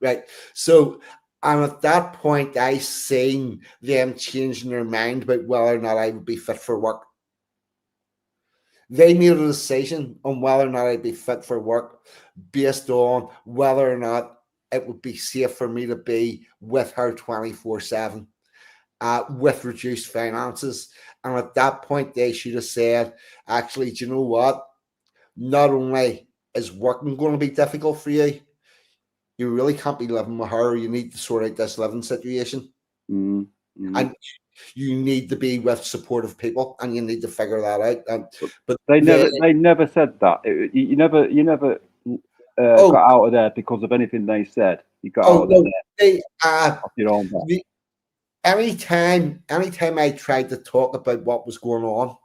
Right. So, and at that point, I seen them changing their mind about whether or not I would be fit for work. They made a decision on whether or not I'd be fit for work based on whether or not it would be safe for me to be with her 24/7. With reduced finances. And at that point, they should have said, actually, do you know what? Not only is working going to be difficult for you, you really can't be living with her. You need to sort out this living situation. And you need to be with supportive people, and you need to figure that out. But they never said that. You never got out of there because of anything they said. You got out of there. Off your own back. Anytime I tried to talk about what was going on,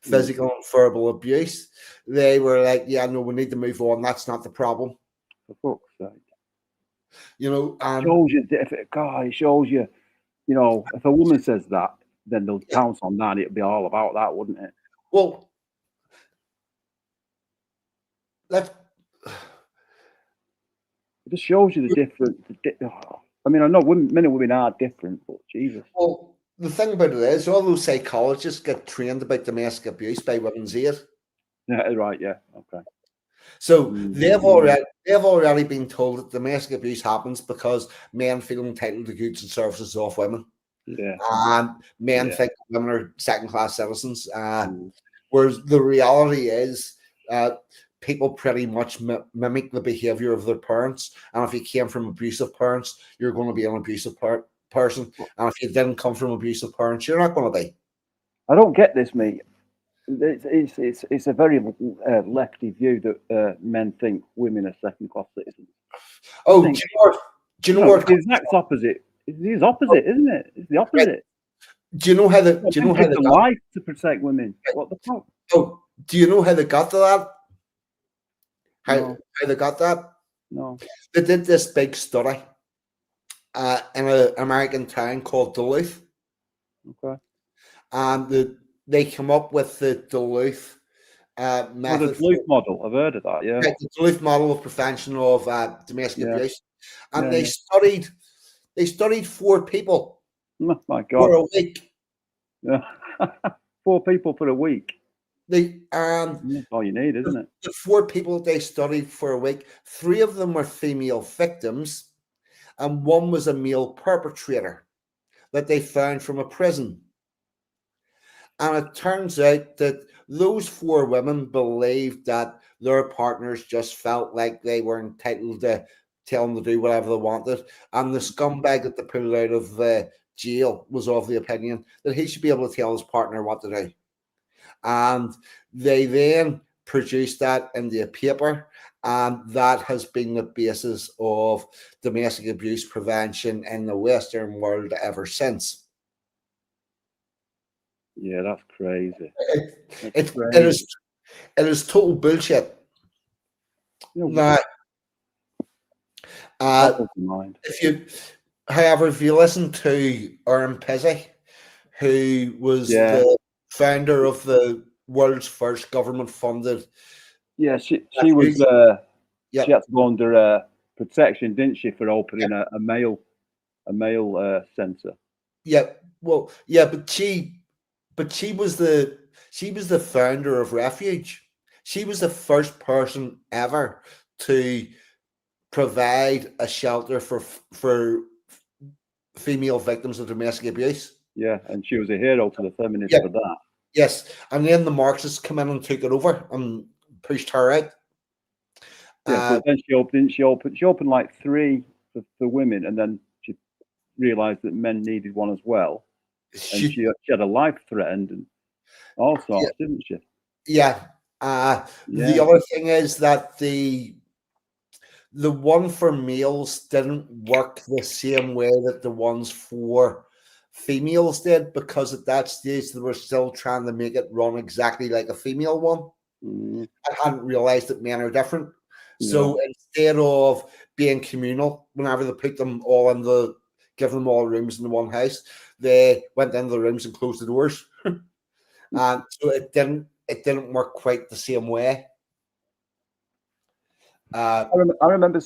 physical and verbal abuse, they were like, yeah, no, we need to move on. That's not the problem. For fuck's sake. You know, it shows you, you know, if a woman says that, then they'll pounce on that. It'd be all about that, wouldn't it? Well, it just shows you the difference. I mean, I know men and women are different, but Jesus. Well, the thing about it is, all those psychologists get trained about domestic abuse by Women's Aid. Yeah, right. Yeah. Okay. So they've already been told that domestic abuse happens because men feel entitled to goods and services off women. Yeah. And men think women are second-class citizens. Whereas the reality is, people pretty much mimic the behavior of their parents. And if you came from abusive parents, you're going to be an abusive person. And if you didn't come from abusive parents, you're not going to be. I don't get this, mate. It's a very lefty view that men think women are second-class citizens. Oh, do you know what? It's the exact opposite. It's opposite, isn't it? It's the opposite. Do you know how they got life to protect women? What the fuck? Oh, do you know how they got to that? How they got that? No. They did this big study in an American town called Duluth. Okay. And they come up with the Duluth method. The Duluth model. I've heard of that, yeah. The Duluth model of prevention of domestic abuse. And they studied 4 people. Oh my God. For a week. Yeah. 4 people for a week. That's all you need, isn't it? The 4 people they studied for a week, 3 of them were female victims, and 1 was a male perpetrator that they found from a prison. And it turns out that those 4 women believed that their partners just felt like they were entitled to tell them to do whatever they wanted. And the scumbag that they pulled out of the jail was of the opinion that he should be able to tell his partner what to do. And they then produced that into a paper, and that has been the basis of domestic abuse prevention in the Western world ever since. Yeah, that's crazy. It is total bullshit. Now, if you listen to Aaron Pizzi, who was Yeah. the founder of the world's first government-funded. Yeah, she was. Yep. She had to go under protection, didn't she, for opening a male centre? Yeah, well, yeah, but she was the founder of Refuge. She was the first person ever to provide a shelter for female victims of domestic abuse. Yeah, and she was a hero to the feminists for that. Yes, and then the Marxists come in and took it over and pushed her out. Yeah, but then she opened like 3 for women, and then she realised that men needed one as well. And she had a life threatened and all sorts, didn't she? Yeah. The other thing is that the one for males didn't work the same way that the ones for females did, because at that stage they were still trying to make it run exactly like a female one. I hadn't realized that men are different. So instead of being communal, whenever they put them all in give them all rooms in the one house, they went into the rooms and closed the doors. And so it didn't work quite the same way. I remember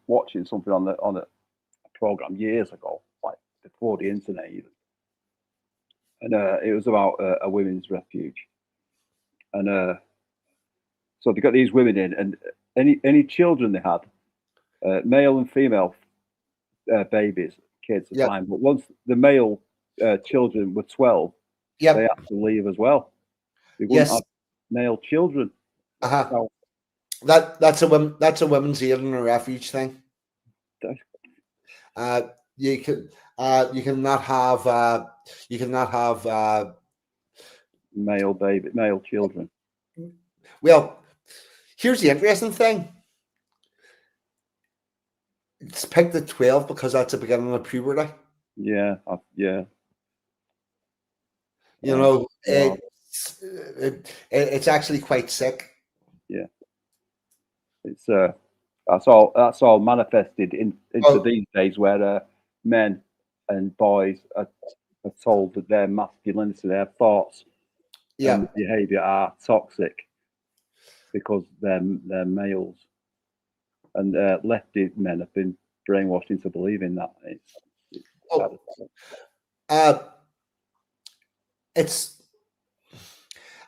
watching something on a program years ago, like before the internet even, and it was about a women's refuge, and so they got these women in, and any children they had, male and female babies, kids, fine, but once the male children were 12, they had to leave as well. They wouldn't have male children. So, that's a women's aid and a refuge thing. You cannot have male children. Well, here's the interesting thing. It's picked at 12 because that's the beginning of puberty. Yeah. You know, it's actually quite sick. Yeah. It's that's all manifested into these days, where men and boys are told that their masculinity, their thoughts, and behaviour are toxic because they're males, and lefty men have been brainwashed into believing that.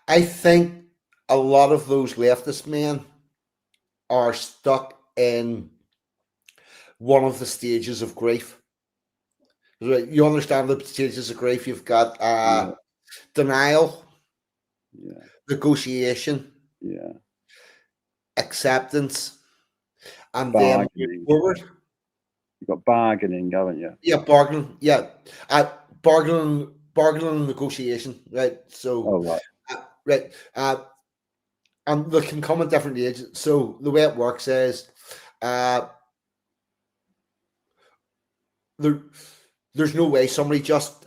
I think a lot of those leftist men are stuck in one of the stages of grief. You understand the stages of grief? You've got denial, negotiation, acceptance, and bargaining. Then move forward. You've got bargaining, haven't you? Yeah, bargaining. Yeah, bargaining, and negotiation. Right. So, right. And they can come at different ages. So the way it works is, there's no way somebody just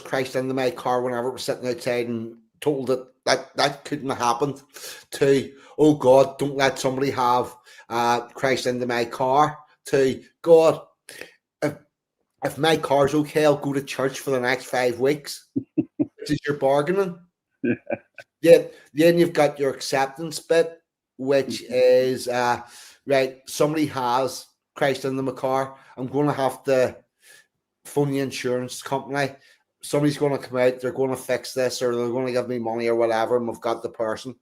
crashed into my car whenever it was sitting outside and told it that couldn't have happened. To, oh God, don't let somebody have crashed into my car. To, God, if my car's okay, I'll go to church for the next 5 weeks. Which is your bargaining. Then you've got your acceptance bit, which is right. Somebody has crashed into my car. I'm going to have to phone the insurance company. Somebody's going to come out. They're going to fix this, or they're going to give me money or whatever. And we've got the person.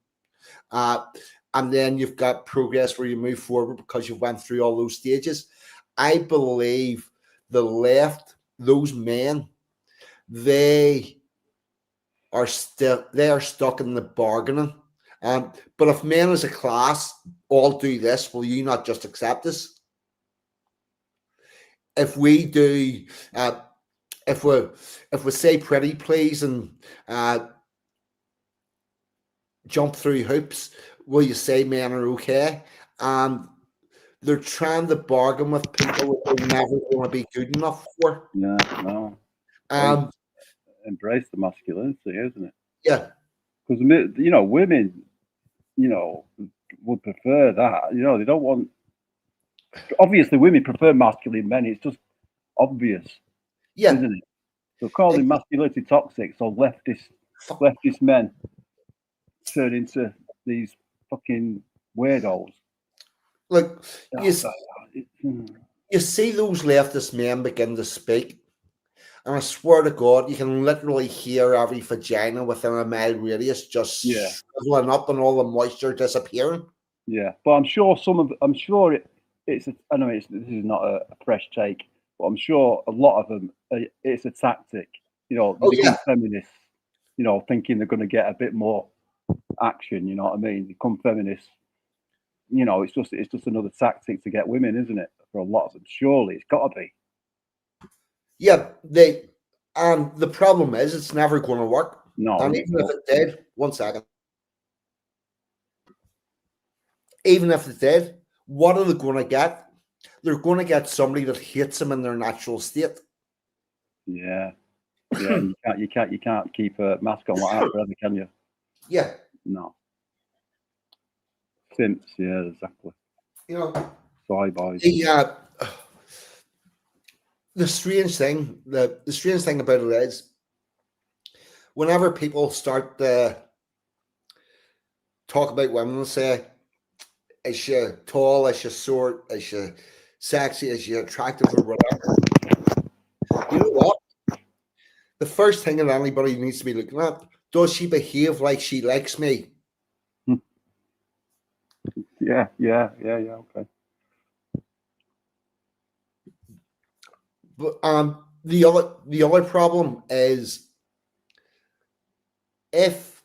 And then you've got progress where you move forward because you've went through all those stages. I believe the left, those men, they are stuck in the bargaining. But if men as a class all do this, will you not just accept this? If we do, if we say pretty please and jump through hoops, will you say men are okay? And they're trying to bargain with people that they're never going to be good enough for. Yeah, no. Embrace the masculinity, isn't it? Yeah. Because, women, would prefer that. They don't want... Obviously, women prefer masculine men. It's just obvious, isn't it? So calling masculinity toxic, so leftist men turn into these fucking weirdos. Look, you see those leftist men begin to speak, and I swear to God, you can literally hear every vagina within a mile radius just shriveling up and all the moisture disappearing. Yeah, but I'm sure it's. I know this is not a fresh take, but I'm sure a lot of them it's a tactic. You know, they become feminists. You know, thinking they're going to get a bit more action. You know what I mean? They become feminists. You know, it's just another tactic to get women, isn't it? For a lot of them, surely it's got to be. Yeah, the problem is it's never going to work. No, and even if it did, 1 second. Even if it did, what are they going to get? They're going to get somebody that hates them in their natural state. Yeah. And you can't keep a mask on like that forever, can you? Yeah. No. Simps, yeah, exactly. You know, boys. The strange thing about it is, whenever people start to talk about women and say, is she tall, is she short, is she sexy, is she attractive, or whatever, you know what? The first thing that anybody needs to be looking at, does she behave like she likes me? Yeah, okay. But the other problem is, if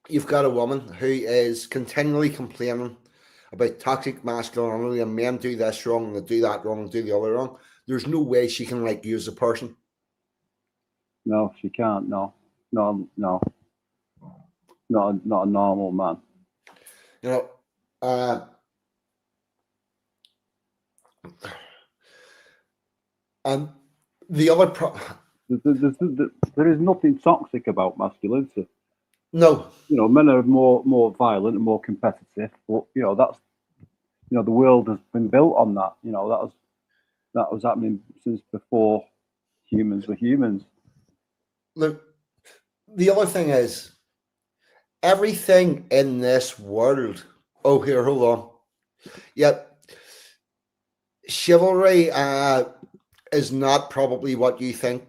you've got a woman who is continually complaining about toxic masculinity and men do this wrong and they do that wrong and do the other wrong, there's no way she can like you as a person. No, she can't. No. Not a normal man. You know, and the other there is nothing toxic about masculinity. No. You know, men are more violent and more competitive, but you know that's the world has been built on that. You know, that was happening since before humans were humans. Look, the other thing is, everything in this world. Oh, here, hold on. Yep. Chivalry is not probably what you think,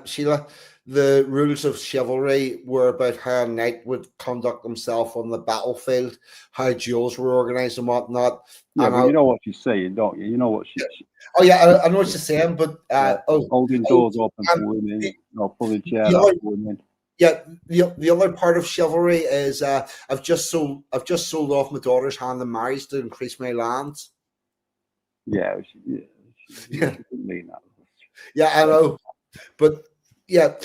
Sheila. The rules of chivalry were about how a knight would conduct himself on the battlefield, how duels were organized and whatnot. Yeah, but you know what she's saying, don't you? You know what she's. Oh yeah, I know what you're saying, but holding doors open for women, pulling chairs out for women. Yeah, the other part of chivalry is I've just sold off my daughter's hand in marriage to increase my lands. Yeah, she didn't mean that. Yeah, I know, but yeah,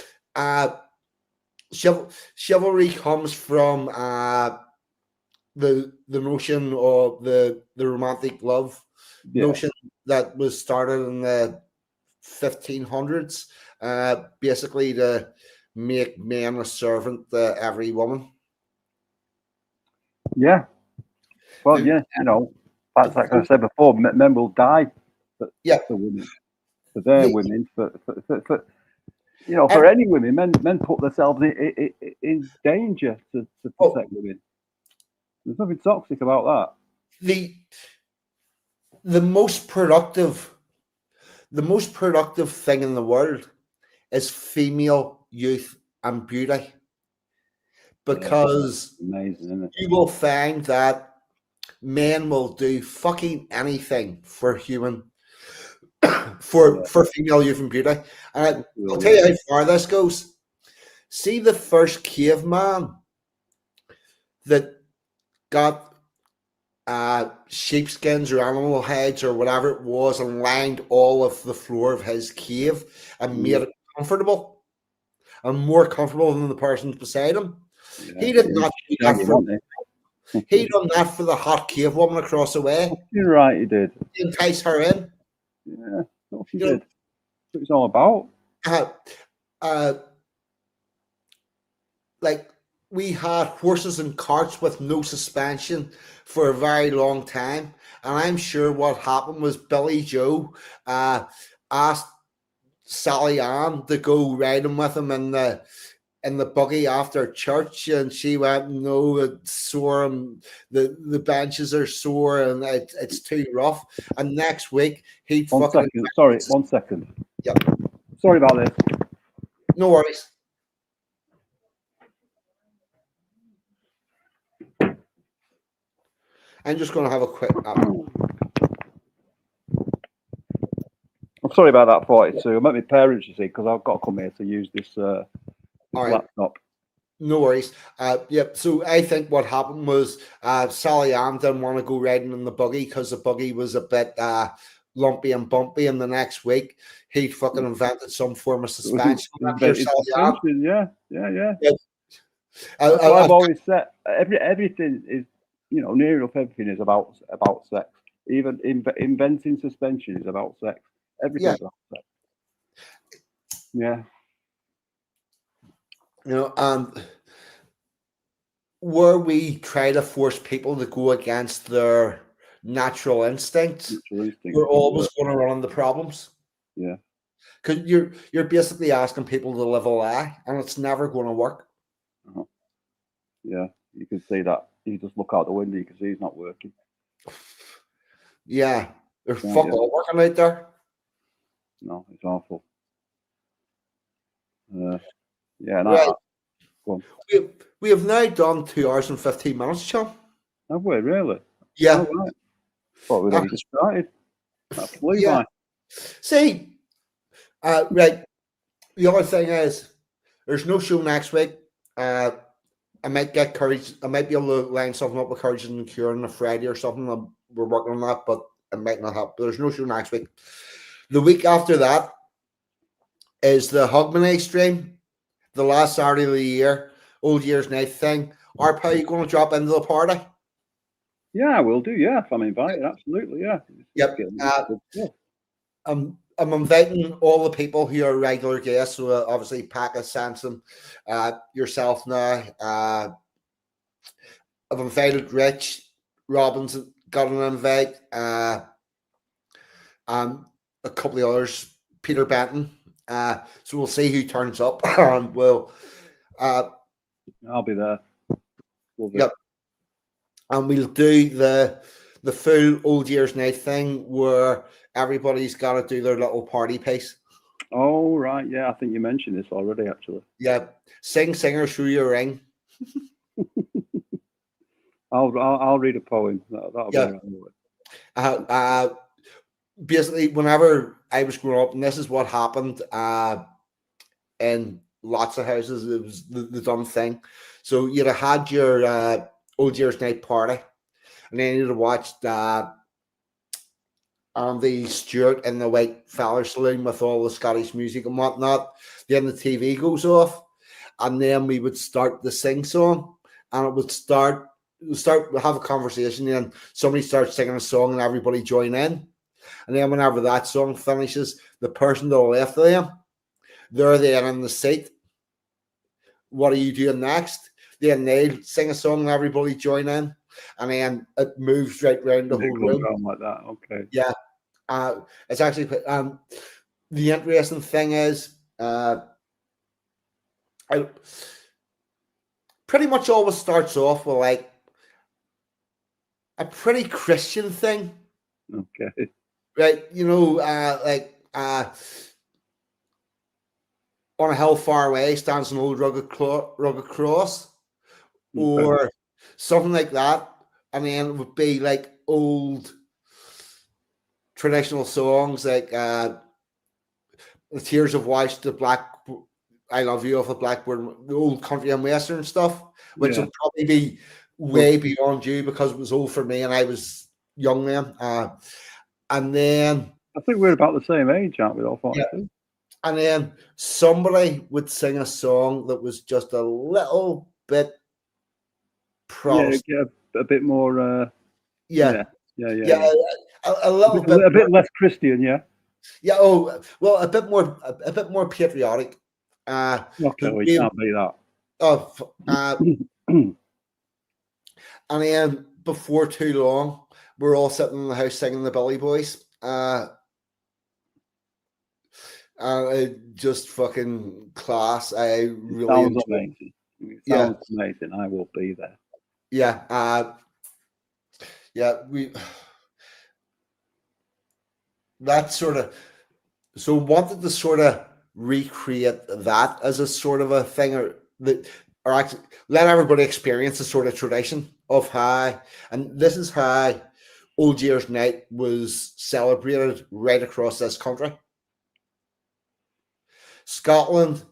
chivalry comes from the notion of the romantic love notion that was started in the 1500s, basically to make men a servant to every woman. Yeah. Well, yeah, you know, that's like I said before, men will die for women, for their women, for you know, for any women. Men put themselves in danger to protect women. There's nothing toxic about that. The most productive thing in the world is female youth and beauty, because amazing, isn't it? You will find that men will do fucking anything for female youth and beauty. And I'll tell you how far this goes. See the first caveman that got sheepskins or animal hides or whatever it was and lined all of the floor of his cave and made it comfortable and more comfortable than the person beside him. Yeah, he did not do that he done that for the hot cave woman across the way. You're right, he did. To entice her in. Yeah, what he did. That's what it's all about. Like, we had horses and carts with no suspension for a very long time, and I'm sure what happened was Billy Joe asked Sally Ann to go riding with him in the buggy after church, and she went, "No, it's sore, and the benches are sore, and it's too rough." And next week he'd One fucking second. Sorry, 1 second. Yep. Sorry about this. No worries. I'm just going to have a quick. I'm sorry about that, 42. I'm at my parents, you see, because I've got to come here to use this, All right. laptop. No worries. Yep. So I think what happened was Sally Ann didn't want to go riding in the buggy because the buggy was a bit lumpy and bumpy. And the next week, he fucking invented some form of suspension. Suspension, yeah. Yep. That's what I've always said. Everything is, near enough everything is about sex. Even inventing suspension is about sex. Everything's about sex. Yeah. And where we try to force people to go against their natural instincts, we're always going to run into problems. Yeah. Because you're basically asking people to live a lie, and it's never going to work. Uh-huh. Yeah, you can see that. You just look out the window, you can see he's not working. Yeah, there's fuck all working out there. No, it's awful. Yeah, and right. Go on. We have now done 2 hours and 15 minutes, Chum. Have we really? Yeah. Oh, right. Well, we've only just started. That flew by. See, right. The other thing is, there's no show next week. I might get Courage. I might be able to line something up with Courage and Cure on a Friday or something. We're working on that, but it might not happen. There's no show next week. The week after that is the Hogmanay stream, the last Saturday of the year, Old Year's Night thing. RPOW, are you going to drop into the party? Yeah, I will do. Yeah, if I'm invited, absolutely. Yeah. Yep. I'm inviting all the people who are regular guests. So obviously, Paca, Sanson, yourself now. I've invited Rich Robbins, got an invite, and a couple of others, Peter Benton. So we'll see who turns up, and we'll. I'll be there. Yep. And we'll do the full Old Year's Night thing where everybody's got to do their little party piece. Oh, right. Yeah, I think you mentioned this already, actually. Yeah. Sing, singer, through your ring. I'll read a poem. That'll be right. Basically, whenever I was growing up, and this is what happened in lots of houses, it was the dumb thing. So you'd have had your Old Year's Night party, and then you'd have watched Andy Stewart in the White Feather Saloon with all the Scottish music and whatnot. Then the TV goes off, and then we would start the sing song, and it would start have a conversation, and somebody starts singing a song, and everybody join in. And then whenever that song finishes, the person to the left of them, they're then in the seat. What are you doing next? Then they sing a song and everybody join in. And then it moves right round the whole room. Like that. Okay. Yeah. It's actually the interesting thing is I pretty much always starts off with like a pretty Christian thing. Okay. Right, on a hill far away stands an old rugged cross, or something like that, and then it would be like old traditional songs like "The Tears of Wash," "The Black," "I Love You" of the Blackbird, the old country and western stuff, which would probably be way beyond you because it was old for me and I was young then. And then I think we're about the same age, aren't we? All 42. Yeah. And then somebody would sing a song that was just a little bit Protestant. Yeah, a bit more. A little bit, a bit less Christian. Yeah. Yeah. Oh well, a bit more patriotic. Okay, we can't be that. And then before too long, we're all sitting in the house singing the Billy Boys. Just fucking class. I really Sounds enjoy. amazing. It Yeah, sounds amazing. I will be there. yeah, yeah. We that sort of so wanted to sort of recreate that as a sort of a thing, or actually let everybody experience a sort of tradition of how, and this is how Old Year's Night was celebrated right across this country. Scotland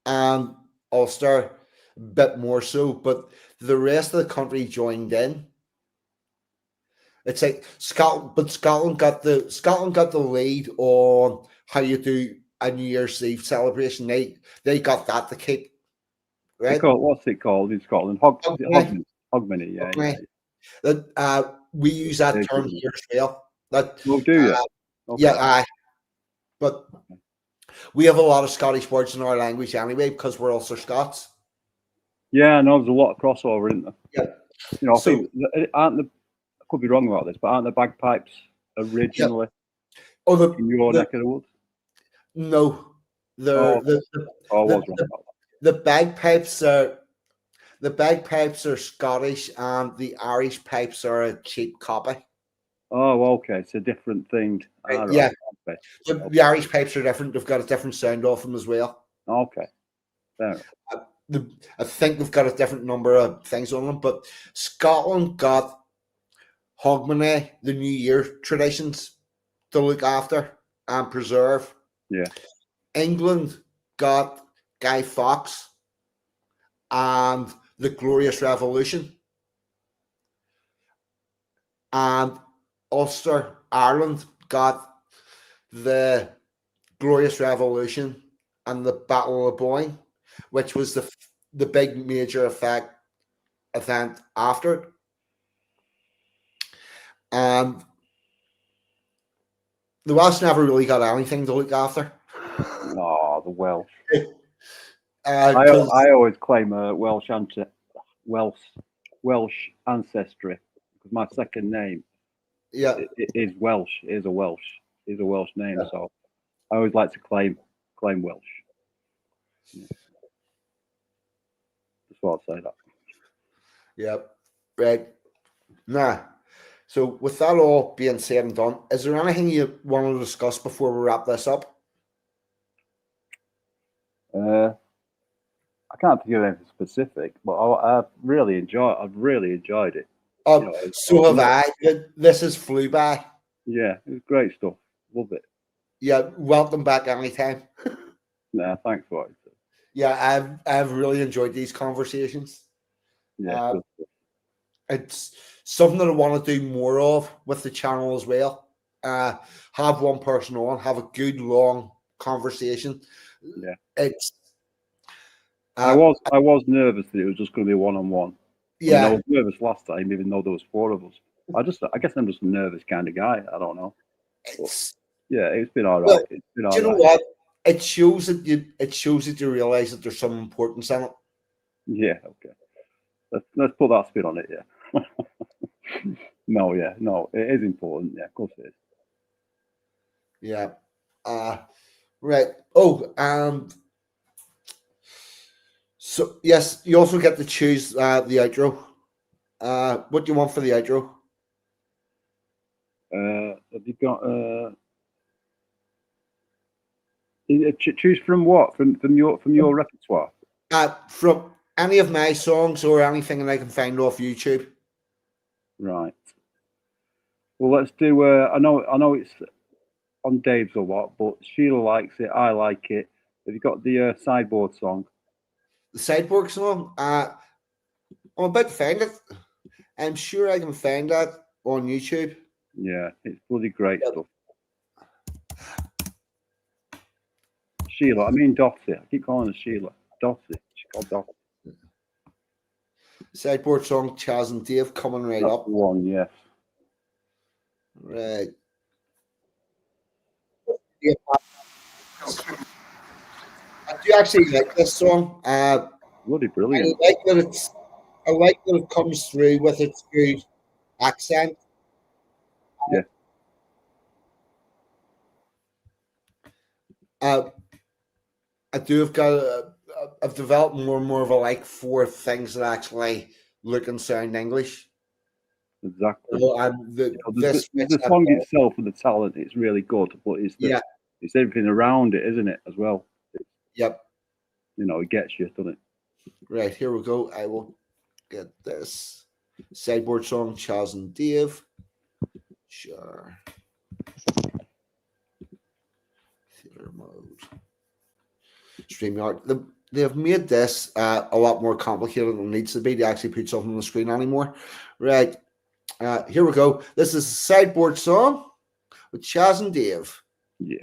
and Ulster, a bit more so, but the rest of the country joined in. It's like Scotland, but Scotland got the lead on how you do a New Year's Eve celebration. They got that to keep They right. call what's it called in Scotland? Okay, Hogmanay. Yeah, okay. yeah. That we use that They're term good. here as well. That Oh, do you? yeah, Okay. but we have a lot of Scottish words in our language anyway because we're also Scots. Yeah, I know there's a lot of crossover, isn't there? Yeah. You know, I So think I could be wrong about this, but aren't the bagpipes yeah. originally Oh, in your neck of the woods? no, Oh, the I was the, wrong the, about the bagpipes are Scottish, and the Irish pipes are a cheap copy. that. Oh, okay, it's a different thing. All right. Yeah, Okay. the Irish pipes are different. They've got a different sound off them as well. Okay. Fair enough. I think they've got a different number of things on them, but Scotland got Hogmanay, the New Year traditions to look after and preserve. Yeah. England got Guy Fawkes and the Glorious Revolution, and Ulster, Ireland got the Glorious Revolution and the Battle of Boyne, which was the big major event after it. And the Welsh never really got anything to look after. Oh, the Welsh. Because I always claim a Welsh ancestry because my second name yeah, is Welsh. Is a Welsh name. Yeah. So I always like to claim Welsh. Yeah. Just thought I'd say that. yeah, right. Nah. So with that all being said and done, is there anything you want to discuss before we wrap this up? I can't think of anything specific, but I've really enjoyed it. So have I. This has flew by. Yeah, it was great stuff. Love it. Yeah, welcome back anytime. Nah, thanks for it. Yeah, I've really enjoyed these conversations. Yeah, good stuff. It's something that I want to do more of with the channel as well. Have one person on, have a good long conversation. Yeah. It's I was nervous that it was just going to be one-on-one. yeah. I was nervous last time, even though there was 4 of us. I guess I'm just a nervous kind of guy. I don't know. It's, Yeah, it's been all right. well, It's been all do you know right. what? It shows that you realize that there's some importance in it. Yeah, okay. Let's put that spin on it. Yeah. No, it is important. Yeah, of course it is. Yeah. Right. Oh, so yes, you also get to choose the outro. What do you want for the outro? Have you got choose from what? From your repertoire? From any of my songs or anything that I can find off YouTube. Right. Well, let's do. I know it's on Dave's a lot, but Sheila likes it. I like it. Have you got the sideboard song? The Sideboard song. I'm about to find it. I'm sure I can find that on YouTube. Yeah, it's bloody great stuff. Sheila, I mean Dottie. I keep calling her Sheila. Dottie. She's called Dottie. Sideboard song, Chaz and Dave coming right That's up. the one, yes. Right. Yeah. I do actually like this song. Bloody brilliant. I like that it comes through with its good accent. Yeah. I do have got. I've developed more and more of a like for things that actually look and sound English. Exactly. The song itself and the talent, it's really good, but it's it's everything around it, isn't it, as well? Yep. It gets you, doesn't it? Right, here we go. I will get this sideboard song, Chaz and Dave. Sure. Theater mode. StreamYard. They have made this a lot more complicated than it needs to be to actually put something on the screen anymore. Right. Here we go. This is a sideboard song with Chaz and Dave. Yeah.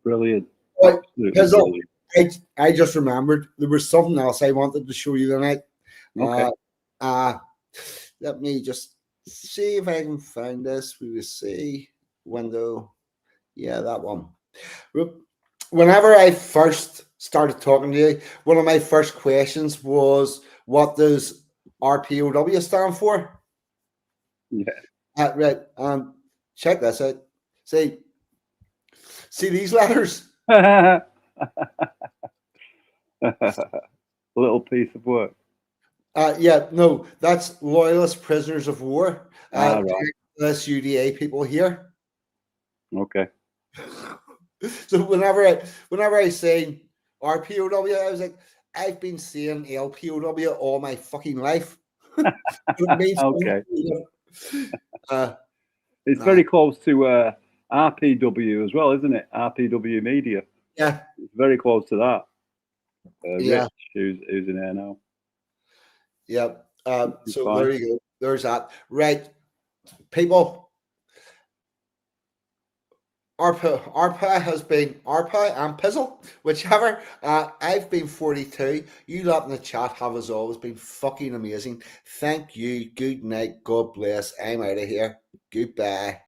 Brilliant. Right, Absolutely brilliant. I just remembered there was something else I wanted to show you tonight. Okay. Let me just see if I can find this. We will see window. Yeah, that one. Whenever I first started talking to you, one of my first questions was, what does RPOW stand for? Yeah. Right. Check this out. See these letters? A little piece of work. Yeah, no, that's Loyalist Prisoners of War. Right. This UDA people here. Okay. So whenever I say RPOW, I was like, I've been saying LPOW all my fucking life. It means Okay. uh, It's very close to RPW as well, isn't it? RPW Media. yeah, It's very close to that. Yeah. Rich, who's in there now. yeah. It's So fine. there you go. There's that. Right, people. ARPA has been ARPA and Pizzle, whichever. I've been 42. You lot in the chat have as always been fucking amazing. Thank you. Good night. God bless. I'm out of here. Goodbye.